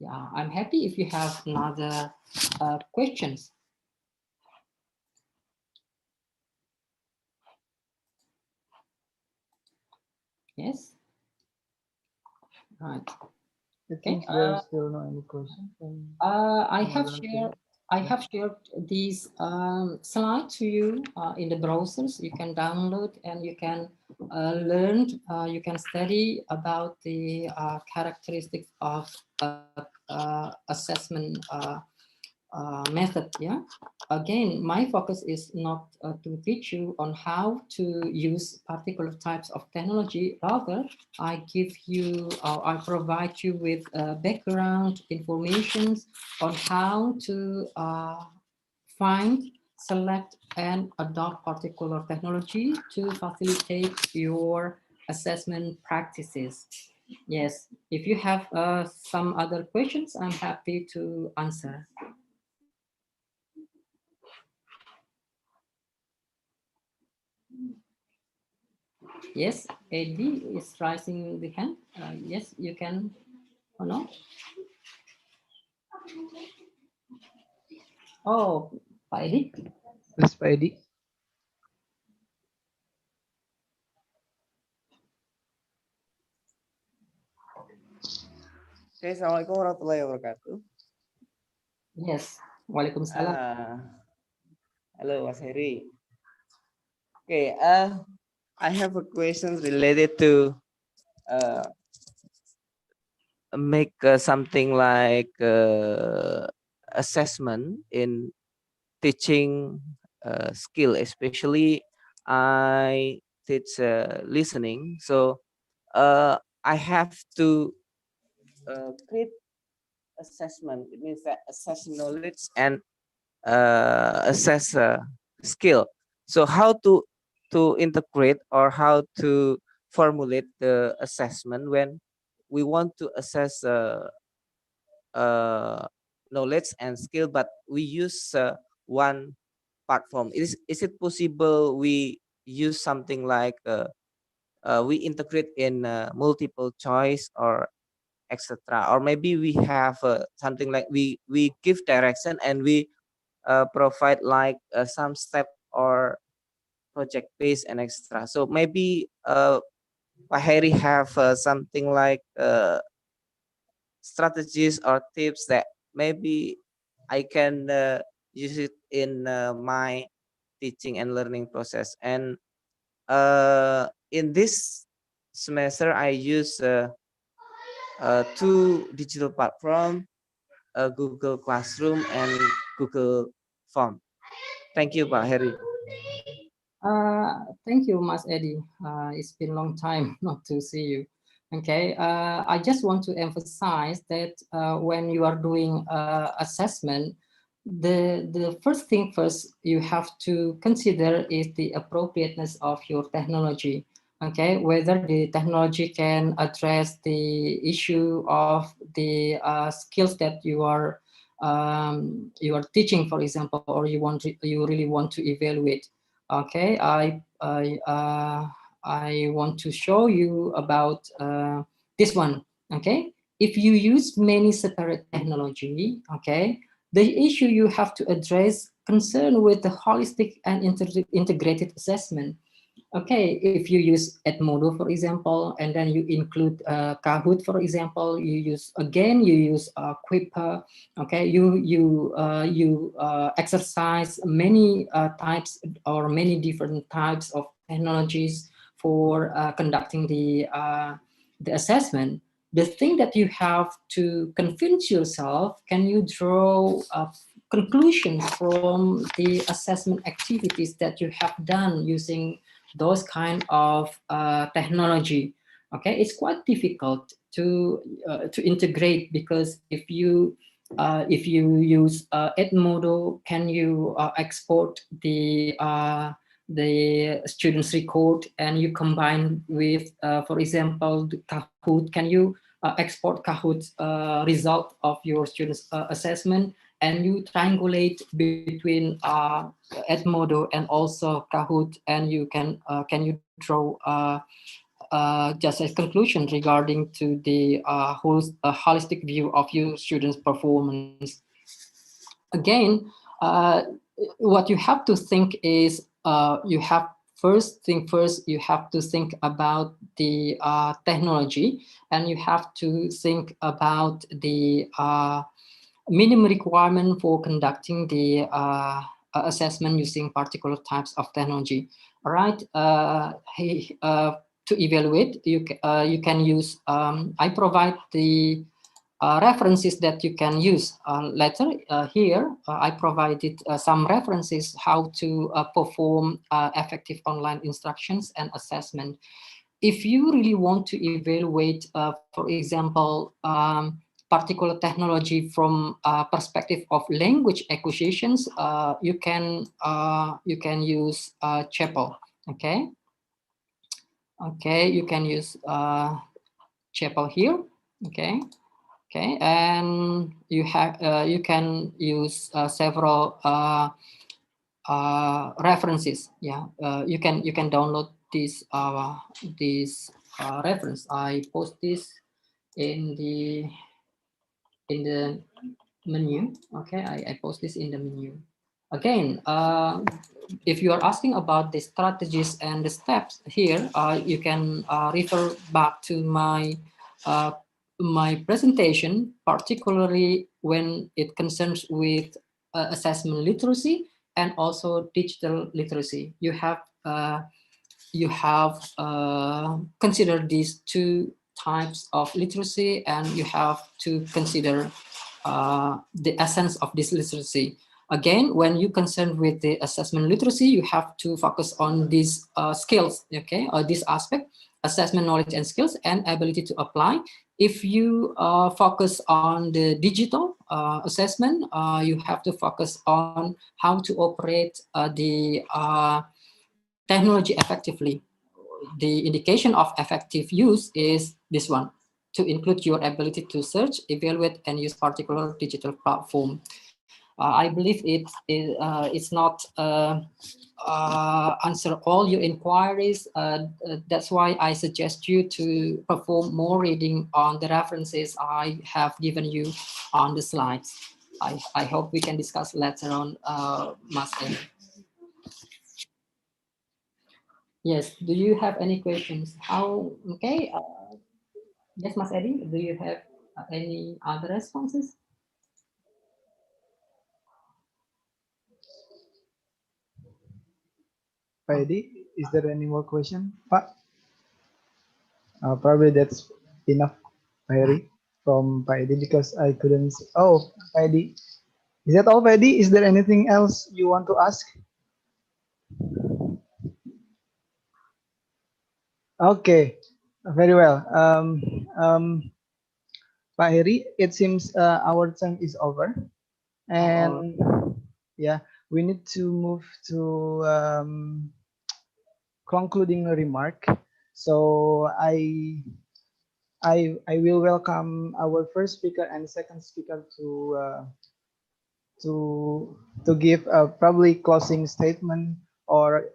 Yeah, I'm happy if you have another questions. Yes. Right. Okay. There's still no any question. I have shared these slides to you in the browsers. You can download and you can learn. You can study about the characteristics of assessment method. Yeah. Again, my focus is not to teach you on how to use particular types of technology. Rather, I give you, I provide you with background information on how to find, select, and adopt particular technology to facilitate your assessment practices. Yes, if you have some other questions, I'm happy to answer. Yes, Eddie is raising the hand. Yes, you can or no? Oh, Pak Eddie. Please, Pak Edi. Oke, Assalamualaikum warahmatullahi wabarakatuh. Yes, Waalaikumsalam. Hello, Mas Herri. Okay, I have a question related to make something like assessment in teaching skill, especially I teach listening. So I have to create assessment. It means that assess knowledge and assess skill. So how to integrate or how to formulate the assessment when we want to assess uh, knowledge and skill, but we use one platform. Is it possible we use something like we integrate in multiple choice or etc. Or maybe we have something like we give direction and we provide like some step or project based and extra. So maybe Pak Herri have something like strategies or tips that maybe I can use it in my teaching and learning process. And in this semester, I use two digital platform, Google Classroom and Google Form. Thank you, Pak Herri. Thank you, Mas Eddie. It's been a long time not to see you. Okay, I just want to emphasize that when you are doing assessment, the first thing first you have to consider is the appropriateness of your technology. Okay, whether the technology can address the issue of the skills that you are teaching, for example, or you really want to evaluate. Okay, I want to show you about this one. Okay, if you use many separate technology, okay, the issue you have to address concern with the holistic and integrated assessment. Okay, if you use Edmodo, for example, and then you include Kahoot, for example, you use Quipper. Okay, you exercise many types or many different types of technologies for conducting the assessment. The thing that you have to convince yourself, can you draw conclusions from the assessment activities that you have done using those kind of technology? Okay, it's quite difficult to integrate, because if you use Edmodo, can you export the students' record and you combine with, for example, the Kahoot? Can you export Kahoot's result of your students' assessment, and you triangulate between Edmodo and also Kahoot, and you can you draw just a conclusion regarding to the whole holistic view of your students' performance. Again, what you have to think is you have first, you have to think about the technology, and you have to think about the minimum requirement for conducting the assessment using particular types of technology. All right. To evaluate, you can use. I provide the references that you can use later. Here, I provided some references how to perform effective online instructions and assessment. If you really want to evaluate, for example, particular technology from perspective of language acquisitions, you can use Chapel. Okay, you can use Chapel here. Okay, and you can use several references. Yeah, you can download this reference. I post this in the menu. Okay, I post this in the menu. Again, if you are asking about the strategies and the steps here, you can refer back to my presentation, particularly when it concerns with assessment literacy and also digital literacy. You have considered these two types of literacy, and you have to consider the essence of this literacy. Again, when you concern with the assessment literacy, you have to focus on these skills, okay, or this aspect, assessment knowledge and skills and ability to apply. If you focus on the digital assessment, you have to focus on how to operate the technology effectively. The indication of effective use is this one, to include your ability to search, evaluate, and use particular digital platform. I believe it's not answer all your inquiries. That's why I suggest you to perform more reading on the references I have given you on the slides. I hope we can discuss later on, Mas Edi. Yes, do you have any questions? Okay, yes, Mas Edi, do you have any other responses? Pak Edi, is there any more question, Pak? Probably that's enough, Herri, from Pak Edi, because I couldn't see. Oh, Pak Edi, is that all, Pak Edi? Is there anything else you want to ask? Okay, very well. Pak Herri, it seems our time is over, and yeah, we need to move to concluding remark. So I will welcome our first speaker and second speaker to give a probably closing statement or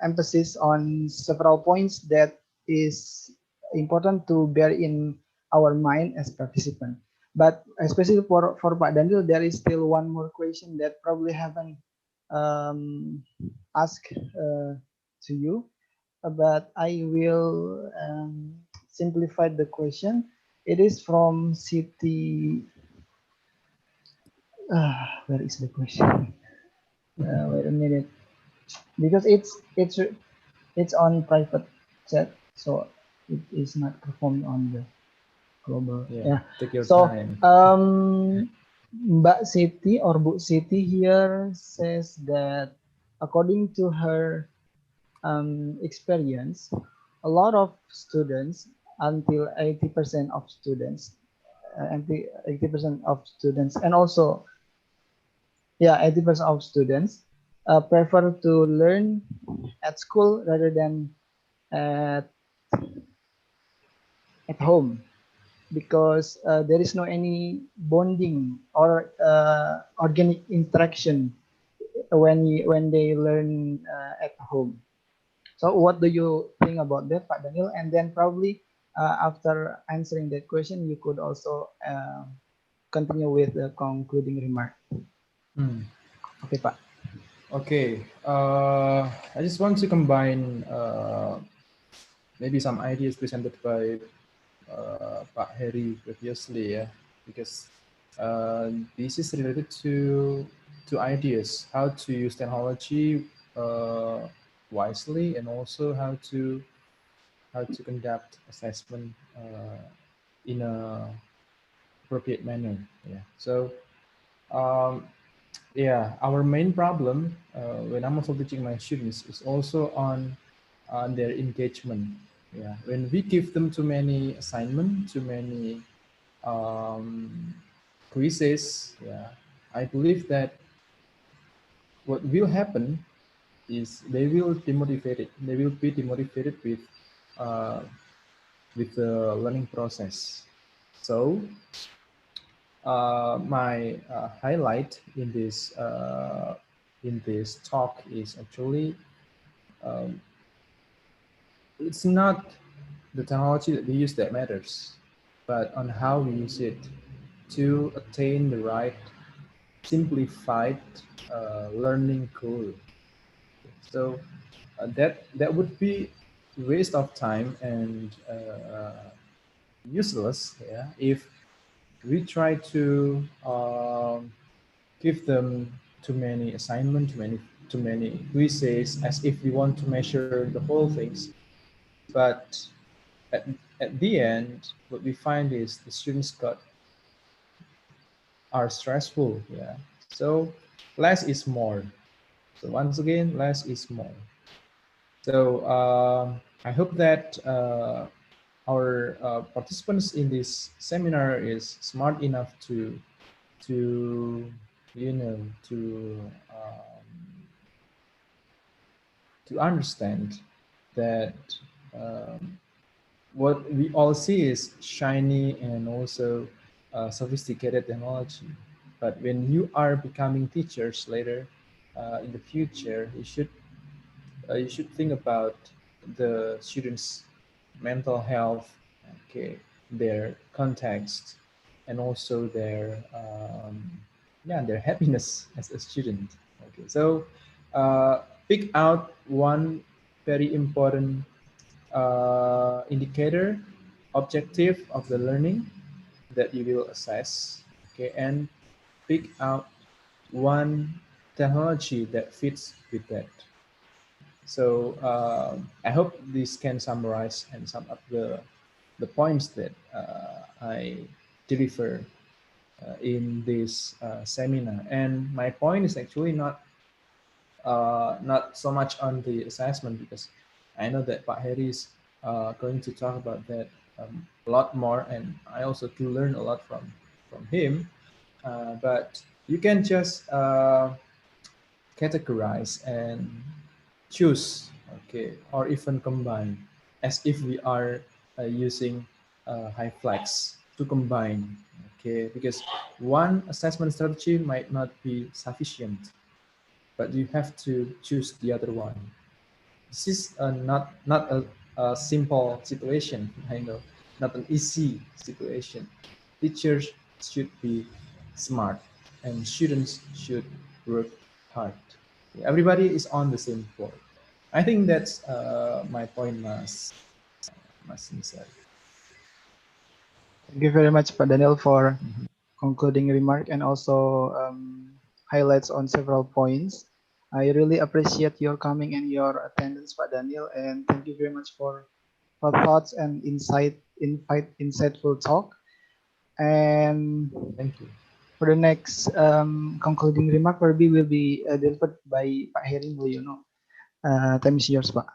emphasis on several points that is important to bear in our mind as participant. But especially for Pak Daniel, there is still one more question that probably haven't asked to you, but I will simplify the question. It is from Siti. Where is the question? Wait a minute, because it's on private chat, so it is not performed on the global. Yeah. Take your So time. Mbak Siti or Bu Siti here says that according to her experience, a lot of students, until 80% of students, 80% of students, and also, yeah, 80% of students prefer to learn at school rather than at home, because there is no any bonding or organic interaction when they learn at home. So what do you think about that, Pak Daniel? And then probably after answering that question, you could also continue with the concluding remark. Okay, Pak. Okay, I just want to combine maybe some ideas presented by Pak Herri previously, yeah, because this is related to ideas, how to use technology wisely, and also how to conduct assessment in a appropriate manner. Yeah. So yeah, our main problem when I'm also teaching my students is also on their engagement. Yeah, when we give them too many assignments, too many quizzes, yeah, I believe that what will happen is they will demotivated. They will be demotivated with the learning process. So my highlight in this talk is actually it's not the technology that we use that matters, but on how we use it to attain the right simplified learning goal. So that would be waste of time and useless, yeah, if we try to give them too many assignments, too many quizzes, as if we want to measure the whole things. But at the end, what we find is the students are stressful. Yeah. So less is more. So once again, less is more. So I hope that our participants in this seminar is smart enough to you know to understand that what we all see is shiny and also sophisticated technology. But when you are becoming teachers later in the future, you should think about the students' mental health, okay, their context, and also their yeah, their happiness as a student. Okay, so pick out one very important indicator, objective of the learning that you will assess, okay, and pick out one technology that fits with that. So I hope this can summarize and sum up the points that I deliver in this seminar. And my point is actually not so much on the assessment, because I know that Pak Herri is going to talk about that a lot more, and I also do learn a lot from him. But you can just categorize and choose, okay, or even combine, as if we are using HyFlex to combine, okay, because one assessment strategy might not be sufficient, but you have to choose the other one. This is not a simple situation, I know, not an easy situation. Teachers should be smart and students should work hard. Everybody is on the same board. I think that's my point, Mas Nizar. Thank you very much, Pak Daniel, for concluding remark and also highlights on several points. I really appreciate your coming and your attendance, Pak Daniel, and thank you very much for thoughts and insightful talk. And Thank you. for the next concluding remark, probably will be delivered by Pak Herri Mulyono. Time is yours, Pak.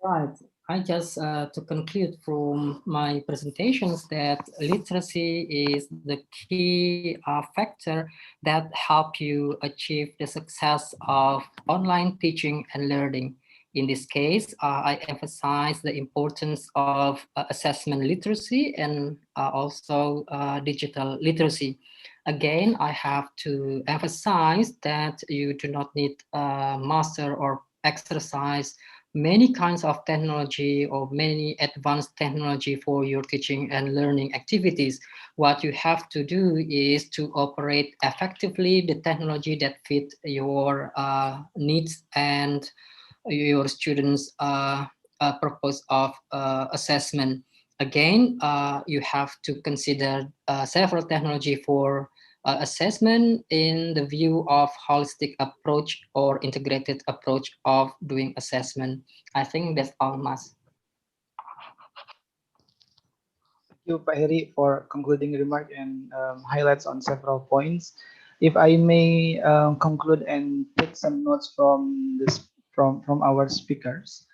Right. I just to conclude from my presentations that literacy is the key factor that help you achieve the success of online teaching and learning. In this case, I emphasize the importance of assessment literacy and also digital literacy. Again, I have to emphasize that you do not need master or exercise many kinds of technology or many advanced technology for your teaching and learning activities. What you have to do is to operate effectively the technology that fit your needs and your students' purpose of assessment. Again, you have to consider several technology for assessment in the view of holistic approach or integrated approach of doing assessment. I think that's all, Mas. Thank you, Pak Herri, for concluding remark and highlights on several points. If I may conclude and take some notes from this from our speakers,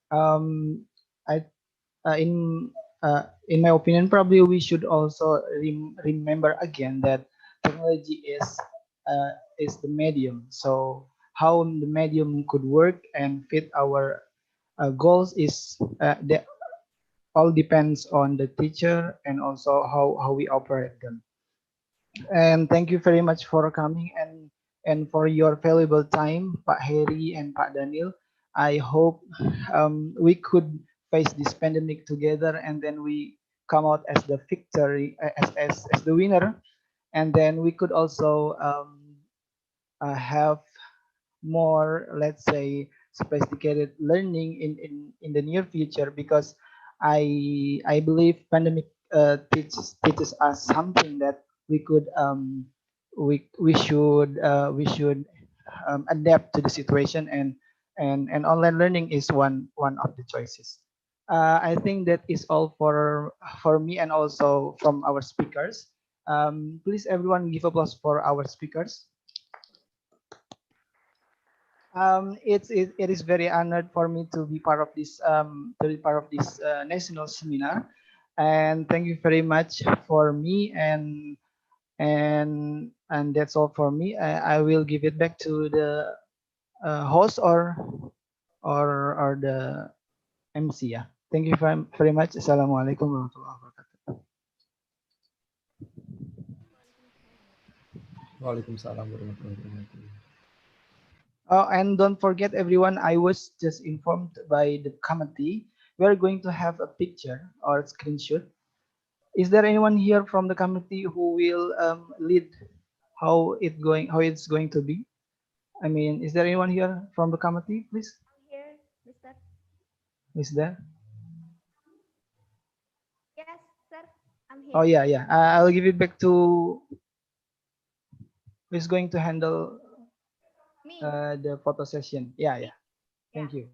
I in my opinion, probably we should also remember again that technology is the medium. So how the medium could work and fit our goals is that all depends on the teacher and also how we operate them. And thank you very much for coming and for your valuable time, Pak Herri and Pak Daniel. I hope we could face this pandemic together and then we come out as the victory, as the winner. And then we could also have more, let's say, sophisticated learning in the near future, because I believe pandemic teaches us something that we could we should adapt to the situation, and online learning is one of the choices. I think that is all for me and also from our speakers. Please everyone give applause for our speakers. It is very honored for me to be part of this national seminar, and thank you very much for me, and that's all for me. I will give it back to the host or the MC. Yeah. Thank you very much. Assalamualaikum warahmatullahi wabarakatuh. Waalaikumsalam warahmatullahi wabarakatuh. Oh, and don't forget everyone, I was just informed by the committee, we're going to have a picture or screenshot. Is there anyone here from the committee who will lead how it's going to be? I mean, is there anyone here from the committee, please? Here, Mr. Is there? Yes, sir. I'm Oh here. yeah. I'll give it back to who's going to handle Me. the photo session. Yeah. Yeah. Thank you.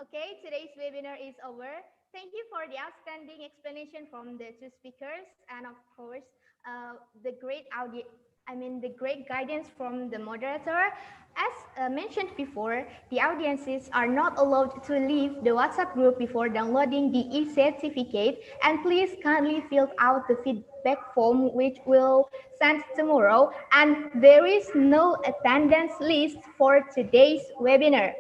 Okay, today's webinar is over. Thank you for the outstanding explanation from the two speakers, and of course, the great guidance from the moderator. As mentioned before, the audiences are not allowed to leave the WhatsApp group before downloading the e-certificate, and please kindly fill out the feedback form which will send tomorrow. And there is no attendance list for today's webinar.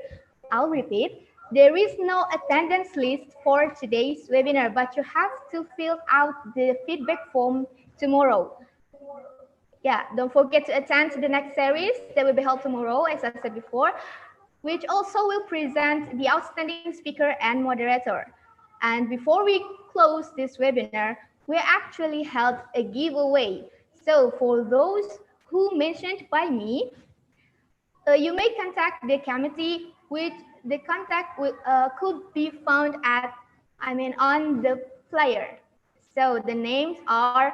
I'll repeat. There is no attendance list for today's webinar, but you have to fill out the feedback form tomorrow. Yeah, don't forget to attend the next series that will be held tomorrow, as I said before, which also will present the outstanding speaker and moderator. And before we close this webinar, we actually held a giveaway. So for those who mentioned by me, you may contact the committee, which the contact could be found on the flyer. So the names are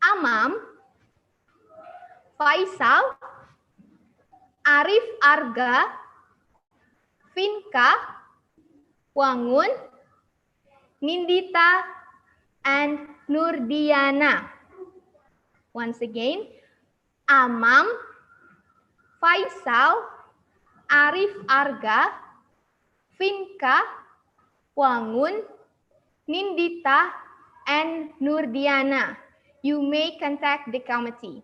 Amam, Faisal, Arif Arga, Finka, Wangun, Nindita, and Nurdiana. Once again, Amam, Faisal, Arif Arga, Finka, Wangun, Nindita, and Nurdiana. You may contact the committee.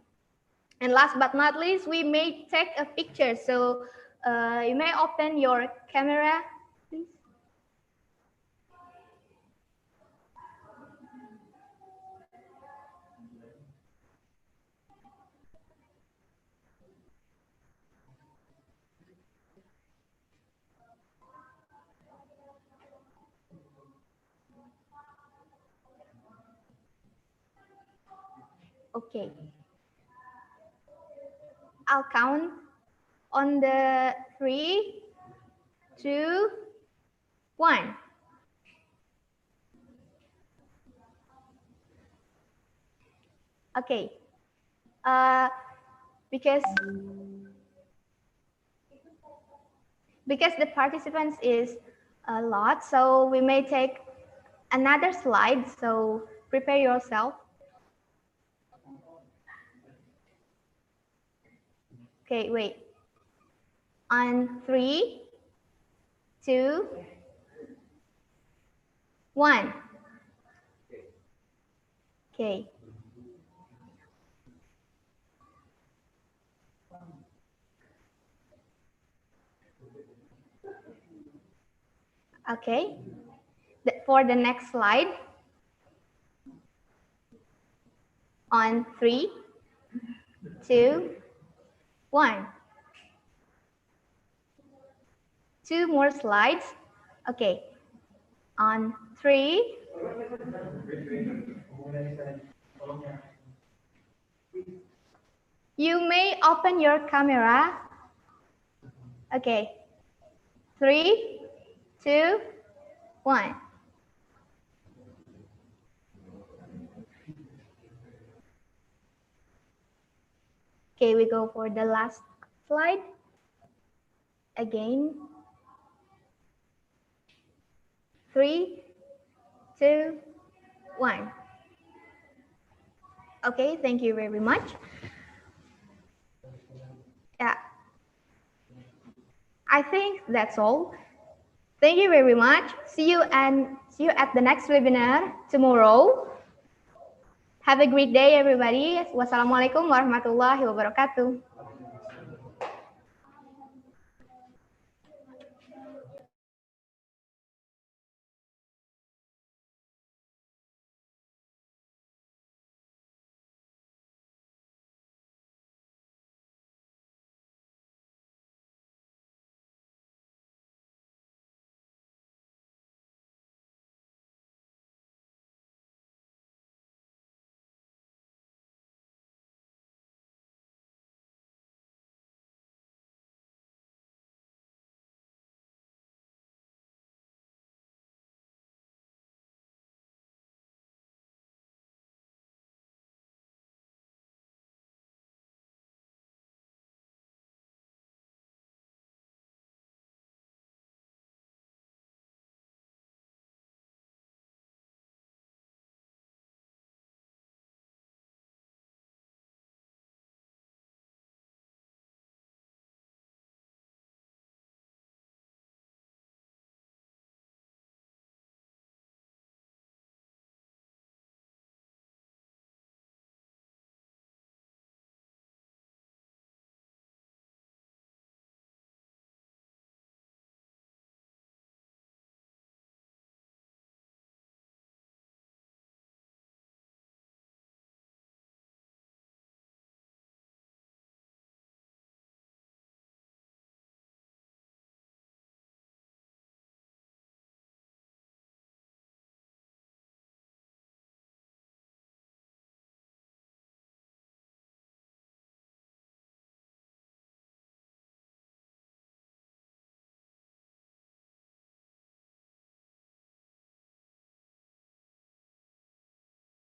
And last but not least, we may take a picture. So you may open your camera, please. Okay. I'll count on the 3, 2, 1. Okay. Because the participants is a lot, so we may take another slide. So prepare yourself. Okay, wait. On 3, 2, 1. Okay. Okay. For the next slide. On 3, 2, 1. 2 more slides. Okay. On 3. You may open your camera. Okay. 3, 2, 1. Okay, we go for the last slide. Again. 3, 2, 1. Okay, thank you very much. Yeah, I think that's all. Thank you very much. See you at the next webinar tomorrow. Have a great day, everybody. Wassalamualaikum warahmatullahi wabarakatuh.